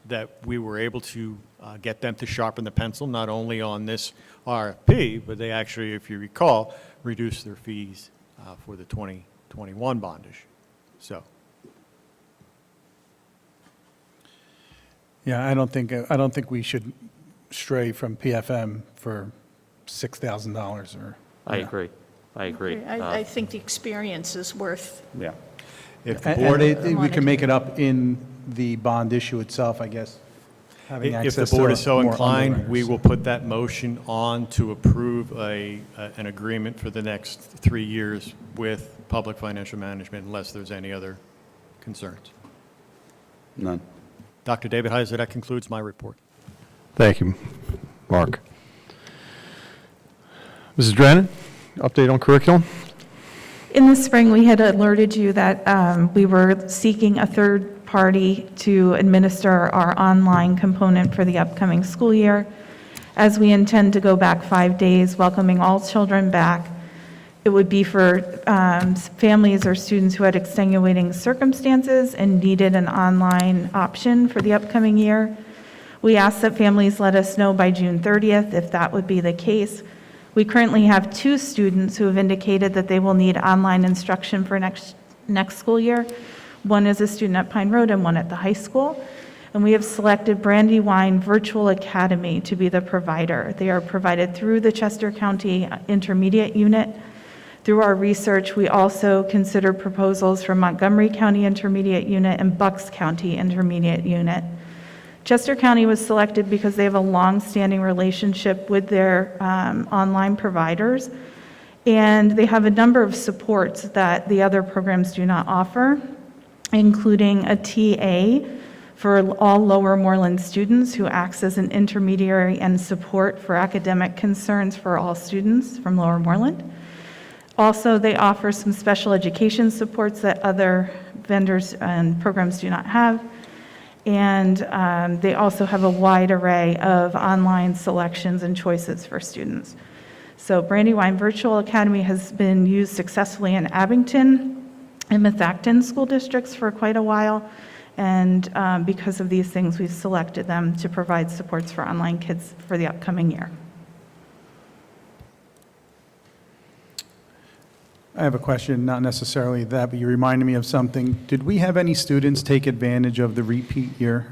that we were able to get them to sharpen the pencil, not only on this RFP, but they actually, if you recall, reduced their fees for the 2021 bond issue. So, Yeah, I don't think we should stray from PFM for $6,000 or. I agree. I think the experience is worth, Yeah. if the board, We can make it up in the bond issue itself, I guess. Having if the access to board is so more inclined, we underwriters. will put that motion on to approve an agreement for the next 3 years with Public Financial Management unless there's any other concerns. None. Dr. David Heiser, that concludes my report. Thank you, Mark. Mrs. Drennan, update on curriculum? In the spring, we had alerted you that we were seeking a third party to administer our online component for the upcoming school year. As we intend to go back 5 days, welcoming all children back, it would be for families or students who had extenuating circumstances and needed an online option for the upcoming year. We ask that families let us know by June 30th if that would be the case. We currently have 2 students who have indicated that they will need online instruction for next school year. One is a student at Pine Road and one at the high school. And we have selected Brandywine Virtual Academy to be the provider. They are provided through the Chester County Intermediate Unit. Through our research, we also considered proposals from Montgomery County Intermediate Unit and Bucks County Intermediate Unit. Chester County was selected because they have a long-standing relationship with their online providers, and they have a number of supports that the other programs do not offer, including a TA for all Lower Moreland students who acts as an intermediary and support for academic concerns for all students from Lower Moreland. Also, they offer some special education supports that other vendors and programs do not have. And they also have a wide array of online selections and choices for students. So Brandywine Virtual Academy has been used successfully in Abington and Methacton school districts for quite a while. And because of these things, we've selected them to provide supports for online kids for the upcoming year. I have a question, not necessarily that, but you reminded me of something. Did we have any students take advantage of the repeat year?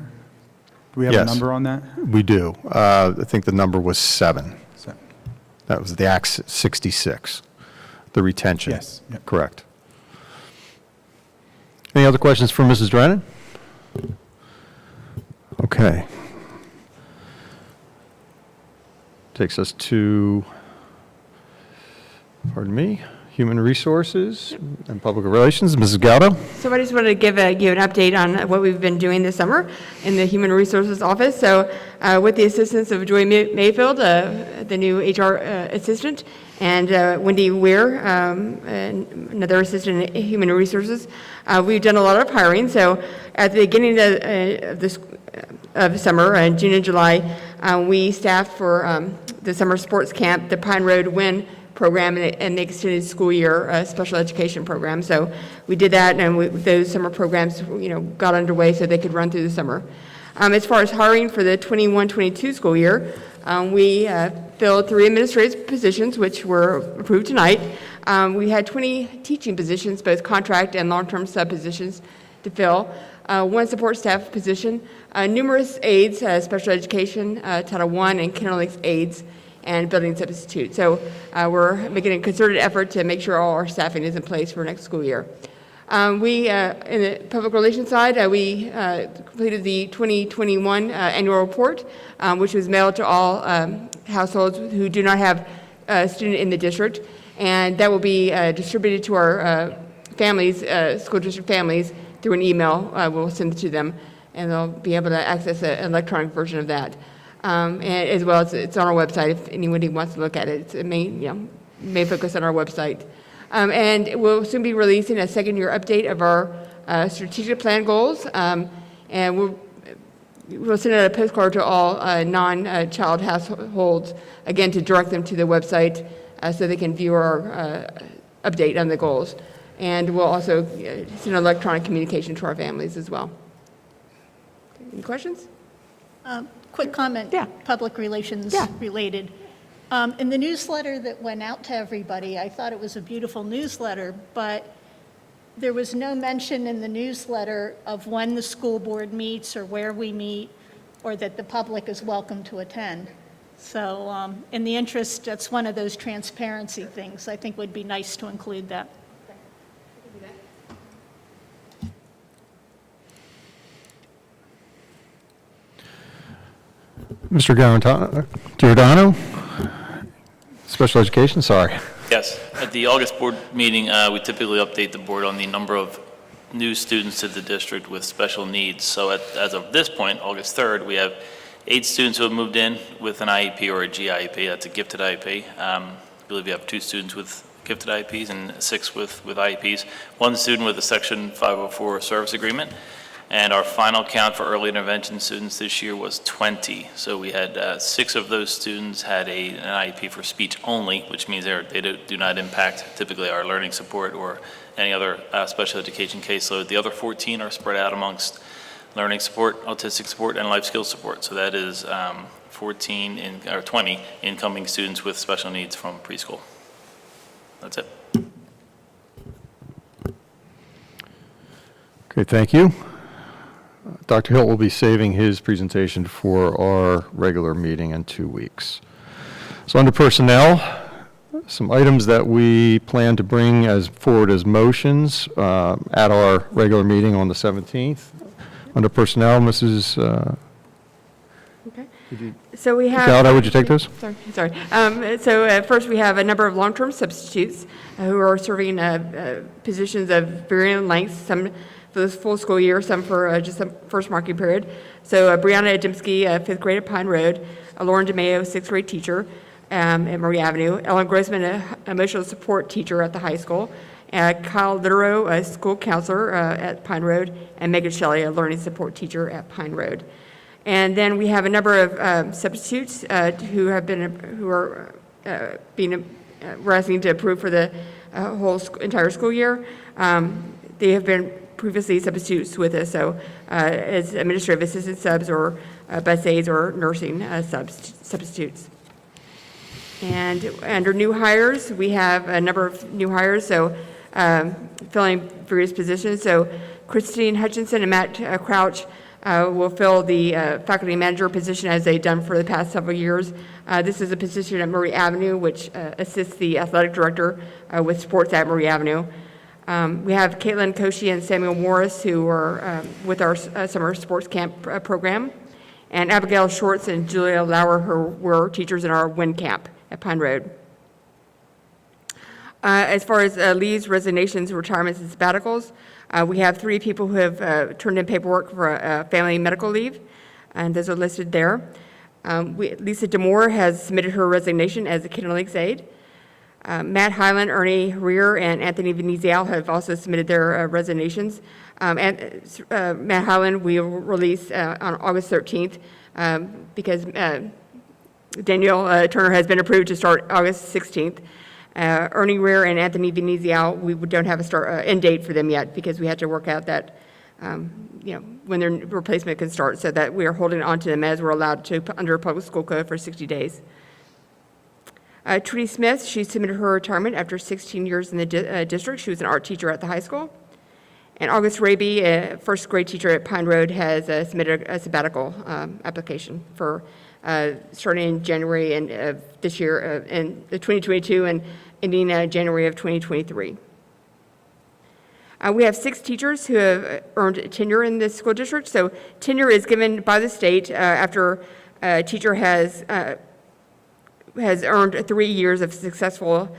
Do we have a Yes. number on that? We do. I think the number was 7. So- That was the Act 66, the retention. Yes, yep. Correct. Any other questions for Mrs. Drennan? Okay. Takes us to, pardon me, Human Resources and Public Relations. Mrs. Gaudo? So I just wanted to give an update on what we've been doing this summer in the Human Resources Office. So with the assistance of Joy Mayfield, the new HR assistant, and Wendy Weir, another assistant in Human Resources, we've done a lot of hiring. So at the beginning of summer, in June and July, we staffed for the summer sports camp, the Pine Road WIN program, and the extended school year special education program. So we did that, and those summer programs, got underway so they could run through the summer. As far as hiring for the 21-22 school year, we filled 3 administrative positions, which were approved tonight. We had 20 teaching positions, both contract and long-term sub positions to fill. 1 support staff position, numerous aides, special education, Title I and Kinderlinks aides, and building substitute. So we're making a concerted effort to make sure all our staffing is in place for next school year. We, in the public relations side, we completed the 2021 annual report, which was mailed to all households who do not have a student in the district, and that will be distributed to our families, school district families, through an email. We'll send it to them, and they'll be able to access an electronic version of that. And as well as it's on our website if anybody wants to look at it. It may focus on our website. And we'll soon be releasing a second-year update of our strategic plan goals. And we'll send out a postcard to all non-child households, again, to direct them to the website so they can view our update on the goals. And we'll also send electronic communication to our families as well. Any questions? Quick comment. Yeah. Public relations Yeah. related. In the newsletter that went out to everybody, I thought it was a beautiful newsletter, but there was no mention in the newsletter of when the school board meets or where we meet, or that the public is welcome to attend. So in the interest, that's one of those transparency things. I think would be nice to include that. Mr. Giordano? Special education, sorry. Yes, at the August board meeting, we typically update the board on the number of new students to the district with special needs. So as of this point, August 3rd, we have 8 students who have moved in with an IEP or a GIEP, that's a gifted IEP. I believe we have 2 students with gifted IEPs and 6 with IEPs. 1 student with a Section 504 service agreement. And our final count for early intervention students this year was 20. So we had 6 of those students had an IEP for speech only, which means they do not impact typically our learning support or any other special education caseload. The other 14 are spread out amongst learning support, autistic support, and life skills support. So that is 20 incoming students with special needs from preschool. That's it. Okay, thank you. Dr. Hill will be saving his presentation for our regular meeting in 2 weeks. So under personnel, some items that we plan to bring forward as motions at our regular meeting on the 17th. Under personnel, Mrs. Okay. So we have. Gallaudet, would you take those? Sorry. So first, we have a number of long-term substitutes who are serving positions of varying lengths, some for the full school year, some for just the first marking period. So Brianna Adamski, 5th grade at Pine Road, Lauren DeMayo, 6th grade teacher at Murray Avenue, Ellen Grossman, an emotional support teacher at the high school, Kyle Littero, a school counselor at Pine Road, and Megan Shelley, a learning support teacher at Pine Road. And then we have a number of substitutes who are we're asking to approve for the entire school year. They have been previously substitutes with us, so as administrative assistant subs or bus aides or nursing substitutes. And under new hires, we have a number of new hires, so filling various positions. So Christine Hutchinson and Matt Crouch will fill the faculty manager position as they've done for the past several years. This is a position at Murray Avenue, which assists the athletic director with sports at Murray Avenue. We have Caitlin Koshy and Samuel Morris, who are with our summer sports camp program, and Abigail Shorts and Julia Lauer, who were teachers in our WIN camp at Pine Road. As far as leaves, resignations, retirements, and sabbaticals, we have 3 people who have turned in paperwork for family medical leave, and those are listed there. Lisa DeMoore has submitted her resignation as a Kinderlinks aide. Matt Hyland, Ernie Rear, and Anthony Venezial have also submitted their resignations. Matt Hyland we will release on August 13th because Danielle Turner has been approved to start August 16th. Ernie Rear and Anthony Venezial, we don't have a end date for them yet because we had to work out that when their replacement can start, so that we are holding on to them as we're allowed to under public school code for 60 days. Trudy Smith, she submitted her retirement after 16 years in the district. She was an art teacher at the high school. And August Raby, a first grade teacher at Pine Road, has submitted a sabbatical application for starting in January of this year, in 2022, and ending January of 2023. We have 6 teachers who have earned tenure in this school district. So tenure is given by the state after a teacher has earned 3 years of successful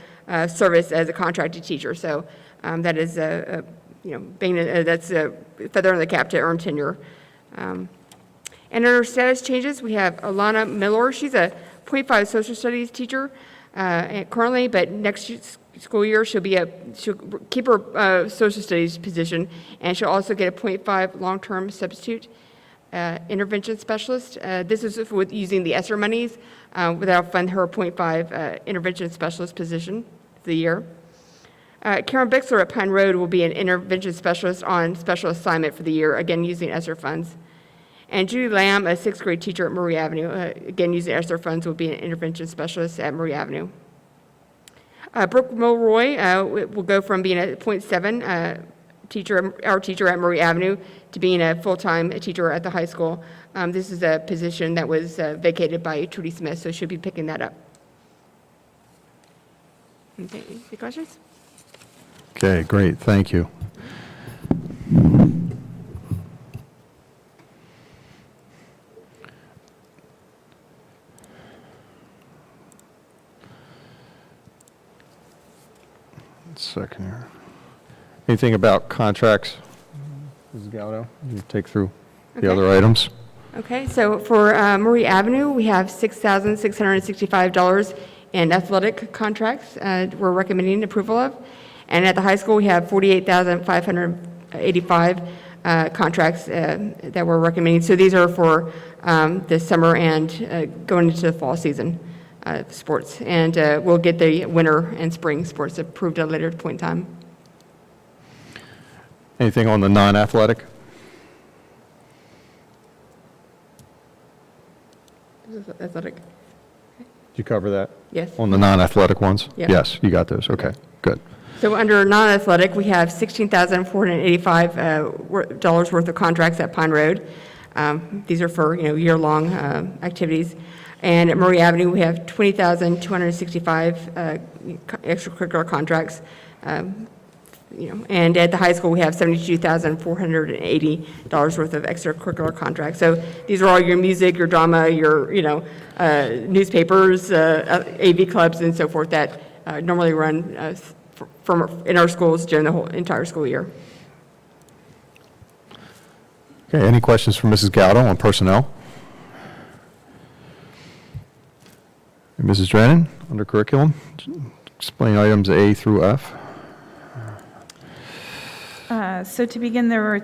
service as a contracted teacher. So that is that's a feather in the cap to earn tenure. And under status changes, we have Alana Miller. She's a .5 social studies teacher currently, but next school year she'll keep her social studies position, and she'll also get a .5 long-term substitute intervention specialist. This is with using the ESSER monies without fund her .5 intervention specialist position for the year. Karen Bixler at Pine Road will be an intervention specialist on special assignment for the year, again using ESSER funds. And Judy Lamb, a 6th grade teacher at Murray Avenue, again, using ESSER funds, will be an intervention specialist at Murray Avenue. Brooke Mulroy will go from being a .7 teacher, our teacher at Murray Avenue, to being a full-time teacher at the high school. This is a position that was vacated by Trudy Smith, so she'll be picking that up. Okay, any questions? Okay, great, thank you. Second here. Anything about contracts? Mrs. Gaudo, you take through the other items. Okay, so for Murray Avenue, we have $6,665 in athletic contracts we're recommending approval of. And at the high school, we have $48,585 contracts that we're recommending. So these are for the summer and going into the fall season sports. And we'll get the winter and spring sports approved at a later point in time. Anything on the non-athletic? Athletic. Did you cover that? Yes. On the non-athletic ones? Yeah. Yes, you got those, okay, good. So under non-athletic, we have $16,485 worth of contracts at Pine Road. These are for, year-long activities. And at Murray Avenue, we have $20,265 extracurricular contracts. And at the high school, we have $72,480 worth of extracurricular contracts. So these are all your music, your drama, your, newspapers, AV clubs, and so forth that normally run in our schools during the whole entire school year. Okay, any questions for Mrs. Gaudo on personnel? And Mrs. Drennan, under curriculum, explain items A through F. So to begin, there were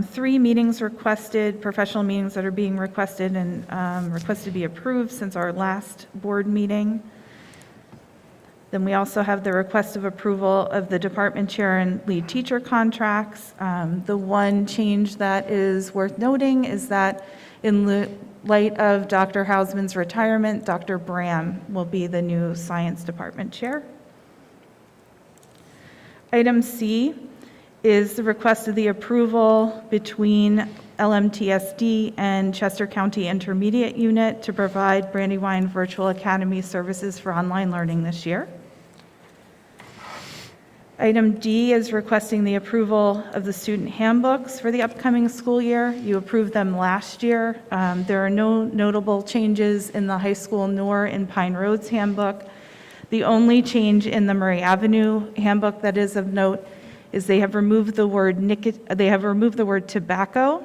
3 meetings requested, professional meetings that are being requested and requested to be approved since our last board meeting. Then we also have the request of approval of the department chair and lead teacher contracts. The one change that is worth noting is that in light of Dr. Hausman's retirement, Dr. Bram will be the new science department chair. Item C is the request of the approval between LMTSD and Chester County Intermediate Unit to provide Brandywine Virtual Academy services for online learning this year. Item D is requesting the approval of the student handbooks for the upcoming school year. You approved them last year. There are no notable changes in the high school nor in Pine Road's handbook. The only change in the Murray Avenue handbook that is of note is they have removed the word tobacco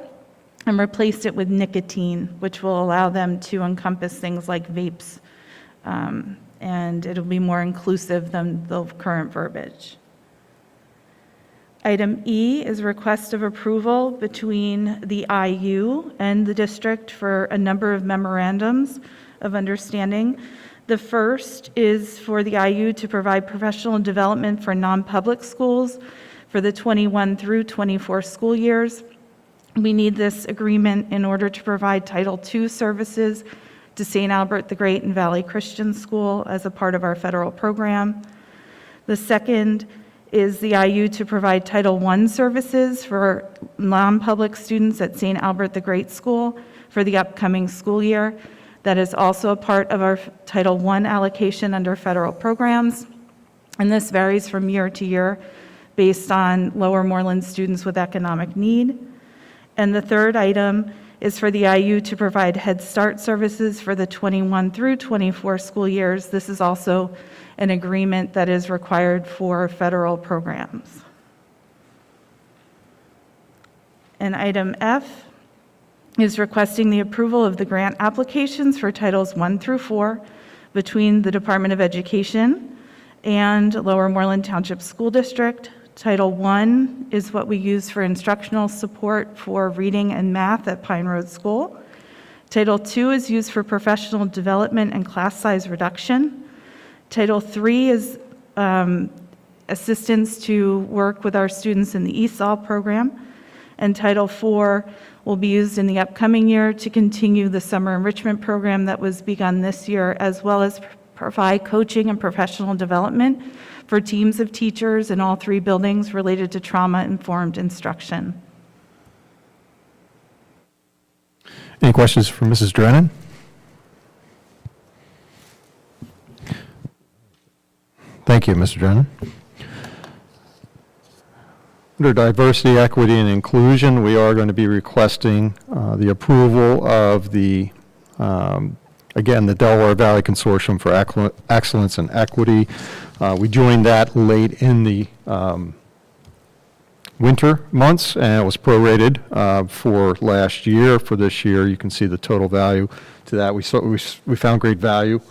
and replaced it with nicotine, which will allow them to encompass things like vapes, and it'll be more inclusive than the current verbiage. Item E is request of approval between the IU and the district for a number of memorandums of understanding. The first is for the IU to provide professional development for non-public schools for the 21 through 24 school years. We need this agreement in order to provide Title II services to St. Albert the Great and Valley Christian School as a part of our federal program. The second is the IU to provide Title I services for non-public students at St. Albert the Great School for the upcoming school year. That is also a part of our Title I allocation under federal programs, and this varies from year to year based on Lower Moreland students with economic need. And the third item is for the IU to provide Head Start services for the 21 through 24 school years. This is also an agreement that is required for federal programs. And item F is requesting the approval of the grant applications for Titles 1 through 4 between the Department of Education and Lower Moreland Township School District. Title I is what we use for instructional support for reading and math at Pine Road School. Title II is used for professional development and class size reduction. Title III is assistance to work with our students in the ESOL program. and Title IV will be used in the upcoming year to continue the summer enrichment program that was begun this year, as well as provide coaching and professional development for teams of teachers in all 3 buildings related to trauma-informed instruction. Any questions for Mrs. Drennan? Thank you, Mr. Drennan. Under diversity, equity, and inclusion, we are going to be requesting the approval of the, again, the Delaware Valley Consortium for Excellence and Equity. We joined that late in the winter months, and it was prorated for last year. For this year, you can see the total value to that. We found great value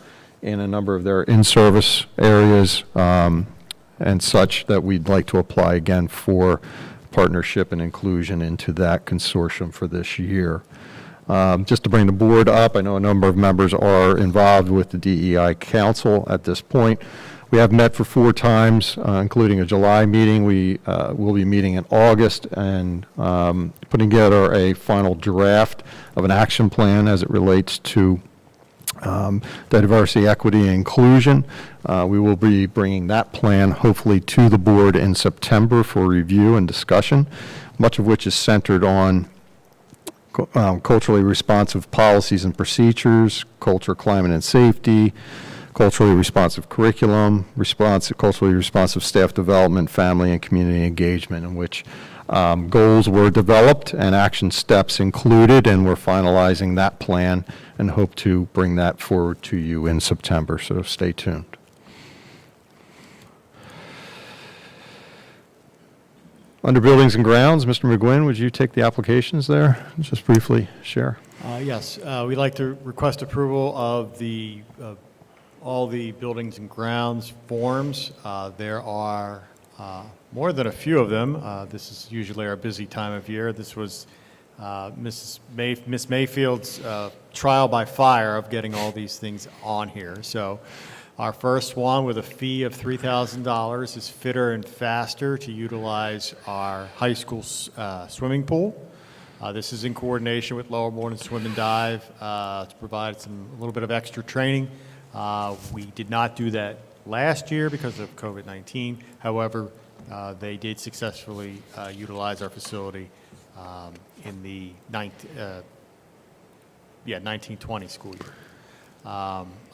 in a number of their in-service areas and such that we'd like to apply again for partnership and inclusion into that consortium for this year. Just to bring the board up, I know a number of members are involved with the DEI Council at this point. We have met for 4 times, including a July meeting. We will be meeting in August and putting together a final draft of an action plan as it relates to diversity, equity, and inclusion. We will be bringing that plan hopefully to the board in September for review and discussion, much of which is centered on culturally responsive policies and procedures, culture, climate, and safety, culturally responsive curriculum, culturally responsive staff development, family and community engagement, in which goals were developed and action steps included, and we're finalizing that plan and hope to bring that forward to you in September, so stay tuned. Under Buildings and Grounds, Mr. McGuinn, would you take the applications there? Just briefly share. Yes, we'd like to request approval of all the Buildings and Grounds forms. There are more than a few of them. This is usually our busy time of year. This was Miss Mayfield's trial by fire of getting all these things on here. So our first one with a fee of $3,000 is Fitter and Faster to utilize our high school swimming pool. This is in coordination with Lower Morton Swim and Dive to provide a little bit of extra training. We did not do that last year because of COVID-19. However, they did successfully utilize our facility in the 1920 school year.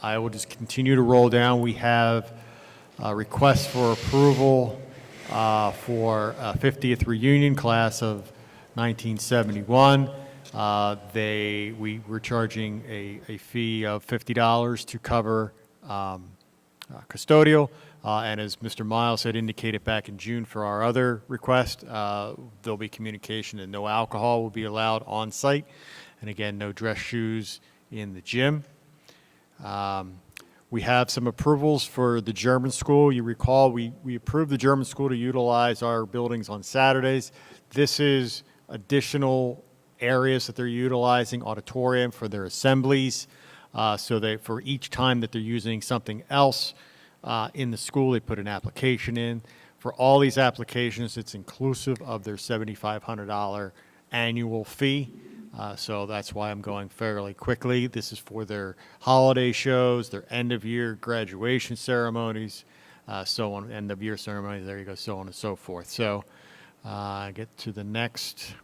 I will just continue to roll down. We have requests for approval for a 50th reunion class of 1971. We were charging a fee of $50 to cover custodial. And as Mr. Miles had indicated back in June for our other request, there'll be communication and no alcohol will be allowed on site. And again, no dress shoes in the gym. We have some approvals for the German school. You recall we approved the German school to utilize our buildings on Saturdays. This is additional areas that they're utilizing, auditorium for their assemblies. So for each time that they're using something else in the school, they put an application in. For all these applications, it's inclusive of their $7,500 annual fee. So that's why I'm going fairly quickly. This is for their holiday shows, their end-of-year graduation ceremonies, so on, end-of-year ceremonies, there you go, so on and so forth. So get to the next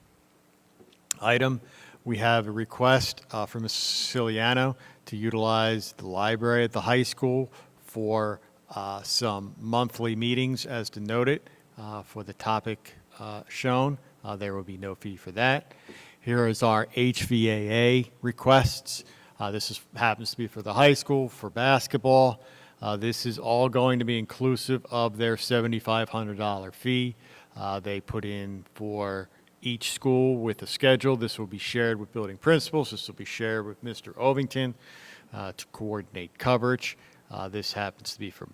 item. We have a request from Ms. Siciliano to utilize the library at the high school for some monthly meetings as denoted for the topic shown. There will be no fee for that. Here is our HVAA requests. This happens to be for the high school, for basketball. This is all going to be inclusive of their $7,500 fee. They put in for each school with a schedule. This will be shared with building principals. This will be shared with Mr. Ovington to coordinate coverage. This happens to be for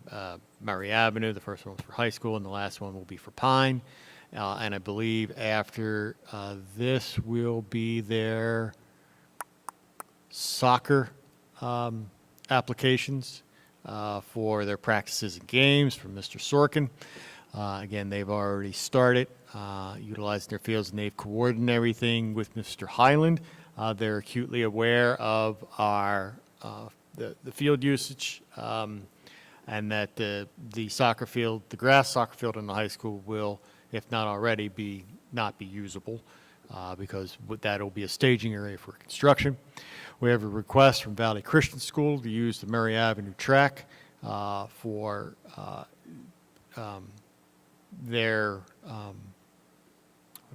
Murray Avenue. The first one was for high school, and the last one will be for Pine. And I believe after this will be their soccer applications for their practices and games from Mr. Sorkin. Again, they've already started utilizing their fields, and they've coordinated everything with Mr. Highland. They're acutely aware of our the field usage, and that the soccer field, the grass soccer field in the high school will, if not already, not be usable, because that'll be a staging area for construction. We have a request from Valley Christian School to use the Murray Avenue track for their, what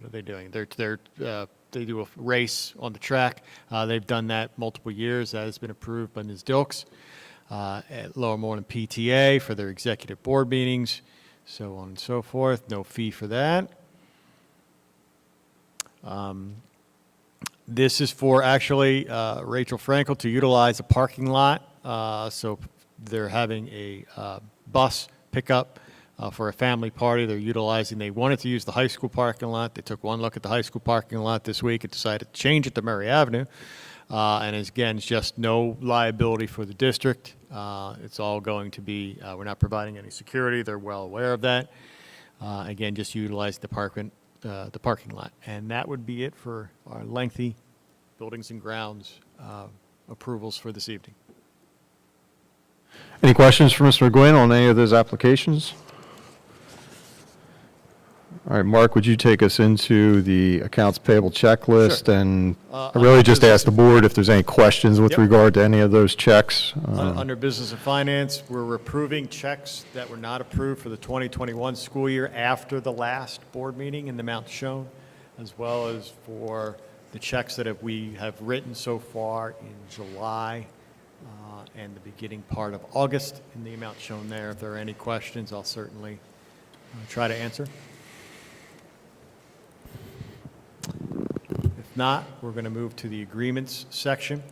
are they doing? They do a race on the track. They've done that multiple years. That has been approved by Ms. Dilks at Lower Moreland PTA for their executive board meetings, so on and so forth. No fee for that. This is for actually Rachel Frankel to utilize a parking lot. So they're having a bus pickup for a family party. They wanted to use the high school parking lot. They took one look at the high school parking lot this week and decided to change it to Murray Avenue. And again, it's just no liability for the district. It's all going to be, we're not providing any security. They're well aware of that. Again, just utilize the parking lot. And that would be it for our lengthy buildings and grounds approvals for this evening. Any questions for Mr. McGuinn on any of those applications? All right, Mark, would you take us into the accounts payable checklist? Sure. And I really just asked the board if there's any questions with regard to any of those checks. Under Business and Finance, we're approving checks that were not approved for the 2021 school year after the last board meeting in the amount shown, as well as for the checks that we have written so far in July and the beginning part of August in the amount shown there. If there are any questions, I'll certainly try to answer. If not, we're going to move to the agreements section.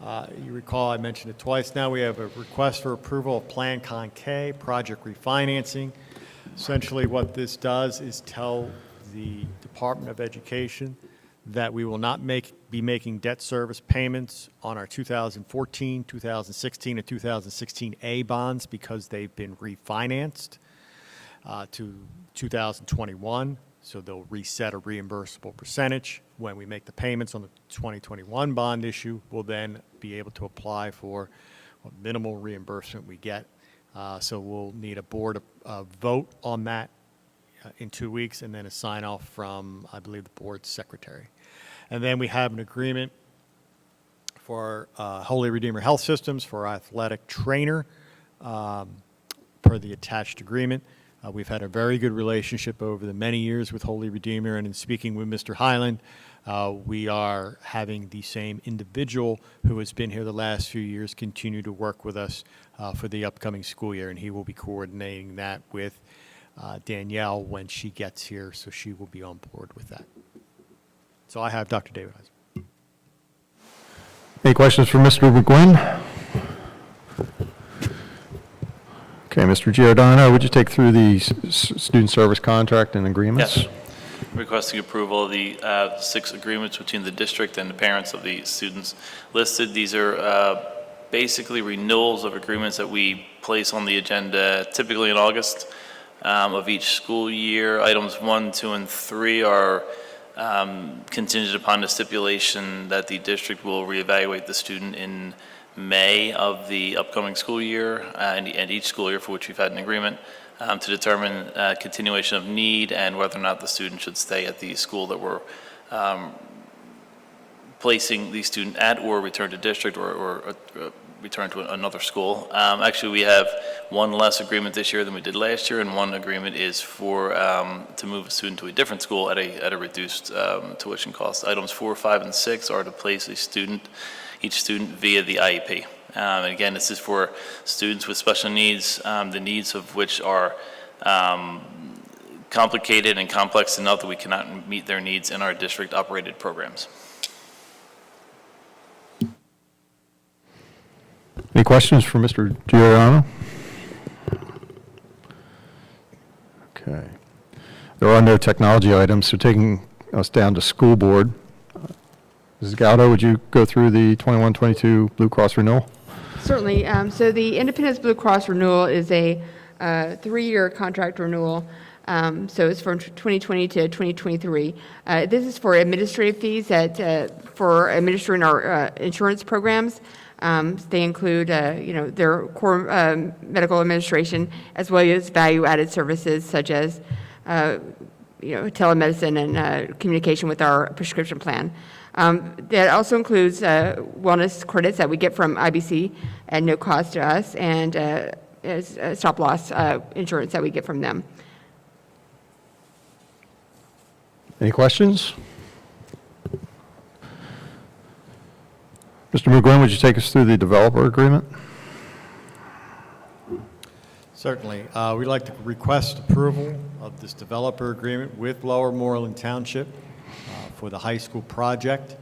You recall I mentioned it twice now. We have a request for approval of Plan Con K, project refinancing. Essentially what this does is tell the Department of Education that we will not be making debt service payments on our 2014, 2016, and 2016A bonds because they've been refinanced to 2021. So they'll reset a reimbursable percentage. When we make the payments on the 2021 bond issue, we'll then be able to apply for what minimal reimbursement we get. So we'll need a board vote on that in 2 weeks, and then a sign off from, I believe, the board's secretary. And then we have an agreement for Holy Redeemer Health Systems for our athletic trainer per the attached agreement. We've had a very good relationship over the many years with Holy Redeemer, and in speaking with Mr. Highland, we are having the same individual who has been here the last few years continue to work with us for the upcoming school year, and he will be coordinating that with Danielle when she gets here, so she will be on board with that. So I have Dr. David Heiser. Any questions for Mr. McGuinn? Okay, Mr. Giordano, would you take through the student service contract and agreements? Yes. Requesting approval of the 6 agreements between the district and the parents of the students listed. These are basically renewals of agreements that we place on the agenda typically in August of each school year. Items 1, 2, and 3 are contingent upon the stipulation that the district will reevaluate the student in May of the upcoming school year and each school year for which we've had an agreement to determine continuation of need and whether or not the student should stay at the school that we're placing the student at or return to district or return to another school. Actually, we have one less agreement this year than we did last year, and one agreement is for to move a student to a different school at a reduced tuition cost. Items 4, 5, and 6 are to place each student via the IEP. And again, this is for students with special needs, the needs of which are complicated and complex enough that we cannot meet their needs in our district-operated programs. Any questions for Mr. Giordano? Okay. There are no technology items, so taking us down to school board. Mrs. Gaudo, would you go through the 21-22 Blue Cross renewal? Certainly. So the Independence Blue Cross renewal is a 3-year contract renewal. So it's from 2020 to 2023. This is for administrative fees for administering our insurance programs. They include, their core medical administration, as well as value-added services such as, telemedicine and communication with our prescription plan. That also includes wellness credits that we get from IBC at no cost to us, and stop-loss insurance that we get from them. Any questions? Mr. McGuinn, would you take us through the developer agreement? Certainly. We'd like to request approval of this developer agreement with Lower Moreland Township for the high school project.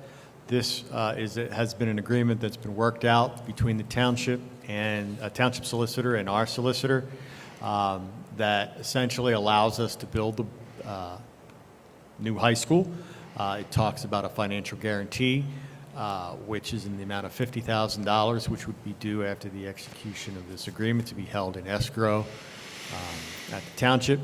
This has been an agreement that's been worked out between the township and a township solicitor and our solicitor that essentially allows us to build the new high school. It talks about a financial guarantee, which is in the amount of $50,000, which would be due after the execution of this agreement to be held in escrow at the township.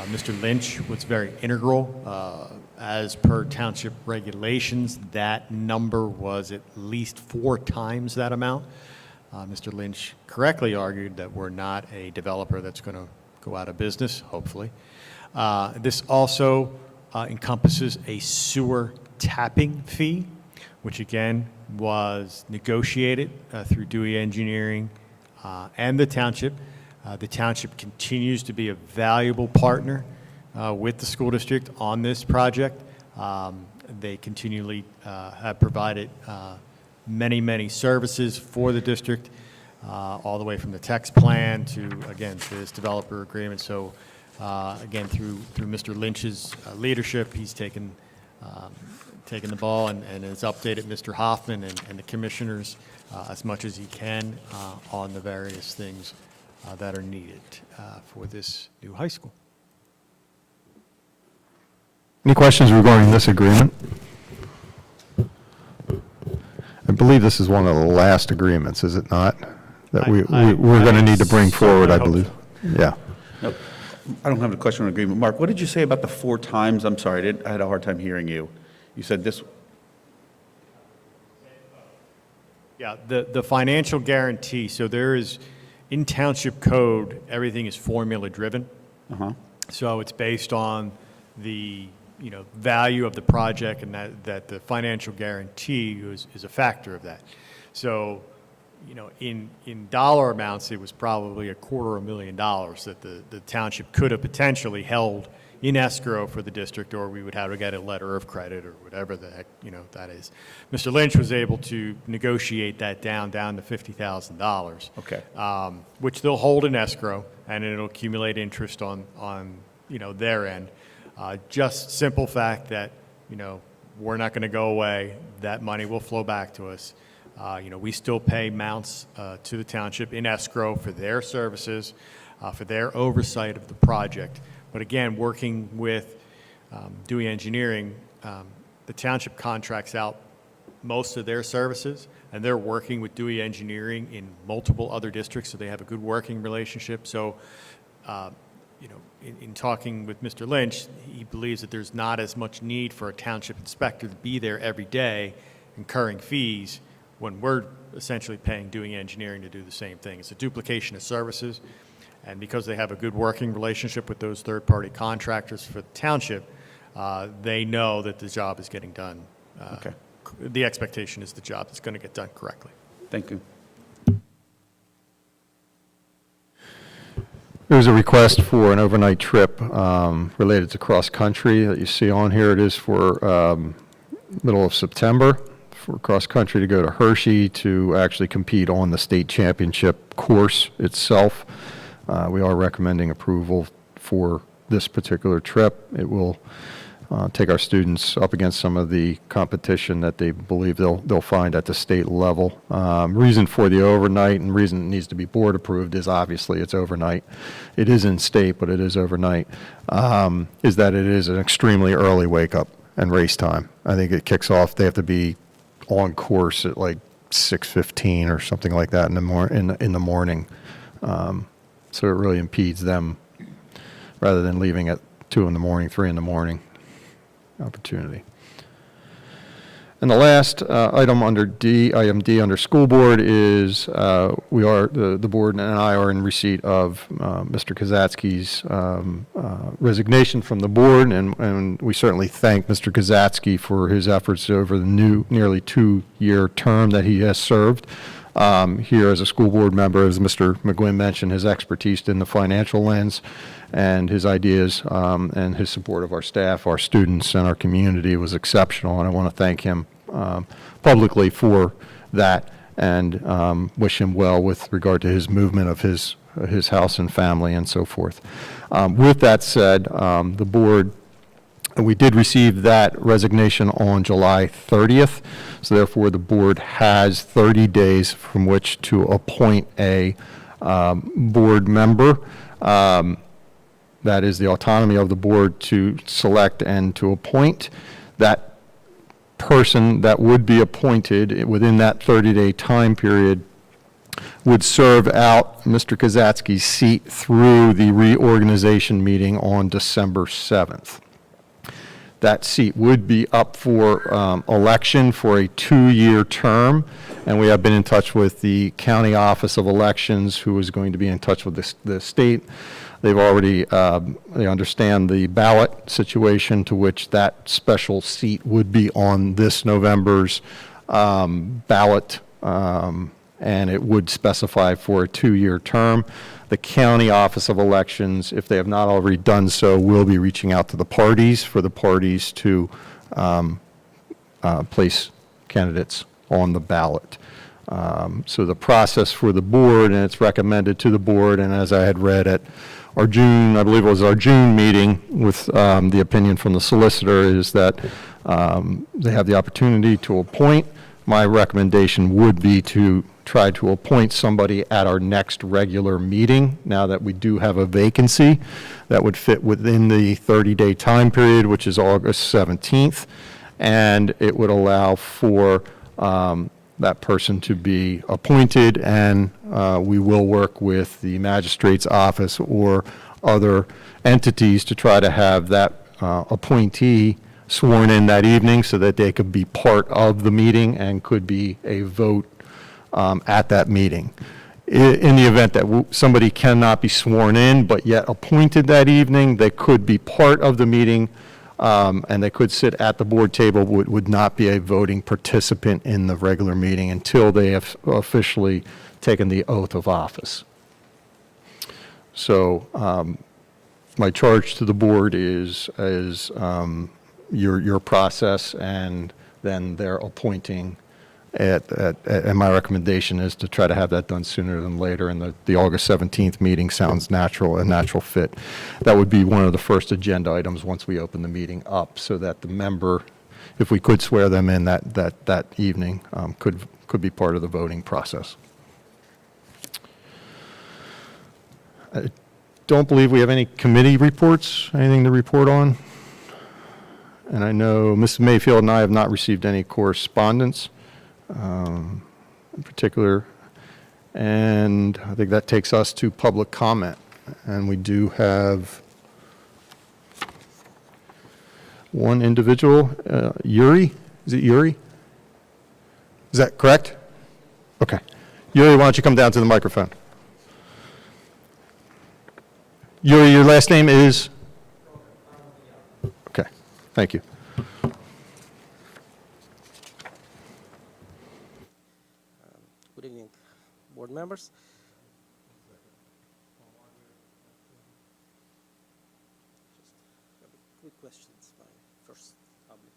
Mr. Lynch was very integral. As per township regulations, that number was at least 4 times that amount. Mr. Lynch correctly argued that we're not a developer that's going to go out of business, hopefully. This also encompasses a sewer tapping fee, which again was negotiated through Dewey Engineering and the township. The township continues to be a valuable partner with the school district on this project. They continually have provided many, many services for the district, all the way from the text plan to, again, to this developer agreement. So again, through Mr. Lynch's leadership, he's taken the ball and has updated Mr. Hoffman and the commissioners as much as he can on the various things that are needed for this new high school. Any questions regarding this agreement? I believe this is one of the last agreements, is it not? That we're going to need to bring forward, I believe. Yeah. Nope. I don't have a question on agreement. Mark, what did you say about the 4 times? I'm sorry, I had a hard time hearing you. You said this. Yeah, the financial guarantee, so there is, in township code, everything is formula driven. So it's based on the value of the project, and that the financial guarantee is a factor of that. So, in dollar amounts, it was probably $250,000 that the township could have potentially held in escrow for the district, or we would have to get a letter of credit or whatever the heck, that is. Mr. Lynch was able to negotiate that down to $50,000. Okay. Which they'll hold in escrow, and it'll accumulate interest on their end. Just simple fact that, we're not going to go away. That money will flow back to us. We still pay amounts to the township in escrow for their services, for their oversight of the project. But again, working with Dewey Engineering, the township contracts out most of their services, and they're working with Dewey Engineering in multiple other districts, so they have a good working relationship. So, in talking with Mr. Lynch, he believes that there's not as much need for a township inspector to be there every day incurring fees when we're essentially paying Dewey Engineering to do the same thing. It's a duplication of services, and because they have a good working relationship with those third-party contractors for the township, they know that the job is getting done. Okay. The expectation is the job is going to get done correctly. Thank you. There's a request for an overnight trip related to cross-country that you see on here. It is for middle of September for cross-country to go to Hershey to actually compete on the state championship course itself. We are recommending approval for this particular trip. It will take our students up against some of the competition that they believe they'll find at the state level. Reason for the overnight and reason it needs to be board approved is obviously it's overnight. It is in state, but it is overnight, is that it is an extremely early wake up and race time. I think it kicks off, they have to be on course at like 6:15 or something like that in the morning. So it really impedes them rather than leaving at 2 in the morning, 3 in the morning opportunity. And the last item under D, item D under school board is the board and I are in receipt of Mr. Kozatsky's resignation from the board, and we certainly thank Mr. Kozatsky for his efforts over the nearly 2-year term that he has served. Here as a school board member, as Mr. McGuinn mentioned, his expertise in the financial lens and his ideas and his support of our staff, our students, and our community was exceptional, and I want to thank him publicly for that and wish him well with regard to his movement of his house and family and so forth. With that said, the board, we did receive that resignation on July 30th, so therefore the board has 30 days from which to appoint a board member. That is the autonomy of the board to select and to appoint. That person that would be appointed within that 30-day time period would serve out Mr. Kozatsky's seat through the reorganization meeting on December 7th. That seat would be up for election for a 2-year term, and we have been in touch with the County Office of Elections, who is going to be in touch with the state. They've already, they understand the ballot situation to which that special seat would be on this November's ballot, and it would specify for a 2-year term. The County Office of Elections, if they have not already done so, will be reaching out to the parties for the parties to place candidates on the ballot. So the process for the board, and it's recommended to the board, and as I had read at our June, I believe it was our June meeting with the opinion from the solicitor, is that they have the opportunity to appoint. My recommendation would be to try to appoint somebody at our next regular meeting, now that we do have a vacancy that would fit within the 30-day time period, which is August 17th, and it would allow for that person to be appointed, and we will work with the magistrate's office or other entities to try to have that appointee sworn in that evening so that they could be part of the meeting and could be a vote at that meeting. In the event that somebody cannot be sworn in but yet appointed that evening, they could be part of the meeting and they could sit at the board table, would not be a voting participant in the regular meeting until they have officially taken the oath of office. So my charge to the board is your process, and then their appointing and my recommendation is to try to have that done sooner than later, and the August 17th meeting sounds natural, a natural fit. That would be one of the first agenda items once we open the meeting up, so that the member, if we could swear them in that evening, could be part of the voting process. I don't believe we have any committee reports, anything to report on. And I know Mrs. Mayfield and I have not received any correspondence in particular. And I think that takes us to public comment. And we do have one individual, Yuri. Is it Yuri? Is that correct? Okay. Yuri, why don't you come down to the microphone? Yuri, your last name is? Okay, thank you. Good evening, board members. Just quick questions, my first public.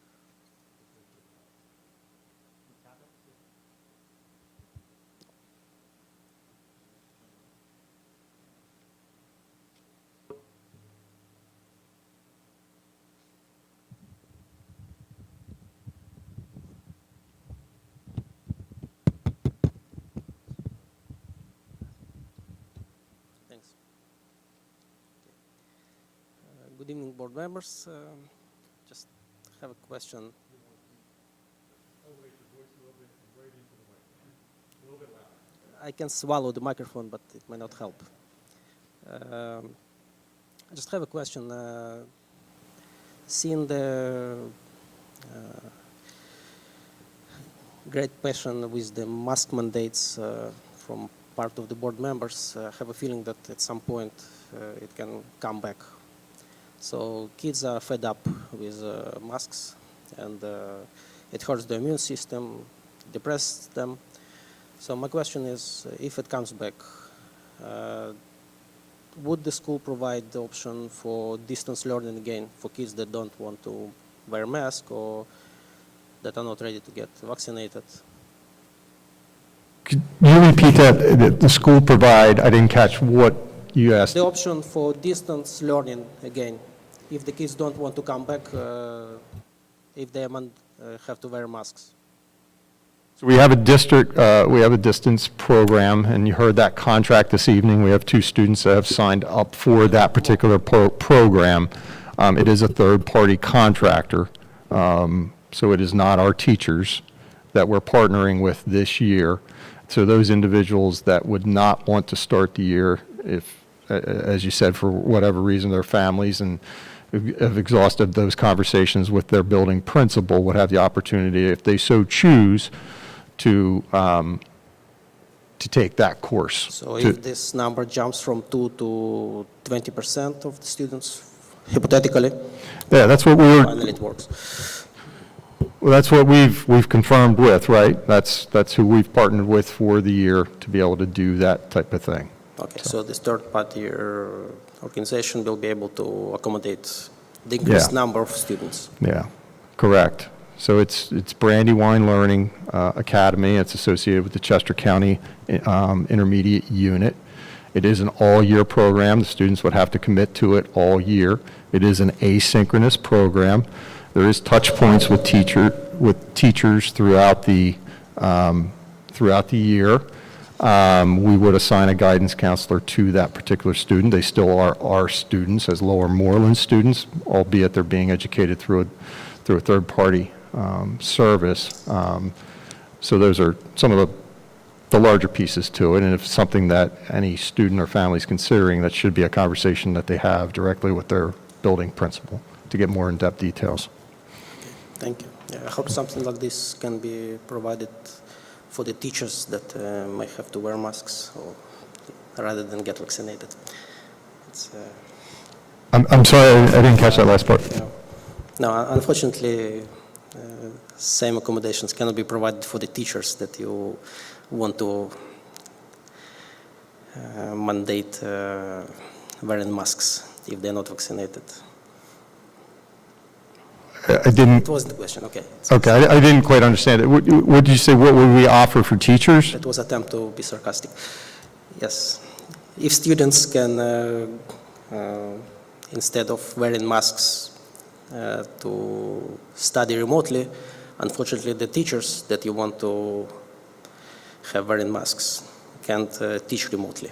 Thanks. Good evening, board members. Just have a question. I can swallow the microphone, but it might not help. I just have a question. Seeing the great passion with the mask mandates from part of the board members, I have a feeling that at some point it can come back. So kids are fed up with masks, and it hurts the immune system, depresses them. So my question is, if it comes back, would the school provide the option for distance learning again for kids that don't want to wear a mask or that are not ready to get vaccinated? Could you repeat that? The school provide, I didn't catch what you asked. The option for distance learning again, if the kids don't want to come back, if they have to wear masks. So we have a district, we have a distance program, and you heard that contract this evening. We have 2 students that have signed up for that particular program. It is a third-party contractor, so it is not our teachers that we're partnering with this year. So those individuals that would not want to start the year, if, as you said, for whatever reason, their families and have exhausted those conversations with their building principal, would have the opportunity, if they so choose, to take that course. So if this number jumps from 2 to 20% of the students, hypothetically, yeah, that's what we're. finally it works. Well, that's what we've confirmed with, right? That's who we've partnered with for the year to be able to do that type of thing. Okay, so this third-party organization will be able to accommodate the increased number of students. Yeah, correct. So it's Brandywine Learning Academy. It's associated with the Chester County Intermediate Unit. It is an all-year program. The students would have to commit to it all year. It is an asynchronous program. There is touch points with teachers throughout the year. We would assign a guidance counselor to that particular student. They still are our students as Lower Moreland students, albeit they're being educated through a third-party service. So those are some of the larger pieces to it, and if it's something that any student or family is considering, that should be a conversation that they have directly with their building principal to get more in-depth details. Thank you. Yeah, I hope something like this can be provided for the teachers that might have to wear masks or rather than get vaccinated. It's, I'm sorry, I didn't catch that last part. no, unfortunately, same accommodations cannot be provided for the teachers that you want to mandate wearing masks if they're not vaccinated. I didn't. It wasn't the question, okay. Okay, I didn't quite understand it. What did you say, what would we offer for teachers? It was an attempt to be sarcastic. Yes. If students can, instead of wearing masks to study remotely, unfortunately the teachers that you want to have wearing masks can't teach remotely.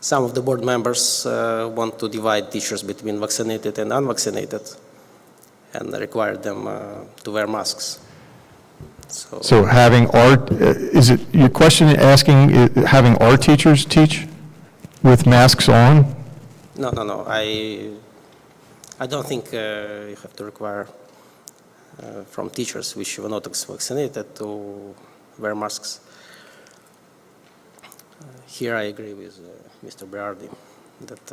Some of the board members want to divide teachers between vaccinated and unvaccinated and require them to wear masks. So having our, is it, your question asking having our teachers teach with masks on? No. I don't think you have to require from teachers which were not vaccinated to wear masks. Here I agree with Mr. Berardi that.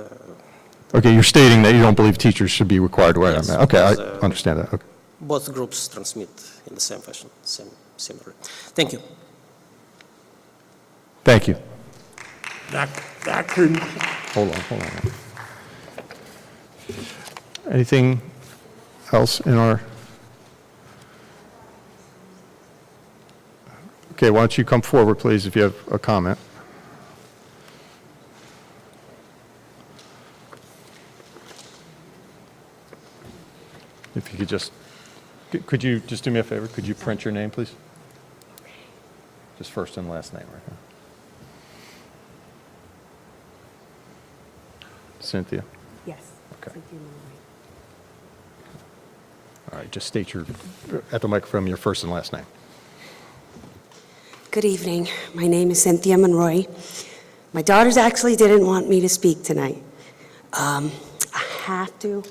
Okay, you're stating that you don't believe teachers should be required to wear Yes, them. Okay, I because, understand that. Okay. Both groups transmit in the same fashion, similarly. Thank you. Thank you. That could. Hold on. Anything else in our? Okay, why don't you come forward, please, if you have a comment. If you could just, could you just do me a favor? Could you print your name, please? Just first and last name right now. Cynthia? Yes. Okay. Cynthia Monroy. All right, just state at the microphone, your first and last name. Good evening. My name is Cynthia Monroy. My daughters actually didn't want me to speak tonight. I have to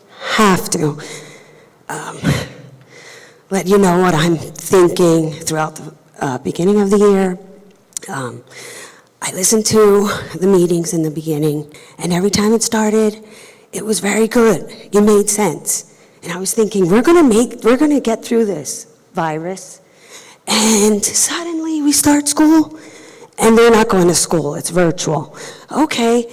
let you know what I'm thinking throughout the beginning of the year. I listened to the meetings in the beginning, and every time it started, it was very good. You made sense. And I was thinking, we're gonna get through this virus. And suddenly we start school, and they're not going to school, it's virtual. Okay,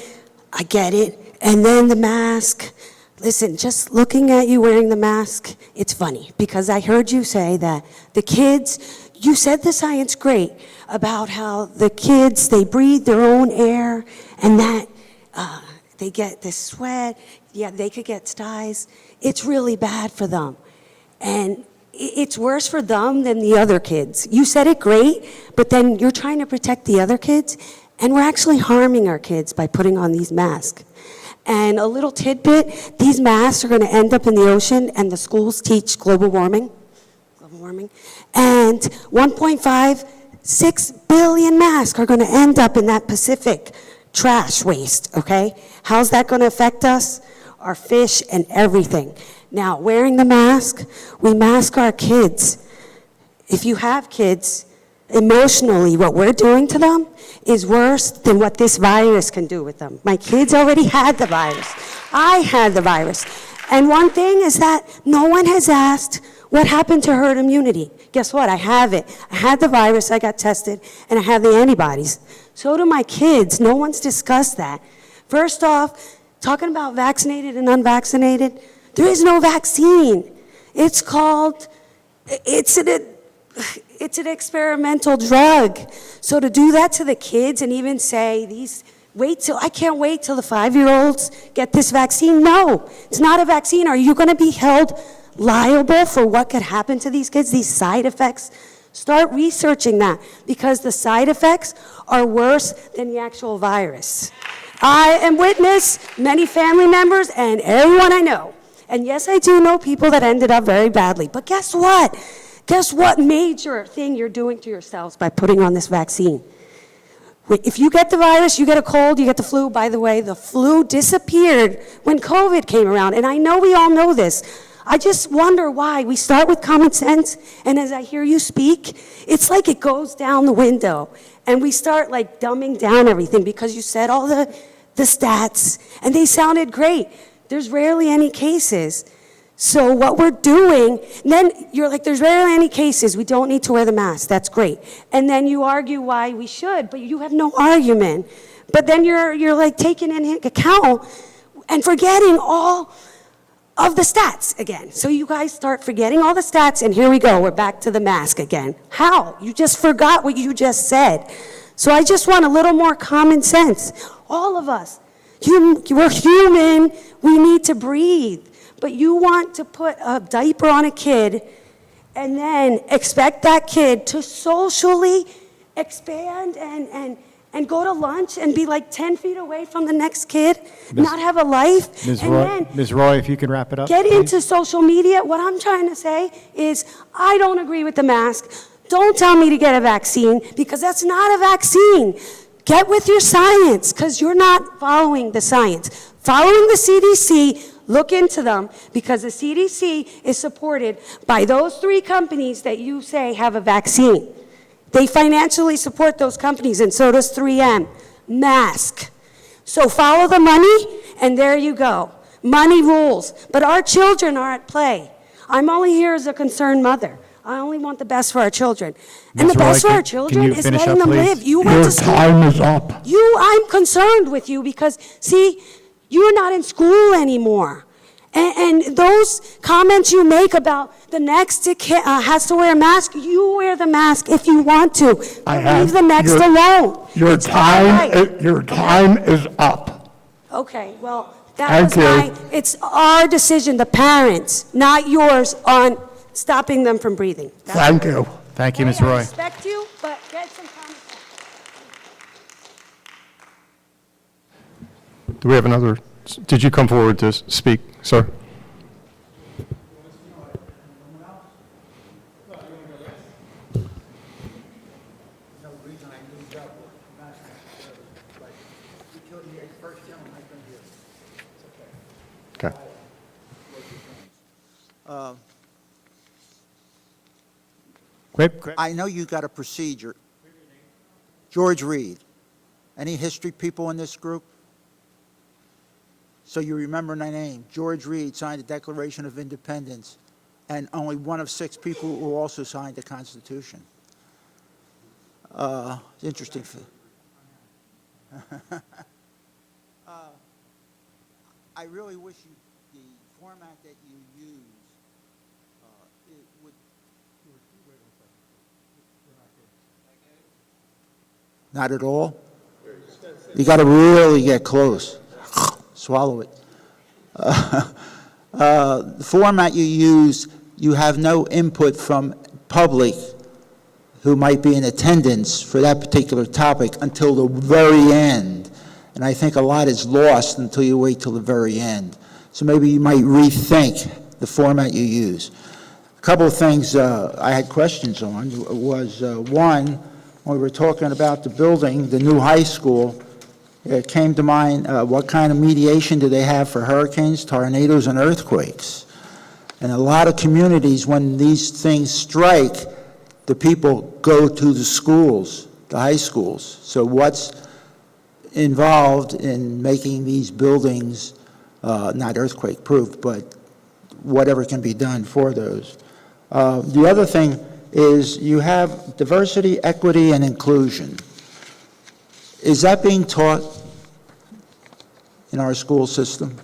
I get it. And then the mask. Listen, just looking at you wearing the mask, it's funny, because I heard you say that the kids, you said the science great about how the kids, they breathe their own air, and that they get this sweat, yeah, they could get styes. It's really bad for them. And it's worse for them than the other kids. You said it great, but then you're trying to protect the other kids, and we're actually harming our kids by putting on these masks. And a little tidbit, these masks are going to end up in the ocean, and the schools teach global warming. And 1.56 billion masks are going to end up in that Pacific trash waste, okay? How's that going to affect us? Our fish and everything. Now, wearing the mask, we mask our kids. If you have kids, emotionally, what we're doing to them is worse than what this virus can do with them. My kids already had the virus. I had the virus. And one thing is that no one has asked what happened to herd immunity. Guess what? I have it. I had the virus, I got tested, and I have the antibodies. So do my kids. No one's discussed that. First off, talking about vaccinated and unvaccinated, there is no vaccine. It's an experimental drug. So to do that to the kids and even say, I can't wait till the 5-year-olds get this vaccine. No, it's not a vaccine. Are you going to be held liable for what could happen to these kids, these side effects? Start researching that, because the side effects are worse than the actual virus. I am witness, many family members, and everyone I know. And yes, I do know people that ended up very badly. But guess what? Guess what major thing you're doing to yourselves by putting on this vaccine? If you get the virus, you get a cold, you get the flu. By the way, the flu disappeared when COVID came around. And I know we all know this. I just wonder why. We start with common sense, and as I hear you speak, it's like it goes down the window. And we start like dumbing down everything because you said all the stats, and they sounded great. There's rarely any cases. So what we're doing, then you're like, there's rarely any cases, we don't need to wear the mask, that's great. And then you argue why we should, but you have no argument. But then you're like taking into account and forgetting all of the stats again. So you guys start forgetting all the stats, and here we go, we're back to the mask again. How? You just forgot what you just said. So I just want a little more common sense. All of us, we're human, we need to breathe. But you want to put a diaper on a kid and then expect that kid to socially expand and go to lunch and be like 10 feet away from the next kid, not have a life. Ms. Roy, if you can wrap it up. Get into social media. What I'm trying to say is I don't agree with the mask. Don't tell me to get a vaccine, because that's not a vaccine. Get with your science, because you're not following the science. Following the CDC, look into them, because the CDC is supported by those 3 companies that you say have a vaccine. They financially support those companies, and so does 3M. Mask. So follow the money, and there you go. Money rules. But our children are at play. I'm only here as a concerned mother. I only want the best for our children. And the best for our children is letting them live. You went to school. Your time is up. I'm concerned with you because, see, you're not in school anymore. And those comments you make about the next has to wear a mask, you wear the mask if you want to. Leave the next alone. Your time is up. Okay, well, it's our decision, the parents, not yours, on stopping them from breathing. Thank you. Thank you, Ms. Roy. I respect you, but get some common sense. Do we have another? Did you come forward to speak, sir? Quick. I know you got a procedure. George Reed. Any history people in this group? So you remember my name. George Reed signed the Declaration of Independence, and only one of 6 people who also signed the Constitution. Interesting. I really wish the format that you use, it would. Not at all? You got to really get close. Swallow it. The format you use, you have no input from public who might be in attendance for that particular topic until the very end. And I think a lot is lost until you wait till the very end. So maybe you might rethink the format you use. A couple of things I had questions on was, one, when we were talking about the building, the new high school, it came to mind, what kind of mediation do they have for hurricanes, tornadoes, and earthquakes? And a lot of communities, when these things strike, the people go to the schools, the high schools. So what's involved in making these buildings not earthquake-proof, but whatever can be done for those? The other thing is you have diversity, equity, and inclusion. Is that being taught in our school system?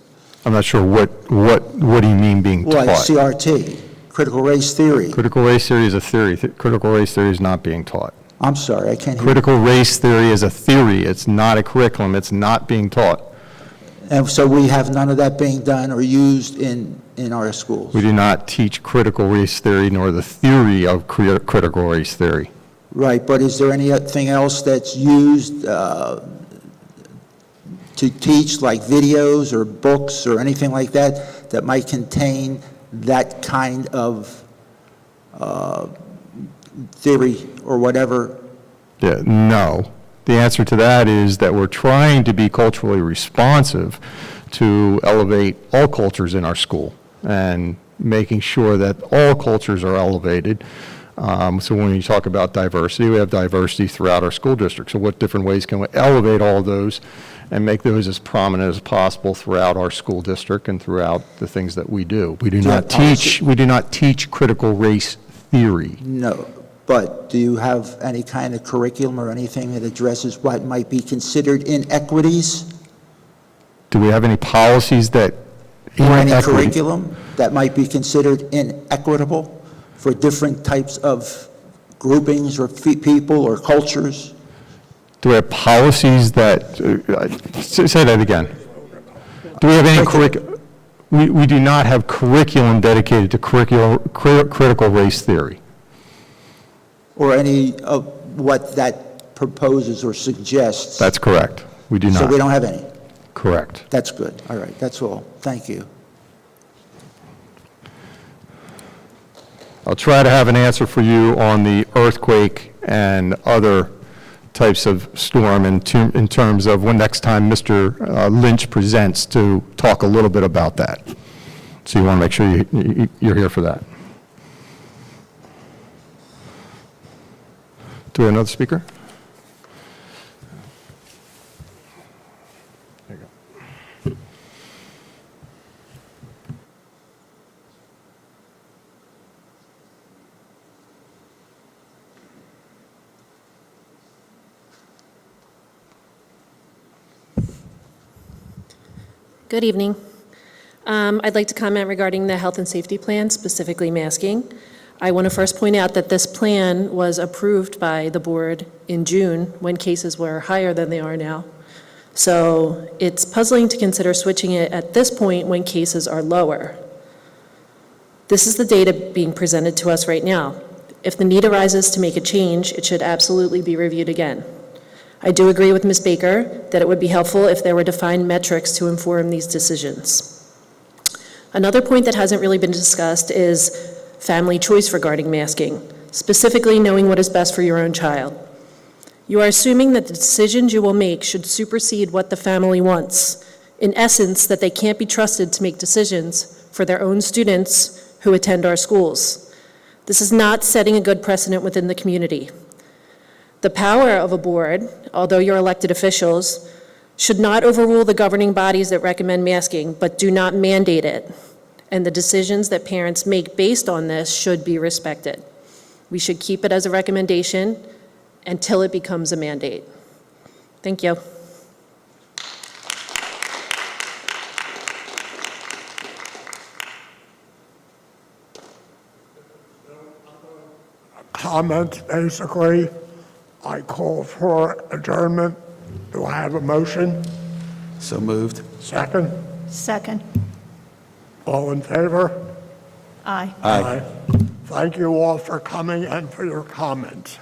I'm not sure what do you mean being taught? Like CRT, critical race theory. Critical race theory is a theory. Critical race theory is not being taught. I'm sorry, I can't hear. Critical race theory is a theory. It's not a curriculum. It's not being taught. And so we have none of that being done or used in our schools. We do not teach critical race theory nor the theory of critical race theory. Right, but is there anything else that's used to teach, like videos or books or anything like that, that might contain that kind of theory or whatever? Yeah, no. The answer to that is that we're trying to be culturally responsive to elevate all cultures in our school and making sure that all cultures are elevated. So when you talk about diversity, we have diversity throughout our school district. So what different ways can we elevate all those and make those as prominent as possible throughout our school district and throughout the things that we do? We do not teach critical race theory. No, but do you have any kind of curriculum or anything that addresses what might be considered inequities? Do we have any policies that Or any curriculum that might be considered inequitable for different types of groupings or people or cultures? Do we have policies that, say that again. Do we have any curriculum? We do not have curriculum dedicated to critical race theory. Or any of what that proposes or suggests? That's correct. We do not. So we don't have any? Correct. That's good. All right, that's all. Thank you. I'll try to have an answer for you on the earthquake and other types of storm in terms of when next time Mr. Lynch presents to talk a little bit about that. So you want to make sure you're here for that. Do we have another speaker? There you go. Good evening. I'd like to comment regarding the health and safety plan, specifically masking. I want to first point out that this plan was approved by the board in June when cases were higher than they are now. So it's puzzling to consider switching it at this point when cases are lower. This is the data being presented to us right now. If the need arises to make a change, it should absolutely be reviewed again. I do agree with Ms. Baker that it would be helpful if there were defined metrics to inform these decisions. Another point that hasn't really been discussed is family choice regarding masking, specifically knowing what is best for your own child. You are assuming that the decisions you will make should supersede what the family wants. In essence, that they can't be trusted to make decisions for their own students who attend our schools. This is not setting a good precedent within the community. The power of a board, although you're elected officials, should not overrule the governing bodies that recommend masking, but do not mandate it. And the decisions that parents make based on this should be respected. We should keep it as a recommendation until it becomes a mandate. Thank you. Comment, basically. I call for adjournment. Do I have a motion? So moved. Second? Second. All in favor? Aye. Aye. Thank you all for coming and for your comments.